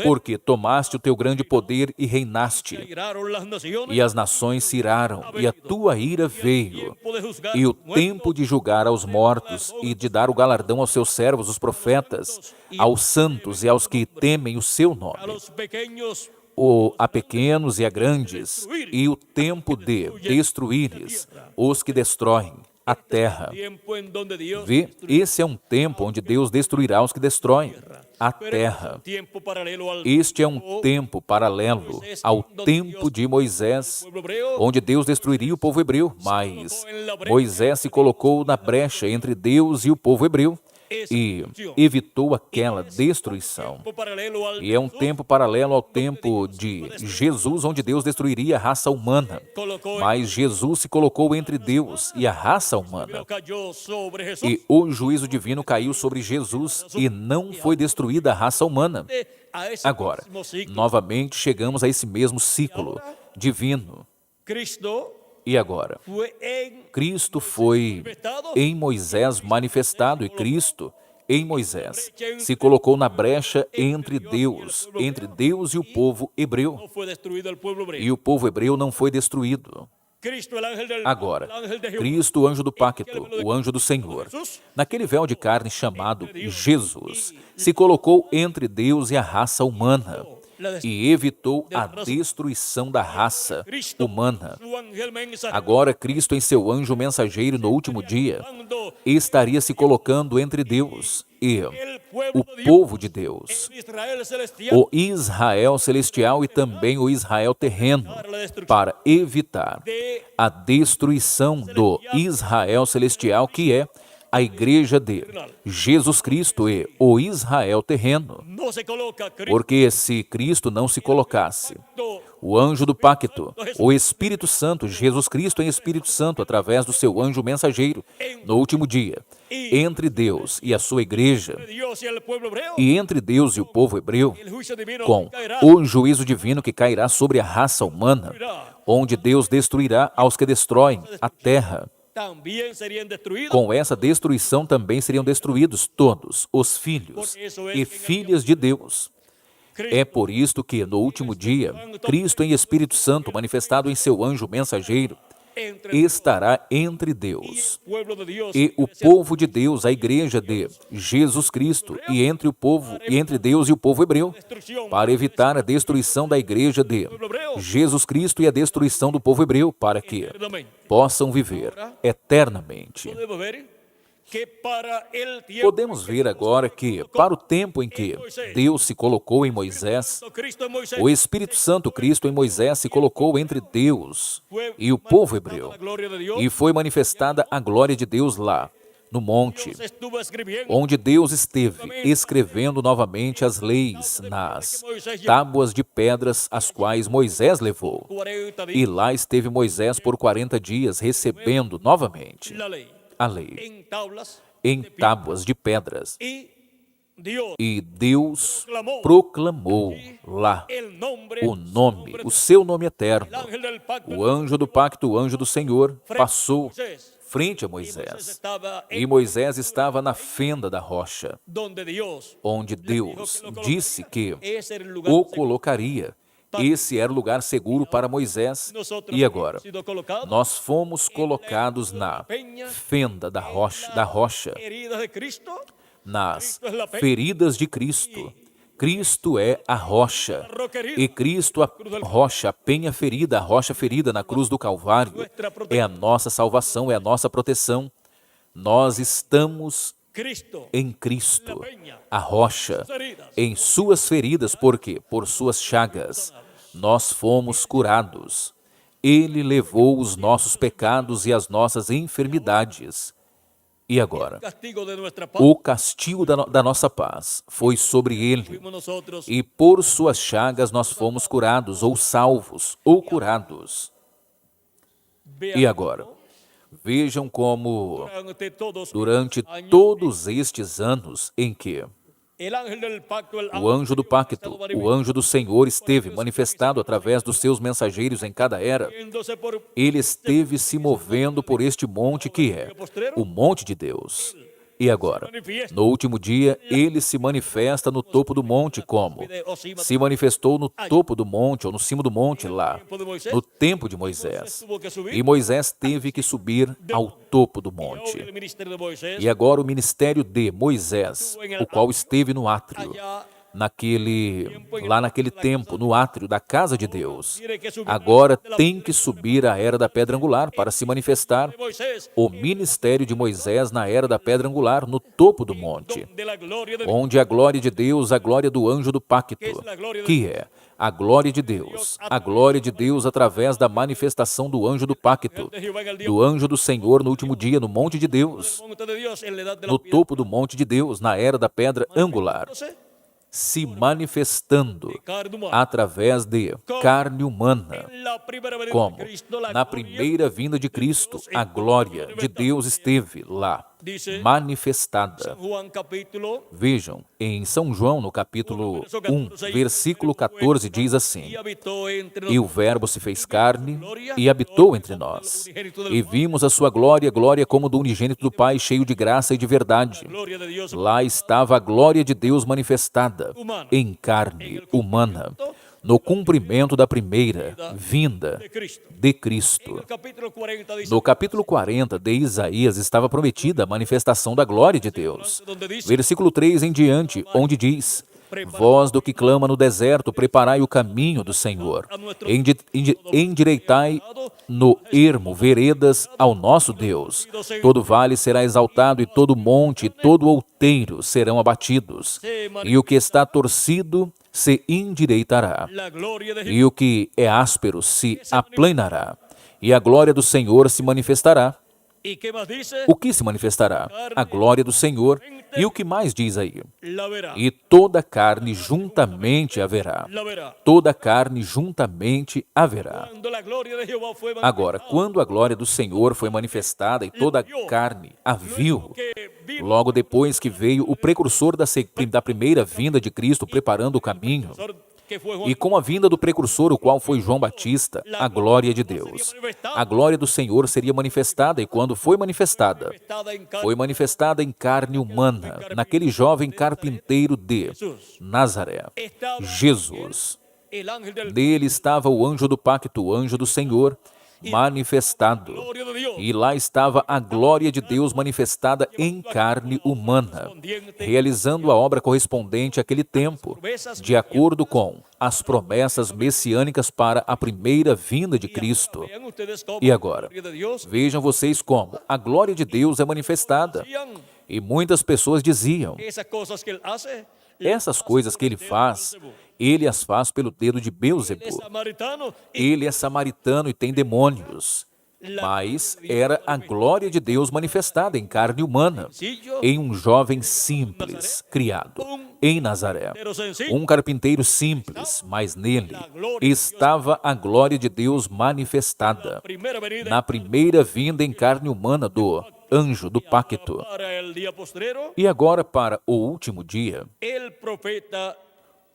S1: porque tomaste o teu grande poder e reinaste, e as nações se iraram, e a tua ira veio, e o tempo de julgar aos mortos e de dar o galardão aos seus servos, os profetas, aos santos e aos que temem o seu nome, a pequenos e a grandes, e o tempo de destruíres os que destroem a terra. Vê, esse é um tempo onde Deus destruirá os que destroem a terra. Este é um tempo paralelo ao tempo de Moisés, onde Deus destruiria o povo hebreu, mas Moisés se colocou na brecha entre Deus e o povo hebreu e evitou aquela destruição. E é um tempo paralelo ao tempo de Jesus, onde Deus destruiria a raça humana. Mas Jesus se colocou entre Deus e a raça humana. E o juízo divino caiu sobre Jesus e não foi destruída a raça humana. Agora, novamente chegamos a esse mesmo ciclo divino. E agora, Cristo foi em Moisés manifestado, e Cristo, em Moisés, se colocou na brecha entre Deus e o povo hebreu. E o povo hebreu não foi destruído. Agora, Cristo, o anjo do pacto, o anjo do Senhor, naquele véu de carne chamado Jesus, se colocou entre Deus e a raça humana, e evitou a destruição da raça humana. Agora, Cristo, em seu anjo mensageiro no último dia, estaria se colocando entre Deus e o povo de Deus, o Israel celestial e também o Israel terreno, para evitar a destruição do Israel celestial, que é a igreja de Jesus Cristo e o Israel terreno. Porque se Cristo não se colocasse, o anjo do pacto, o Espírito Santo, Jesus Cristo em Espírito Santo, através do seu anjo mensageiro, no último dia, entre Deus e a sua igreja, e entre Deus e o povo hebreu, com o juízo divino que cairá sobre a raça humana, onde Deus destruirá aos que destroem a terra. Com essa destruição também seriam destruídos todos os filhos e filhas de Deus. É por isto que, no último dia, Cristo em Espírito Santo, manifestado em seu anjo mensageiro, estará entre Deus e o povo de Deus, a igreja de Jesus Cristo, e entre o povo, e entre Deus e o povo hebreu, para evitar a destruição da igreja de Jesus Cristo e a destruição do povo hebreu, para que possam viver eternamente. Podemos ver agora que, para o tempo em que Deus se colocou em Moisés, o Espírito Santo Cristo em Moisés se colocou entre Deus e o povo hebreu, e foi manifestada a glória de Deus lá, no monte, onde Deus esteve escrevendo novamente as leis nas tábuas de pedras, as quais Moisés levou. E lá esteve Moisés por 40 dias, recebendo novamente a lei em tábuas de pedras. E Deus proclamou lá o nome, o seu nome eterno. O anjo do pacto, o anjo do Senhor, passou frente a Moisés. E Moisés estava na fenda da rocha, onde Deus disse que o colocaria. Esse era o lugar seguro para Moisés. E agora, nós fomos colocados na fenda da rocha, nas feridas de Cristo. Cristo é a rocha, e Cristo a rocha, a penha ferida, a rocha ferida na cruz do Calvário, é a nossa salvação, é a nossa proteção. Nós estamos em Cristo, a rocha, em suas feridas, porque por suas chagas nós fomos curados. Ele levou os nossos pecados e as nossas enfermidades. E agora, o castigo da nossa paz foi sobre ele, e por suas chagas nós fomos curados, ou salvos, ou curados. E agora, vejam como, durante todos estes anos em que o anjo do pacto, o anjo do Senhor esteve manifestado através dos seus mensageiros em cada era, ele esteve se movendo por este monte que é o monte de Deus. E agora, no último dia, ele se manifesta no topo do monte, como se manifestou no topo do monte, ou no cimo do monte lá, no tempo de Moisés. E Moisés teve que subir ao topo do monte. E agora o ministério de Moisés, o qual esteve no átrio, lá naquele tempo, no átrio da casa de Deus, agora tem que subir à era da pedra angular para se manifestar o ministério de Moisés na era da pedra angular, no topo do monte, onde a glória de Deus, a glória do anjo do pacto, que é a glória de Deus através da manifestação do anjo do pacto, do anjo do Senhor no último dia, no monte de Deus, no topo do monte de Deus, na era da pedra angular, se manifestando através de carne humana, como na primeira vinda de Cristo, a glória de Deus esteve lá, manifestada. Vejam, em São João, no capítulo 1, versículo 14, diz assim: E o Verbo se fez carne e habitou entre nós, e vimos a sua glória, glória como do unigênito do Pai, cheio de graça e de verdade. Lá estava a glória de Deus manifestada em carne humana, no cumprimento da primeira vinda de Cristo. No capítulo 40 de Isaías estava prometida a manifestação da glória de Deus. Versículo 3 em diante, onde diz: Voz do que clama no deserto, preparai o caminho do Senhor. Endireitai no ermo veredas ao nosso Deus. Todo vale será exaltado, e todo monte, e todo outeiro serão abatidos. E o que está torcido se endireitará, e o que é áspero se aplanará, e a glória do Senhor se manifestará. O que se manifestará? A glória do Senhor. E o que mais diz aí? E toda carne juntamente haverá. Toda carne juntamente haverá. Agora, quando a glória do Senhor foi manifestada e toda a carne a viu, logo depois que veio o precursor da primeira vinda de Cristo preparando o caminho, E com a vinda do precursor, o qual foi João Batista, a glória de Deus. A glória do Senhor seria manifestada, e quando foi manifestada em carne humana, naquele jovem carpinteiro de Nazaré, Jesus. Nele estava o anjo do pacto, o anjo do Senhor, manifestado. E lá estava a glória de Deus manifestada em carne humana, realizando a obra correspondente àquele tempo, de acordo com as promessas messiânicas para a primeira vinda de Cristo. E agora, vejam vocês como a glória de Deus é manifestada. E muitas pessoas diziam, essas coisas que ele faz, ele as faz pelo dedo de Bêelzebu. Ele é samaritano e tem demônios. Mas era a glória de Deus manifestada em carne humana, em um jovem simples, criado em Nazaré. Um carpinteiro simples, mas nele estava a glória de Deus manifestada, na primeira vinda em carne humana do anjo do pacto. E agora, para o último dia,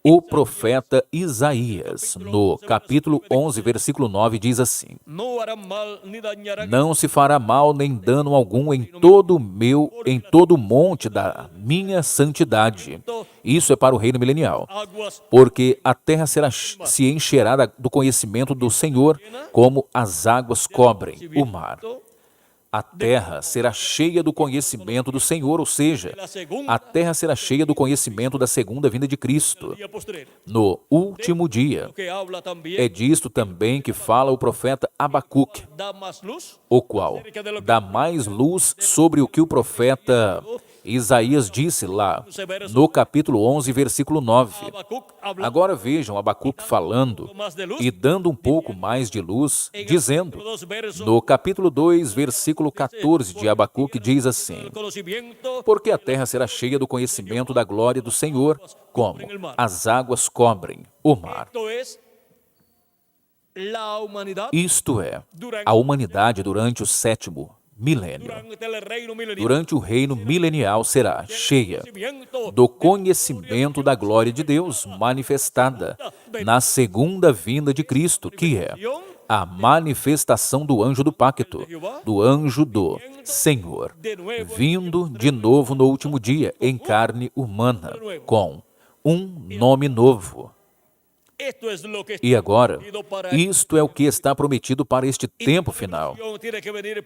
S1: o profeta Isaías, no capítulo 11, versículo 9, diz assim: não se fará mal nem dano algum em todo o monte da minha santidade. Isso é para o reino milenial. Porque a terra se encherá do conhecimento do Senhor, como as águas cobrem o mar. A terra será cheia do conhecimento do Senhor, ou seja, a terra será cheia do conhecimento da segunda vinda de Cristo. No último dia, é disto também que fala o profeta Abacuque, o qual dá mais luz sobre o que o profeta Isaías disse lá no capítulo 11, versículo 9. Agora vejam Abacuque falando e dando um pouco mais de luz, dizendo, no capítulo 2, versículo 14 de Abacuque, diz assim: porque a terra será cheia do conhecimento da glória do Senhor, como as águas cobrem o mar. Isto é, a humanidade durante o sétimo milênio. Durante o reino milenial será cheia do conhecimento da glória de Deus manifestada na segunda vinda de Cristo, que é a manifestação do anjo do pacto, do anjo do Senhor, vindo de novo no último dia em carne humana, com um nome novo. E agora, isto é o que está prometido para este tempo final.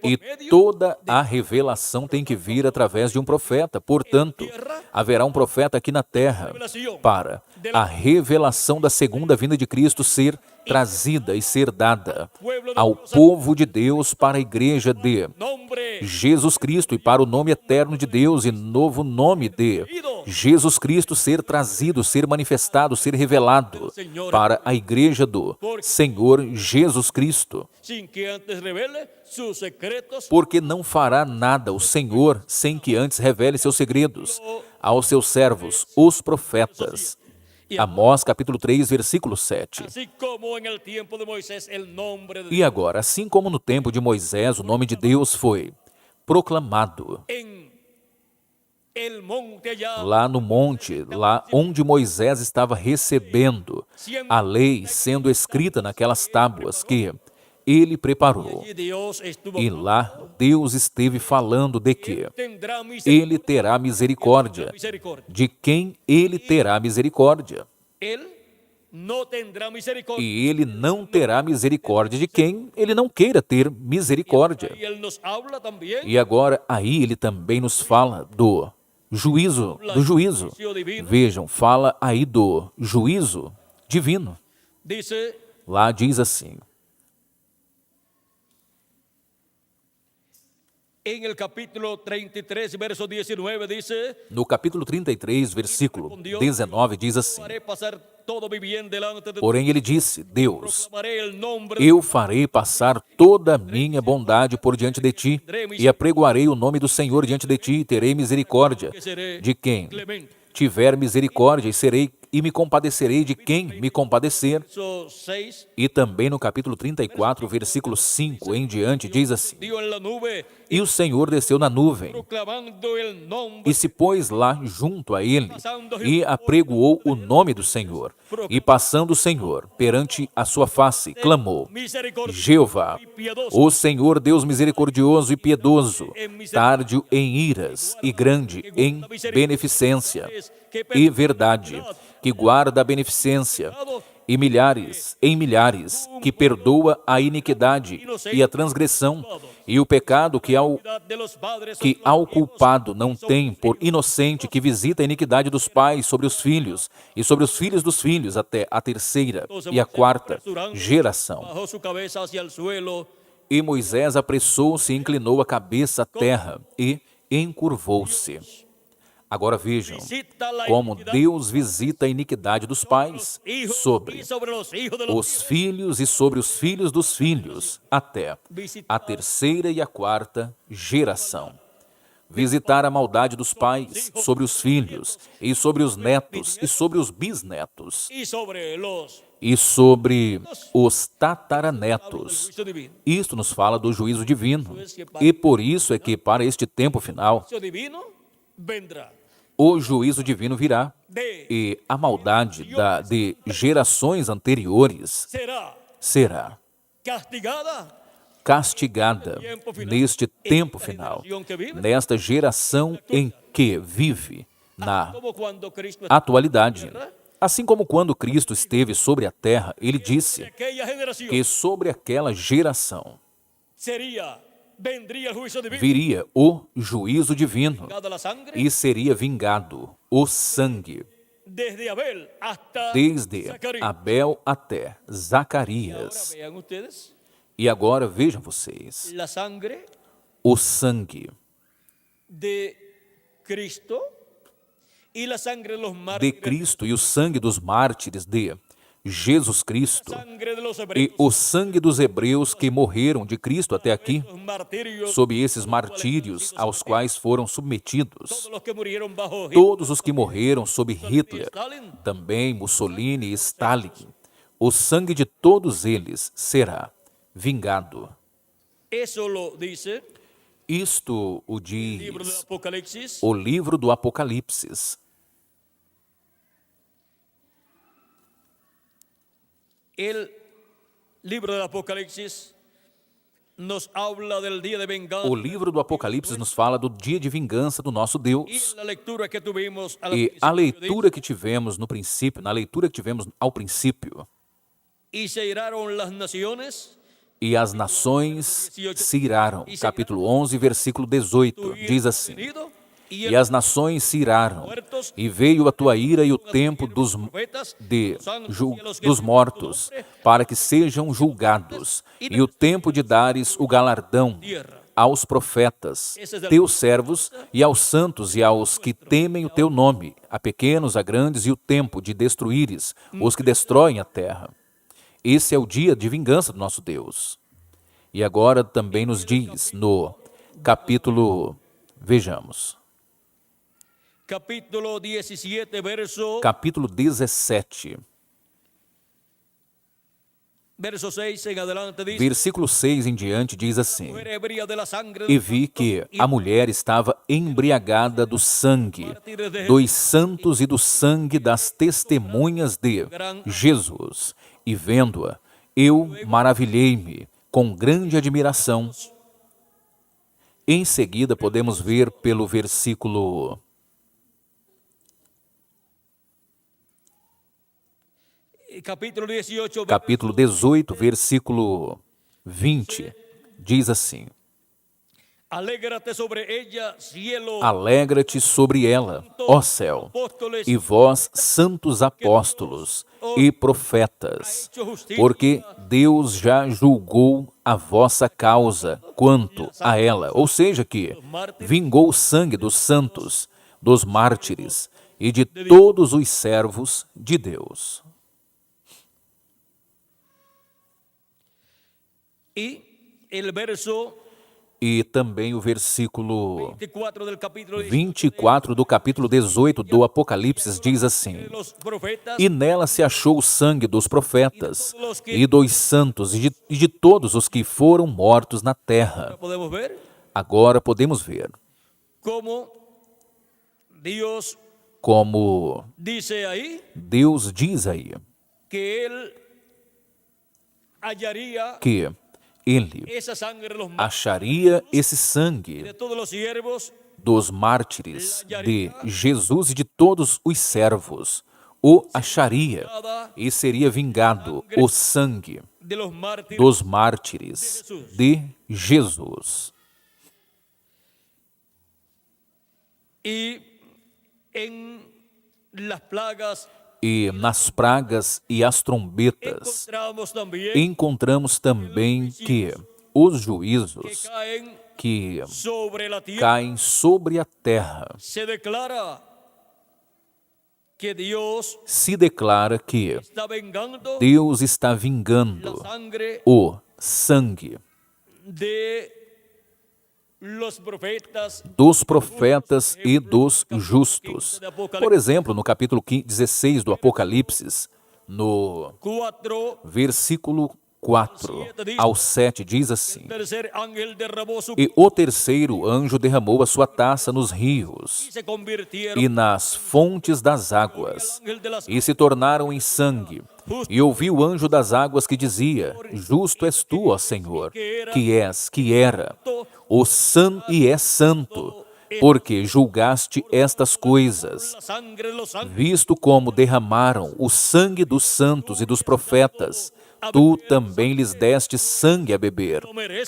S1: E toda a revelação tem que vir através de um profeta. Portanto, haverá um profeta aqui na terra para a revelação da segunda vinda de Cristo ser trazida e ser dada ao povo de Deus, para a igreja de Jesus Cristo e para o nome eterno de Deus e novo nome de Jesus Cristo ser trazido, ser manifestado, ser revelado para a igreja do Senhor Jesus Cristo. Porque não fará nada o Senhor sem que antes revele seus segredos aos seus servos, os profetas. Amós capítulo 3, versículo 7. E agora, assim como no tempo de Moisés, o nome de Deus foi proclamado lá no monte, lá onde Moisés estava recebendo a lei sendo escrita naquelas tábuas que ele preparou. E lá Deus esteve falando de que ele terá misericórdia. De quem ele terá misericórdia? E ele não terá misericórdia de quem ele não queira ter misericórdia. E agora aí ele também nos fala do juízo, Vejam, fala aí do juízo divino. Lá diz assim: no capítulo 33, versículo 19, diz assim: porém ele disse, Deus, eu farei passar toda a minha bondade por diante de ti, e apregoarei o nome do Senhor diante de ti, e terei misericórdia de quem tiver misericórdia, e serei e me compadecerei de quem me compadecer.
S2: Verso 6.
S1: E também no capítulo 34, versículo 5 em diante, diz assim:
S2: Dio en la nube
S1: E o Senhor desceu na nuvem,
S2: proclamando el nombre
S1: e se pôs lá junto a ele, e apregoou o nome do Senhor. E passando o Senhor perante a sua face, clamou: Jeová, o Senhor Deus misericordioso e piedoso, tardio em iras e grande em beneficência e verdade, que guarda a beneficência, e milhares, que perdoa a iniquidade e a transgressão, e o pecado que ao culpado não tem, por inocente, que visita a iniquidade dos pais sobre os filhos, e sobre os filhos dos filhos, até a terceira e a quarta geração.
S2: bajó su cabeza hacia el suelo.
S1: E Moisés apressou-se e inclinou a cabeça à terra, e encurvou-se. Agora vejam como Deus visita a iniquidade dos pais sobre os filhos e sobre os filhos dos filhos, até a terceira e a quarta geração. Visitar a maldade dos pais sobre os filhos, e sobre os netos, e sobre os bisnetos,
S2: Y sobre los
S1: e sobre os tataranetos. Isto nos fala do juízo divino. E por isso é que, para este tempo final,
S2: juicio divino vendrá
S1: o juízo divino virá,
S2: de
S1: e a maldade de gerações anteriores será castigada neste tempo final, nesta geração em que vive na
S2: como cuando Cristo
S1: atualidade. Assim como quando Cristo esteve sobre a terra, ele disse
S2: aquella generación
S1: que sobre aquela geração
S2: vendría el juicio divino
S1: viria o juízo divino
S2: cada la sangre
S1: e seria vingado o sangue,
S2: desde Abel hasta
S1: desde
S2: Zacarías.
S1: Abel até
S2: Ahora
S1: Zacarias.
S2: vean ustedes
S1: E agora vejam vocês,
S2: la sangre
S1: o sangue
S2: de Cristo y la sangre de los
S1: de
S2: mártires,
S1: Cristo e o sangue dos mártires de Jesus Cristo
S2: sangre de los
S1: e
S2: hebreos,
S1: o sangue dos hebreus que morreram de Cristo até aqui,
S2: los martirios,
S1: sob esses martírios aos quais foram submetidos.
S2: todos los que murieron bajo Hitler,
S1: Todos os que morreram sob Hitler, também Mussolini e Stalin, o sangue de todos eles será vingado.
S2: eso lo dice
S1: Isto o
S2: el libro del
S1: diz
S2: Apocalipsis.
S1: o livro do Apocalipse.
S2: El libro del Apocalipsis nos habla del día de venganza.
S1: O livro do Apocalipse nos fala do dia de vingança do nosso
S2: Y
S1: Deus.
S2: la lectura que tuvimos
S1: E a leitura que tivemos no princípio, na leitura que tivemos ao princípio,
S2: y se iraron las naciones
S1: e as nações se iraram. Capítulo 11, versículo 18, diz assim:
S2: y
S1: E as nações se iraram, e veio a tua ira e o tempo dos mortos, para que sejam julgados, e o tempo de dares o galardão aos profetas, teus servos, e aos santos e aos que temem o teu nome, a pequenos, a grandes, e o tempo de destruíres os que destroem a terra. Esse é o dia de vingança do nosso Deus. E agora também nos diz no capítulo, vejamos,
S2: capítulo 17,
S1: capítulo 17,
S2: verso 6 en adelante dice:
S1: versículo 6 em diante, diz assim:
S2: "Mujer ebria de la sangre
S1: E vi que a mulher estava embriagada do sangue dos santos e do sangue das testemunhas de Jesus. E vendo-a, eu maravilhei-me com grande admiração. Em seguida, podemos ver pelo versículo capítulo 18, versículo 20, diz assim:
S2: Alégrate sobre ella, cielo,
S1: Alegra-te sobre ela, ó céu, e vós, santos apóstolos e profetas, porque Deus já julgou a vossa causa quanto a ela, ou seja, que vingou o sangue dos santos, dos mártires e de todos os servos de Deus.
S2: y el verso
S1: E também o versículo
S2: 24 del capítulo
S1: 24 do capítulo 18 do Apocalipse diz assim:
S2: de los profetas
S1: E nela se achou o sangue dos profetas e dos santos e de todos os que foram mortos na terra.
S2: podemos ver
S1: Agora podemos ver
S2: cómo Dios
S1: como
S2: dice ahí
S1: Deus diz aí
S2: que Él hallaría
S1: que Ele
S2: esa sangre de los
S1: acharia esse sangue
S2: de todos los siervos,
S1: dos mártires de Jesus e de todos os servos. O acharia e seria vingado o sangue
S2: de los mártires.
S1: dos mártires de Jesus.
S2: Y en las plagas
S1: E nas pragas e as trombetas
S2: encontramos también
S1: encontramos também que os juízos
S2: caen
S1: que
S2: sobre la tierra.
S1: caem sobre a terra,
S2: Se declara que Dios
S1: se declara que
S2: está vengando
S1: Deus está
S2: la
S1: vingando
S2: sangre
S1: o sangue
S2: de los profetas.
S1: dos profetas e dos justos. Por exemplo, no capítulo 16 do Apocalipse, no
S2: 4,
S1: versículo 4 ao 7, diz assim:
S2: tercer ángel derramó su
S1: E o terceiro anjo derramou a sua taça nos rios
S2: y se convirtieron
S1: e nas fontes das águas,
S2: ángel de las
S1: e se tornaram em sangue. E ouvi o anjo das águas que dizia: Justo és tu, ó Senhor, que era, e é santo, porque julgaste estas coisas,
S2: la sangre de los ángeles.
S1: visto como derramaram o sangue dos santos e dos profetas. Tu também lhes deste sangue a beber,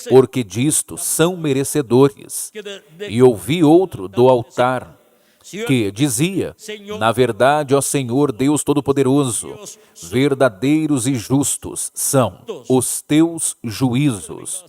S1: porque disto são merecedores. E ouvi outro do altar que dizia: Na verdade, ó Senhor Deus Todo-Poderoso, verdadeiros e justos são os teus juízos.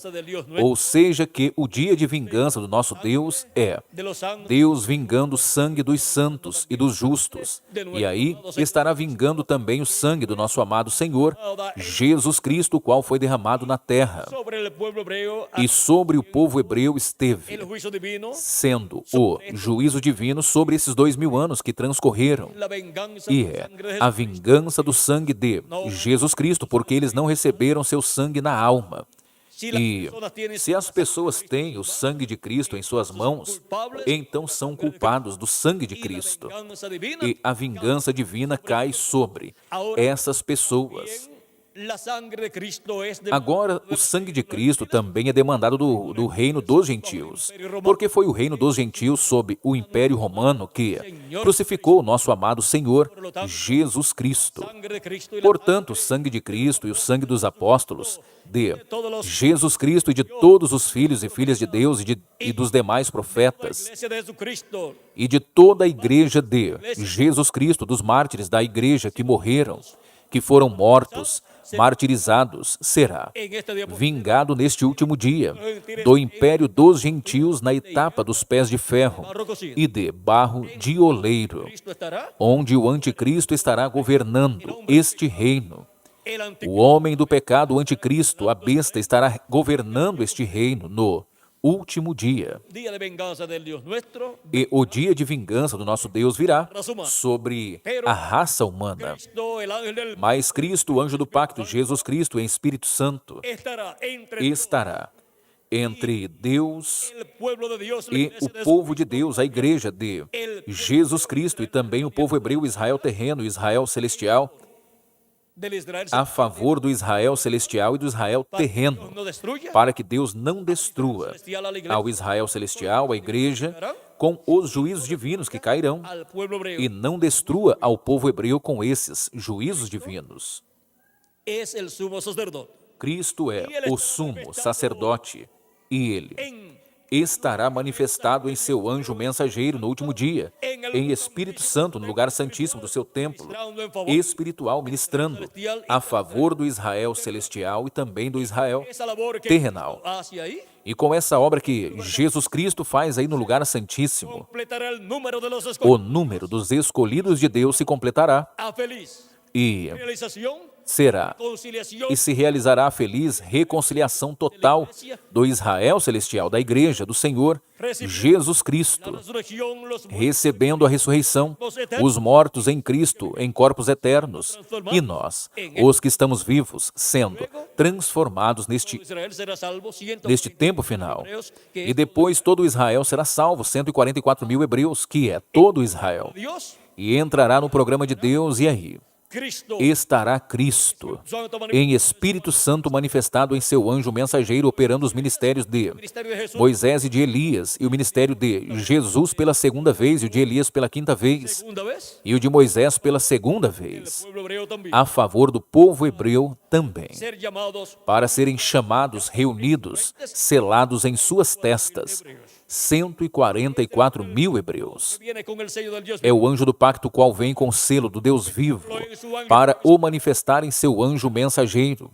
S1: Ou seja, que o dia de vingança do nosso Deus é
S2: De los ángeles
S1: Deus vingando o sangue dos santos e dos justos. E aí estará vingando também o sangue do nosso amado Senhor, Jesus Cristo, o qual foi derramado na terra.
S2: sobre el pueblo hebreo
S1: E sobre o povo hebreu esteve,
S2: el juicio divino,
S1: sendo o juízo divino sobre esses 2000 anos que transcorreram.
S2: la venganza
S1: E
S2: de la
S1: é
S2: sangre de
S1: a
S2: Jesús.
S1: vingança do sangue de Jesus Cristo, porque eles não receberam seu sangue na alma.
S2: Si las
S1: E
S2: personas tienen
S1: se as pessoas têm o sangue de Cristo em suas mãos, então são culpados do sangue de
S2: y la
S1: Cristo.
S2: venganza divina,
S1: E a vingança divina cai sobre essas pessoas.
S2: la sangre de Cristo es de
S1: Agora, o sangue de Cristo também é demandado do reino dos gentios, porque foi o reino dos gentios sob o Império Romano que crucificou o nosso amado Senhor, Jesus Cristo.
S2: sangre de Cristo y la
S1: Portanto, o sangue de Cristo e o sangue dos apóstolos, de Jesus Cristo e de todos os filhos e filhas de Deus e dos demais profetas,
S2: iglesia de Jesucristo
S1: e de toda a igreja de Jesus Cristo, dos mártires da igreja que morreram, que foram mortos, martirizados, será
S2: en este día
S1: vingado neste último dia do império dos gentios na etapa dos pés de ferro e de barro de oleiro,
S2: Cristo estará
S1: onde o anticristo estará governando este reino.
S2: el
S1: O
S2: antiguo
S1: homem do pecado, o anticristo, a besta, estará governando este reino no último dia.
S2: día de venganza del Dios nuestro.
S1: E o dia de vingança do nosso Deus virá sobre a raça humana.
S2: Cristo, el ángel del
S1: Mas Cristo, o anjo do pacto, Jesus Cristo, em Espírito Santo,
S2: estará entre
S1: estará entre Deus
S2: el pueblo de Dios, la
S1: e
S2: iglesia
S1: o
S2: de
S1: povo de Deus, a igreja de Jesus Cristo, e também o povo hebreu, Israel terreno, Israel celestial,
S2: del Israel
S1: a favor do Israel celestial e do Israel terreno,
S2: no destruya
S1: para que Deus não destrua
S2: celestial a la iglesia,
S1: ao Israel celestial, a igreja, com os juízos divinos que cairão,
S2: al pueblo hebreo.
S1: e não destrua ao povo hebreu com esses juízos divinos.
S2: Es el sumo sacerdote.
S1: Cristo é o sumo sacerdote, e ele
S2: En
S1: estará manifestado em seu anjo mensageiro no último dia, em Espírito Santo, no lugar santíssimo do seu templo espiritual, ministrando a favor do Israel celestial e também do Israel
S2: esa labor que
S1: terrenal.
S2: hacia ahí
S1: E com essa obra que Jesus Cristo faz aí no lugar santíssimo,
S2: completará el número de los
S1: o
S2: escogidos.
S1: número dos escolhidos de Deus se completará
S2: A feliz
S1: e
S2: realización
S1: será e se realizará a feliz reconciliação total do Israel celestial, da Igreja do Senhor Jesus Cristo, recebendo a ressurreição, os mortos em Cristo em corpos eternos, e nós, os que estamos vivos, sendo transformados neste tempo final. E depois todo Israel será salvo, 144 mil hebreus, que é todo Israel, e entrará no programa de Deus, e aí estará Cristo em Espírito Santo manifestado em seu anjo mensageiro, operando os ministérios de Moisés e de Elias, e o ministério de Jesus pela segunda vez, e o de Elias pela quinta vez, e o de Moisés pela segunda vez, a favor do povo hebreu também, para serem chamados, reunidos, selados em suas testas, 144 mil hebreus. É o anjo do pacto qual vem com o selo do Deus vivo, para o manifestar em seu anjo mensageiro,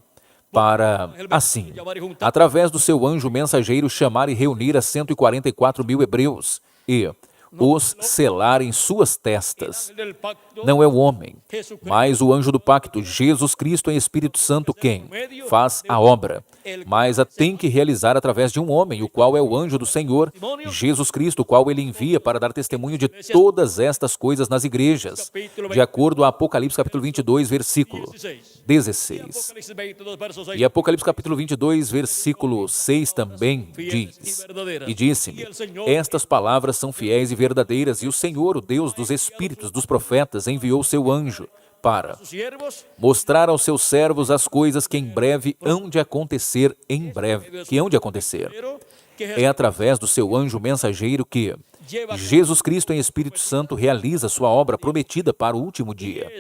S1: para, assim, através do seu anjo mensageiro, chamar e reunir a 144 mil hebreus e os selar em suas testas. Não é o homem, mas o anjo do pacto, Jesus Cristo em Espírito Santo, quem faz a obra, mas a tem que realizar através de um homem, o qual é o anjo do Senhor, Jesus Cristo, o qual ele envia para dar testemunho de todas estas coisas nas igrejas, de acordo a Apocalipse capítulo 22, versículo 16. E Apocalipse capítulo 22, versículo 6 também diz: E disse-me, estas palavras são fiéis e verdadeiras, e o Senhor, o Deus dos espíritos dos profetas, enviou seu anjo para mostrar aos seus servos as coisas que em breve hão de acontecer, É através do seu anjo mensageiro que Jesus Cristo em Espírito Santo realiza sua obra prometida para o último dia.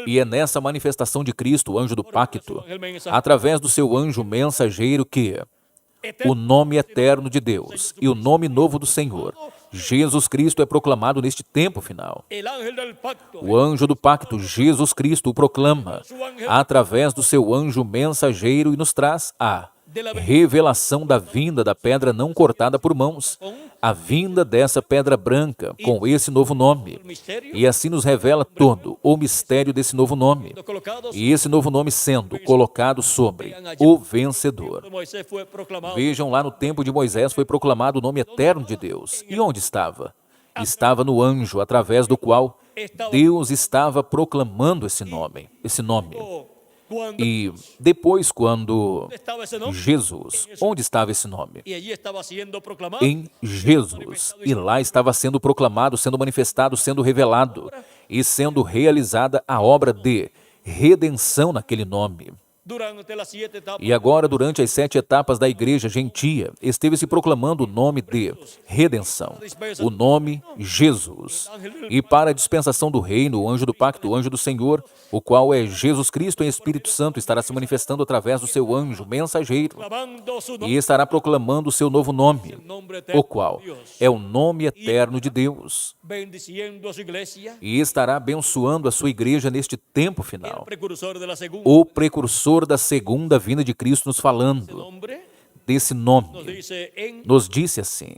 S1: E é nessa manifestação de Cristo, o anjo do pacto, através do seu anjo mensageiro, que o nome eterno de Deus e o nome novo do Senhor, Jesus Cristo, é proclamado neste tempo final. O anjo do pacto, Jesus Cristo, o proclama através do seu anjo mensageiro e nos traz a revelação da vinda da pedra não cortada por mãos, a vinda dessa pedra branca com esse novo nome, e assim nos revela todo o mistério desse novo nome, e esse novo nome sendo colocado sobre o vencedor. Vejam, lá no tempo de Moisés foi proclamado o nome eterno de Deus. E onde estava? Estava no anjo, através do qual Deus estava proclamando esse nome. E depois, quando Jesus, onde estava esse nome? Em Jesus. E lá estava sendo proclamado, sendo manifestado, sendo revelado e sendo realizada a obra de redenção naquele nome. E agora, durante as 7 etapas da igreja gentia, esteve se proclamando o nome de redenção, o nome Jesus. E para a dispensação do reino, o anjo do pacto, o anjo do Senhor, o qual é Jesus Cristo em Espírito Santo, estará se manifestando através do seu anjo mensageiro e estará proclamando o seu novo nome, o qual é o nome eterno de Deus, e estará abençoando a sua igreja neste tempo final. O precursor da segunda vinda de Cristo, nos falando desse nome, nos disse assim,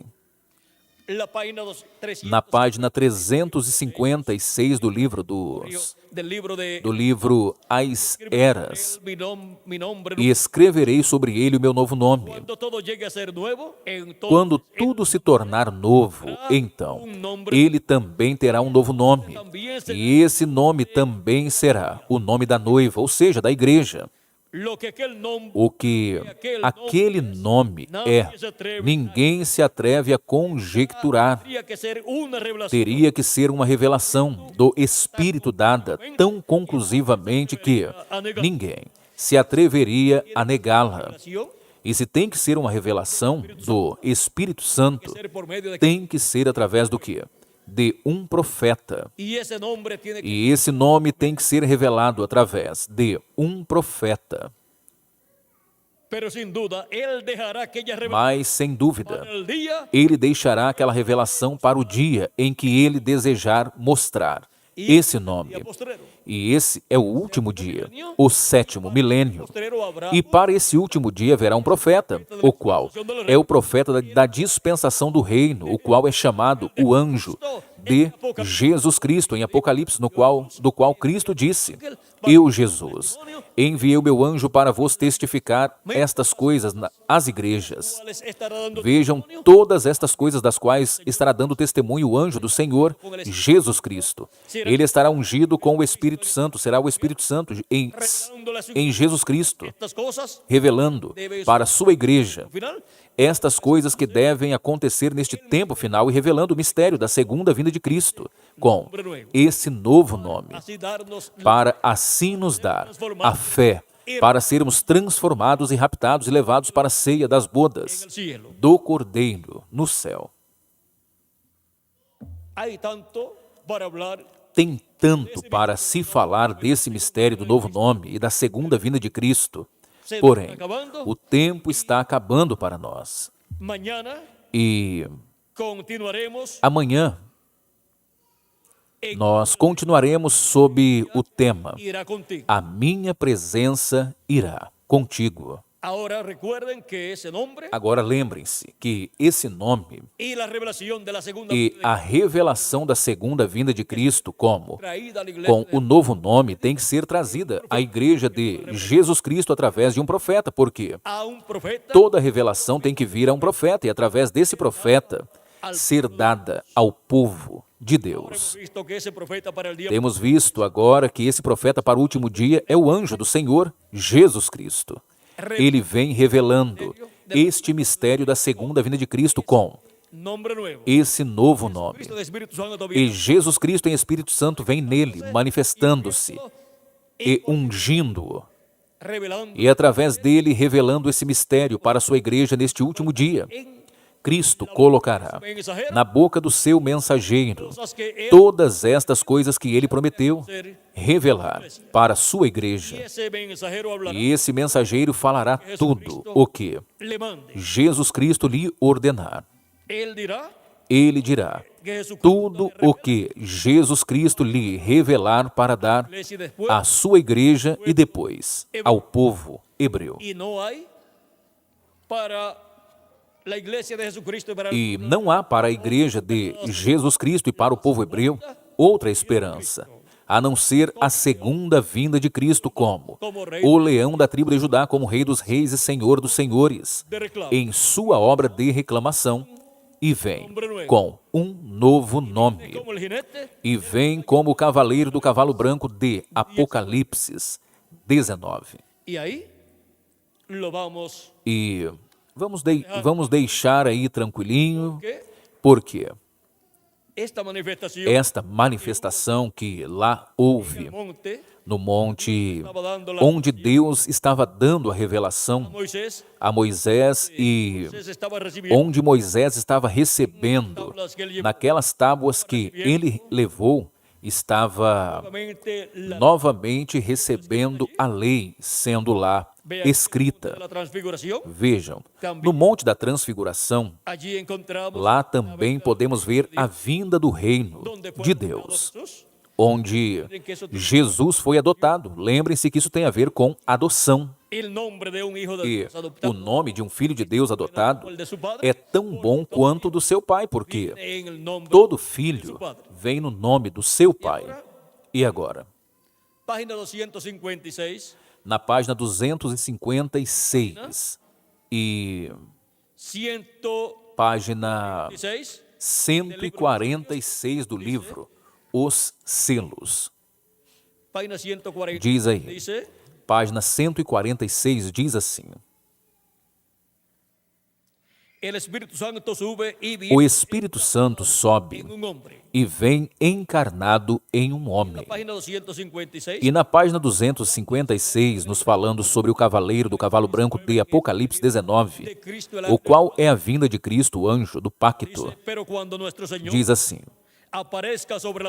S1: na página 356 do livro As Eras: E escreverei sobre ele o meu novo nome. Quando tudo se tornar novo, então ele também terá um novo nome, e esse nome também será o nome da noiva, ou seja, da igreja. O que aquele nome é, ninguém se atreve a conjecturar. Teria que ser uma revelação do Espírito dada tão conclusivamente que ninguém se atreveria a negá-la. E se tem que ser uma revelação do Espírito Santo, tem que ser através do quê? De um profeta. E esse nome tem que ser revelado através de um profeta. Mas, sem dúvida, ele deixará aquela revelação para o dia em que ele desejar mostrar esse nome. E esse é o último dia, o 7º milênio. E para esse último dia haverá um profeta, o qual é o profeta da dispensação do reino, o qual é chamado o anjo de Jesus Cristo, em Apocalipse, do qual Cristo disse: Eu, Jesus, enviei o meu anjo para vos testificar estas coisas às igrejas. Vejam todas estas coisas das quais estará dando testemunho o anjo do Senhor, Jesus Cristo. Ele estará ungido com o Espírito Santo, será o Espírito Santo em Jesus Cristo, revelando para a sua igreja estas coisas que devem acontecer neste tempo final e revelando o mistério da segunda vinda de Cristo, com esse novo nome, para assim nos dar a fé, para sermos transformados e raptados e levados para a ceia das bodas do Cordeiro no céu. Tem tanto para se falar desse mistério do novo nome e da segunda vinda de Cristo. Porém, o tempo está acabando para nós. E amanhã nós continuaremos sob o tema A Minha Presença Irá Contigo. Agora lembrem-se que esse nome e a revelação da segunda vinda de Cristo com o novo nome tem que ser trazida à igreja de Jesus Cristo através de um profeta, porque toda revelação tem que vir a um profeta e através desse profeta ser dada ao povo de Deus. Temos visto agora que esse profeta para o último dia é o anjo do Senhor, Jesus Cristo. Ele vem revelando este mistério da segunda vinda de Cristo com esse novo nome. E Jesus Cristo em Espírito Santo vem nele, manifestando-se e ungindo-o. E através dele revelando esse mistério para a sua igreja neste último dia. Cristo colocará na boca do seu mensageiro todas estas coisas que ele prometeu revelar para a sua igreja. E esse mensageiro falará tudo o que Jesus Cristo lhe ordenar. Ele dirá tudo o que Jesus Cristo lhe revelar para dar à sua igreja e depois ao povo hebreu. E não há para a igreja de Jesus Cristo e para o povo hebreu outra esperança, a não ser a segunda vinda de Cristo como o leão da tribo de Judá, como rei dos reis e senhor dos senhores, em sua obra de reclamação, e vem com um novo nome, e vem como o cavaleiro do cavalo branco de Apocalipse 19. E vamos deixar aí tranquilinho, porque esta manifestação que lá houve no monte, onde Deus estava dando a revelação a Moisés e onde Moisés estava recebendo, naquelas tábuas que ele levou, estava novamente recebendo a lei, sendo lá escrita. Vejam, no Monte da Transfiguração, lá também podemos ver a vinda do reino de Deus, onde Jesus foi adotado. Lembrem-se que isso tem a ver com adoção. E o nome de um filho de Deus adotado é tão bom quanto o do seu pai, porque todo filho vem no nome do seu pai. E agora? Na página 256 e página 146 do livro Os Selos. Diz aí, página 146 diz assim: o Espírito Santo sobe e vem encarnado em um homem. E na página 256, nos falando sobre o cavaleiro do cavalo branco de Apocalipse 19, o qual é a vinda de Cristo, o anjo do pacto, diz assim: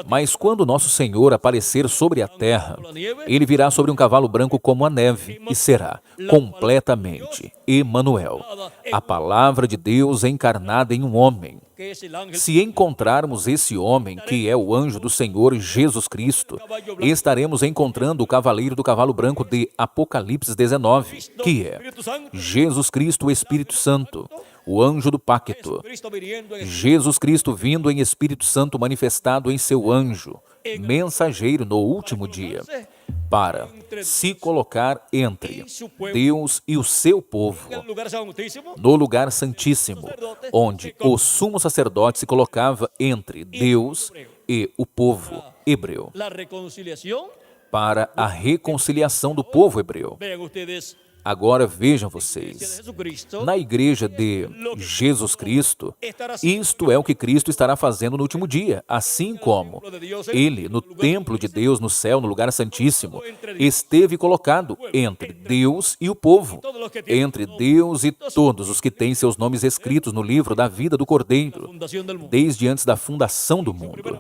S1: mas quando nosso Senhor aparecer sobre a terra, ele virá sobre um cavalo branco como a neve e será completamente Emanuel, a palavra de Deus encarnada em um homem. Se encontrarmos esse homem, que é o anjo do Senhor Jesus Cristo, estaremos encontrando o cavaleiro do cavalo branco de Apocalipse 19, que é Jesus Cristo, o Espírito Santo, o anjo do pacto, Jesus Cristo vindo em Espírito Santo manifestado em seu anjo, mensageiro no último dia, para se colocar entre Deus e o seu povo, no lugar santíssimo, onde o sumo sacerdote se colocava entre Deus e o povo hebreu, para a reconciliação do povo hebreu. Agora vejam vocês, na igreja de Jesus Cristo, isto é o que Cristo estará fazendo no último dia, assim como Ele, no templo de Deus, no céu, no lugar santíssimo, esteve colocado entre Deus e o povo, entre Deus e todos os que têm seus nomes escritos no livro da vida do Cordeiro, desde antes da fundação do mundo.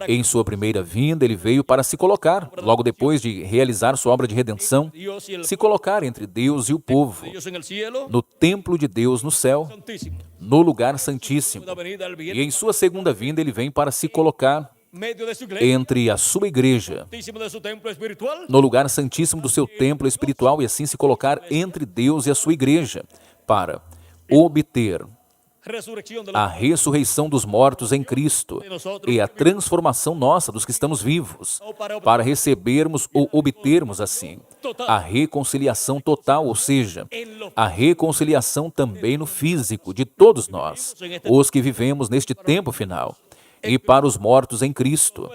S1: Em sua primeira vinda, Ele veio para se colocar, logo depois de realizar sua obra de redenção, se colocar entre Deus e o povo, no templo de Deus no céu, no lugar santíssimo. E em sua segunda vinda ele vem para se colocar entre a sua igreja, no lugar santíssimo do seu templo espiritual, e assim se colocar entre Deus e a sua igreja, para obter a ressurreição dos mortos em Cristo e a transformação nossa dos que estamos vivos, para recebermos ou obtermos assim a reconciliação total, ou seja, a reconciliação também no físico de todos nós, os que vivemos neste tempo final, e para os mortos em Cristo.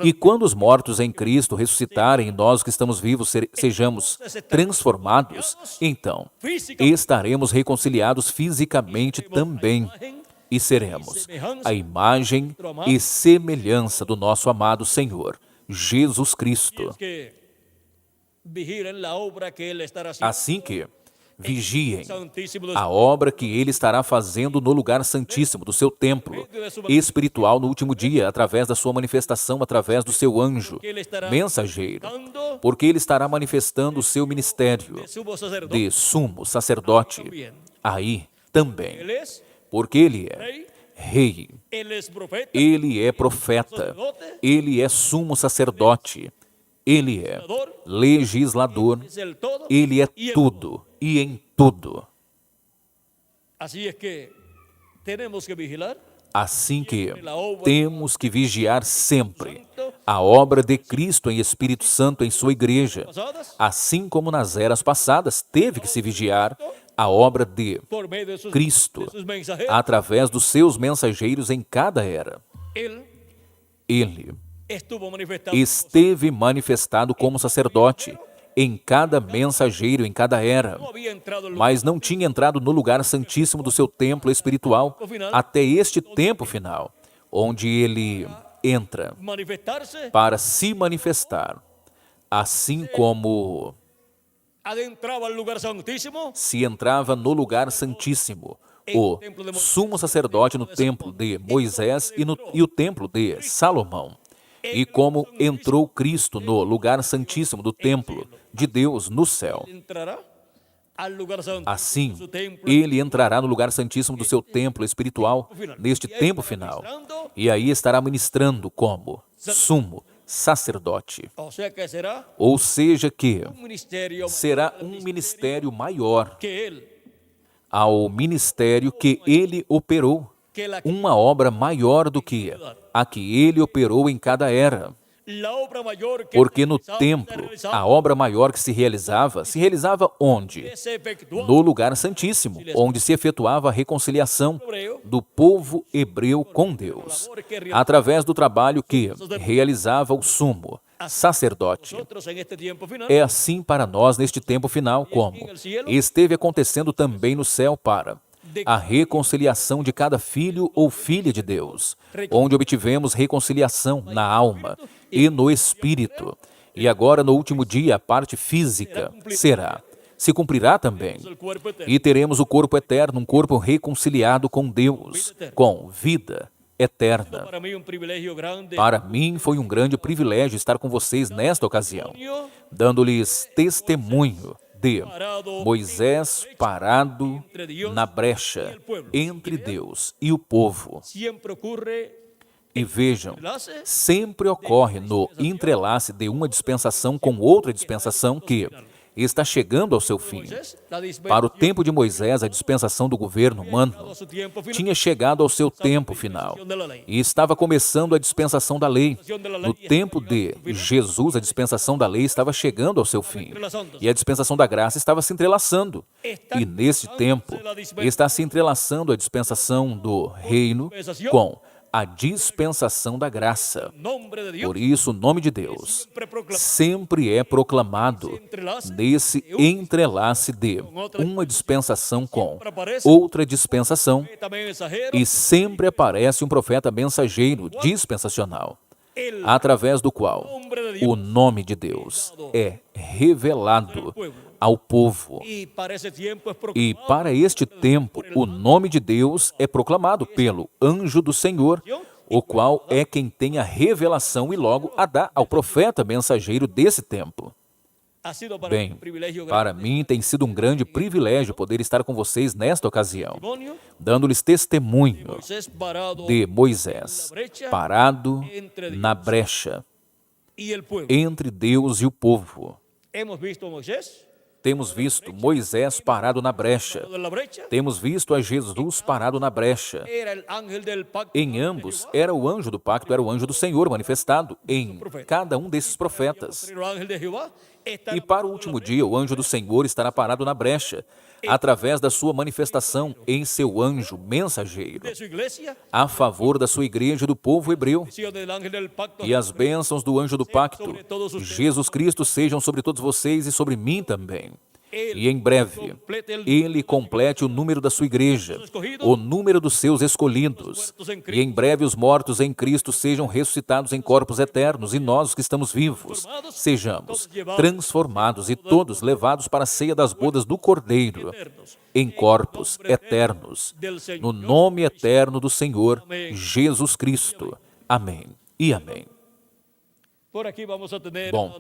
S1: E quando os mortos em Cristo ressuscitarem e nós que estamos vivos sejamos transformados, então estaremos reconciliados fisicamente também e seremos a imagem e semelhança do nosso amado Senhor, Jesus Cristo. Assim que vigiem a obra que Ele estará fazendo no lugar santíssimo do seu templo espiritual no último dia, através da sua manifestação, através do seu anjo mensageiro, porque Ele estará manifestando o seu ministério de sumo sacerdote aí também, porque Ele é rei, Ele é profeta, Ele é sumo sacerdote, Ele é legislador, Ele é tudo e em tudo. Assim que temos que vigiar sempre a obra de Cristo em Espírito Santo em sua igreja, assim como nas eras passadas teve que se vigiar a obra de Cristo através dos seus mensageiros em cada era. Ele esteve manifestado como sacerdote em cada mensageiro, em cada era, mas não tinha entrado no lugar santíssimo do seu templo espiritual até este tempo final, onde ele entra para se manifestar, assim como se entrava no lugar santíssimo o sumo sacerdote no templo de Moisés e o templo de Salomão. E como entrou Cristo no lugar santíssimo do templo de Deus no céu, assim Ele entrará no lugar santíssimo do seu templo espiritual neste tempo final, e aí estará ministrando como sumo sacerdote. Ou seja que será um ministério maior ao ministério que Ele operou, uma obra maior do que a que Ele operou em cada era. Porque no templo, a obra maior que se realizava onde? No lugar santíssimo, onde se efetuava a reconciliação do povo hebreu com Deus, através do trabalho que realizava o sumo sacerdote. É assim para nós neste tempo final, como esteve acontecendo também no céu para a reconciliação de cada filho ou filha de Deus, onde obtivemos reconciliação na alma e no espírito. E agora, no último dia, a parte física se cumprirá também. E teremos o corpo eterno, um corpo reconciliado com Deus, com vida eterna. Para mim foi um grande privilégio estar com vocês nesta ocasião, dando-lhes testemunho de Moisés parado na brecha entre Deus e o povo. E vejam, sempre ocorre no entrelace de uma dispensação com outra dispensação que está chegando ao seu fim. Para o tempo de Moisés, a dispensação do governo humano tinha chegado ao seu tempo final e estava começando a dispensação da lei. No tempo de Jesus, a dispensação da lei estava chegando ao seu fim e a dispensação da graça estava se entrelaçando. E nesse tempo está se entrelaçando a dispensação do reino com a dispensação da graça. Por isso, o nome de Deus sempre é proclamado nesse entrelace de uma dispensação com outra dispensação, e sempre aparece um profeta mensageiro dispensacional, através do qual o nome de Deus é revelado ao povo. E para este tempo, o nome de Deus é proclamado pelo anjo do Senhor, o qual é quem tem a revelação e logo a dá ao profeta mensageiro desse tempo. Bem, para mim tem sido um grande privilégio poder estar com vocês nesta ocasião, dando-lhes testemunho de Moisés parado na brecha entre Deus e o povo. Temos visto Moisés parado na brecha. Temos visto a Jesus parado na brecha. Em ambos, era o anjo do pacto, era o anjo do Senhor manifestado em cada um desses profetas. E para o último dia, o anjo do Senhor estará parado na brecha, através da sua manifestação em seu anjo mensageiro, a favor da sua igreja e do povo hebreu. E as bênçãos do anjo do pacto, Jesus Cristo, sejam sobre todos vocês e sobre mim também. E em breve, Ele complete o número da sua igreja, o número dos seus escolhidos. E em breve os mortos em Cristo sejam ressuscitados em corpos eternos, e nós, os que estamos vivos, sejamos transformados e todos levados para a ceia das bodas do Cordeiro, em corpos eternos, no nome eterno do Senhor Jesus Cristo. Amém e amém. Bom,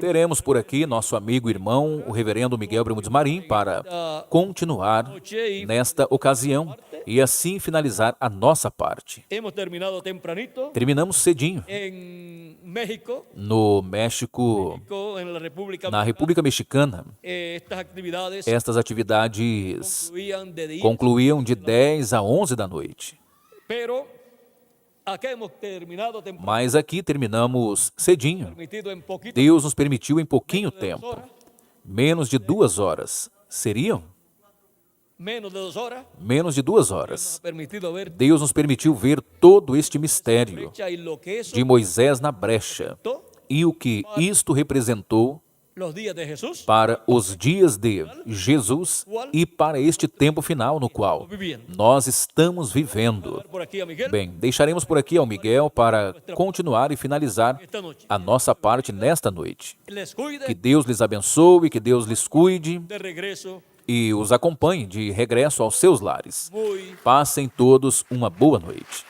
S1: teremos por aqui nosso amigo e irmão, o reverendo Miguel Bermudes Marim, para continuar nesta ocasião e assim finalizar a nossa parte. Terminamos cedinho no México, na República Mexicana. Estas atividades concluíam de 10 a 11 da noite. Mas aqui terminamos cedinho. Deus nos permitiu em pouquinho tempo. Menos de 2 horas. Seriam? Menos de 2 horas. Deus nos permitiu ver todo este mistério de Moisés na brecha e o que isto representou para os dias de Jesus e para este tempo final no qual nós estamos vivendo. Bem, deixaremos por aqui ao Miguel para continuar e finalizar a nossa parte nesta noite. Que Deus lhes abençoe, que Deus lhes cuide e os acompanhe de regresso aos seus lares. Passem todos uma boa noite.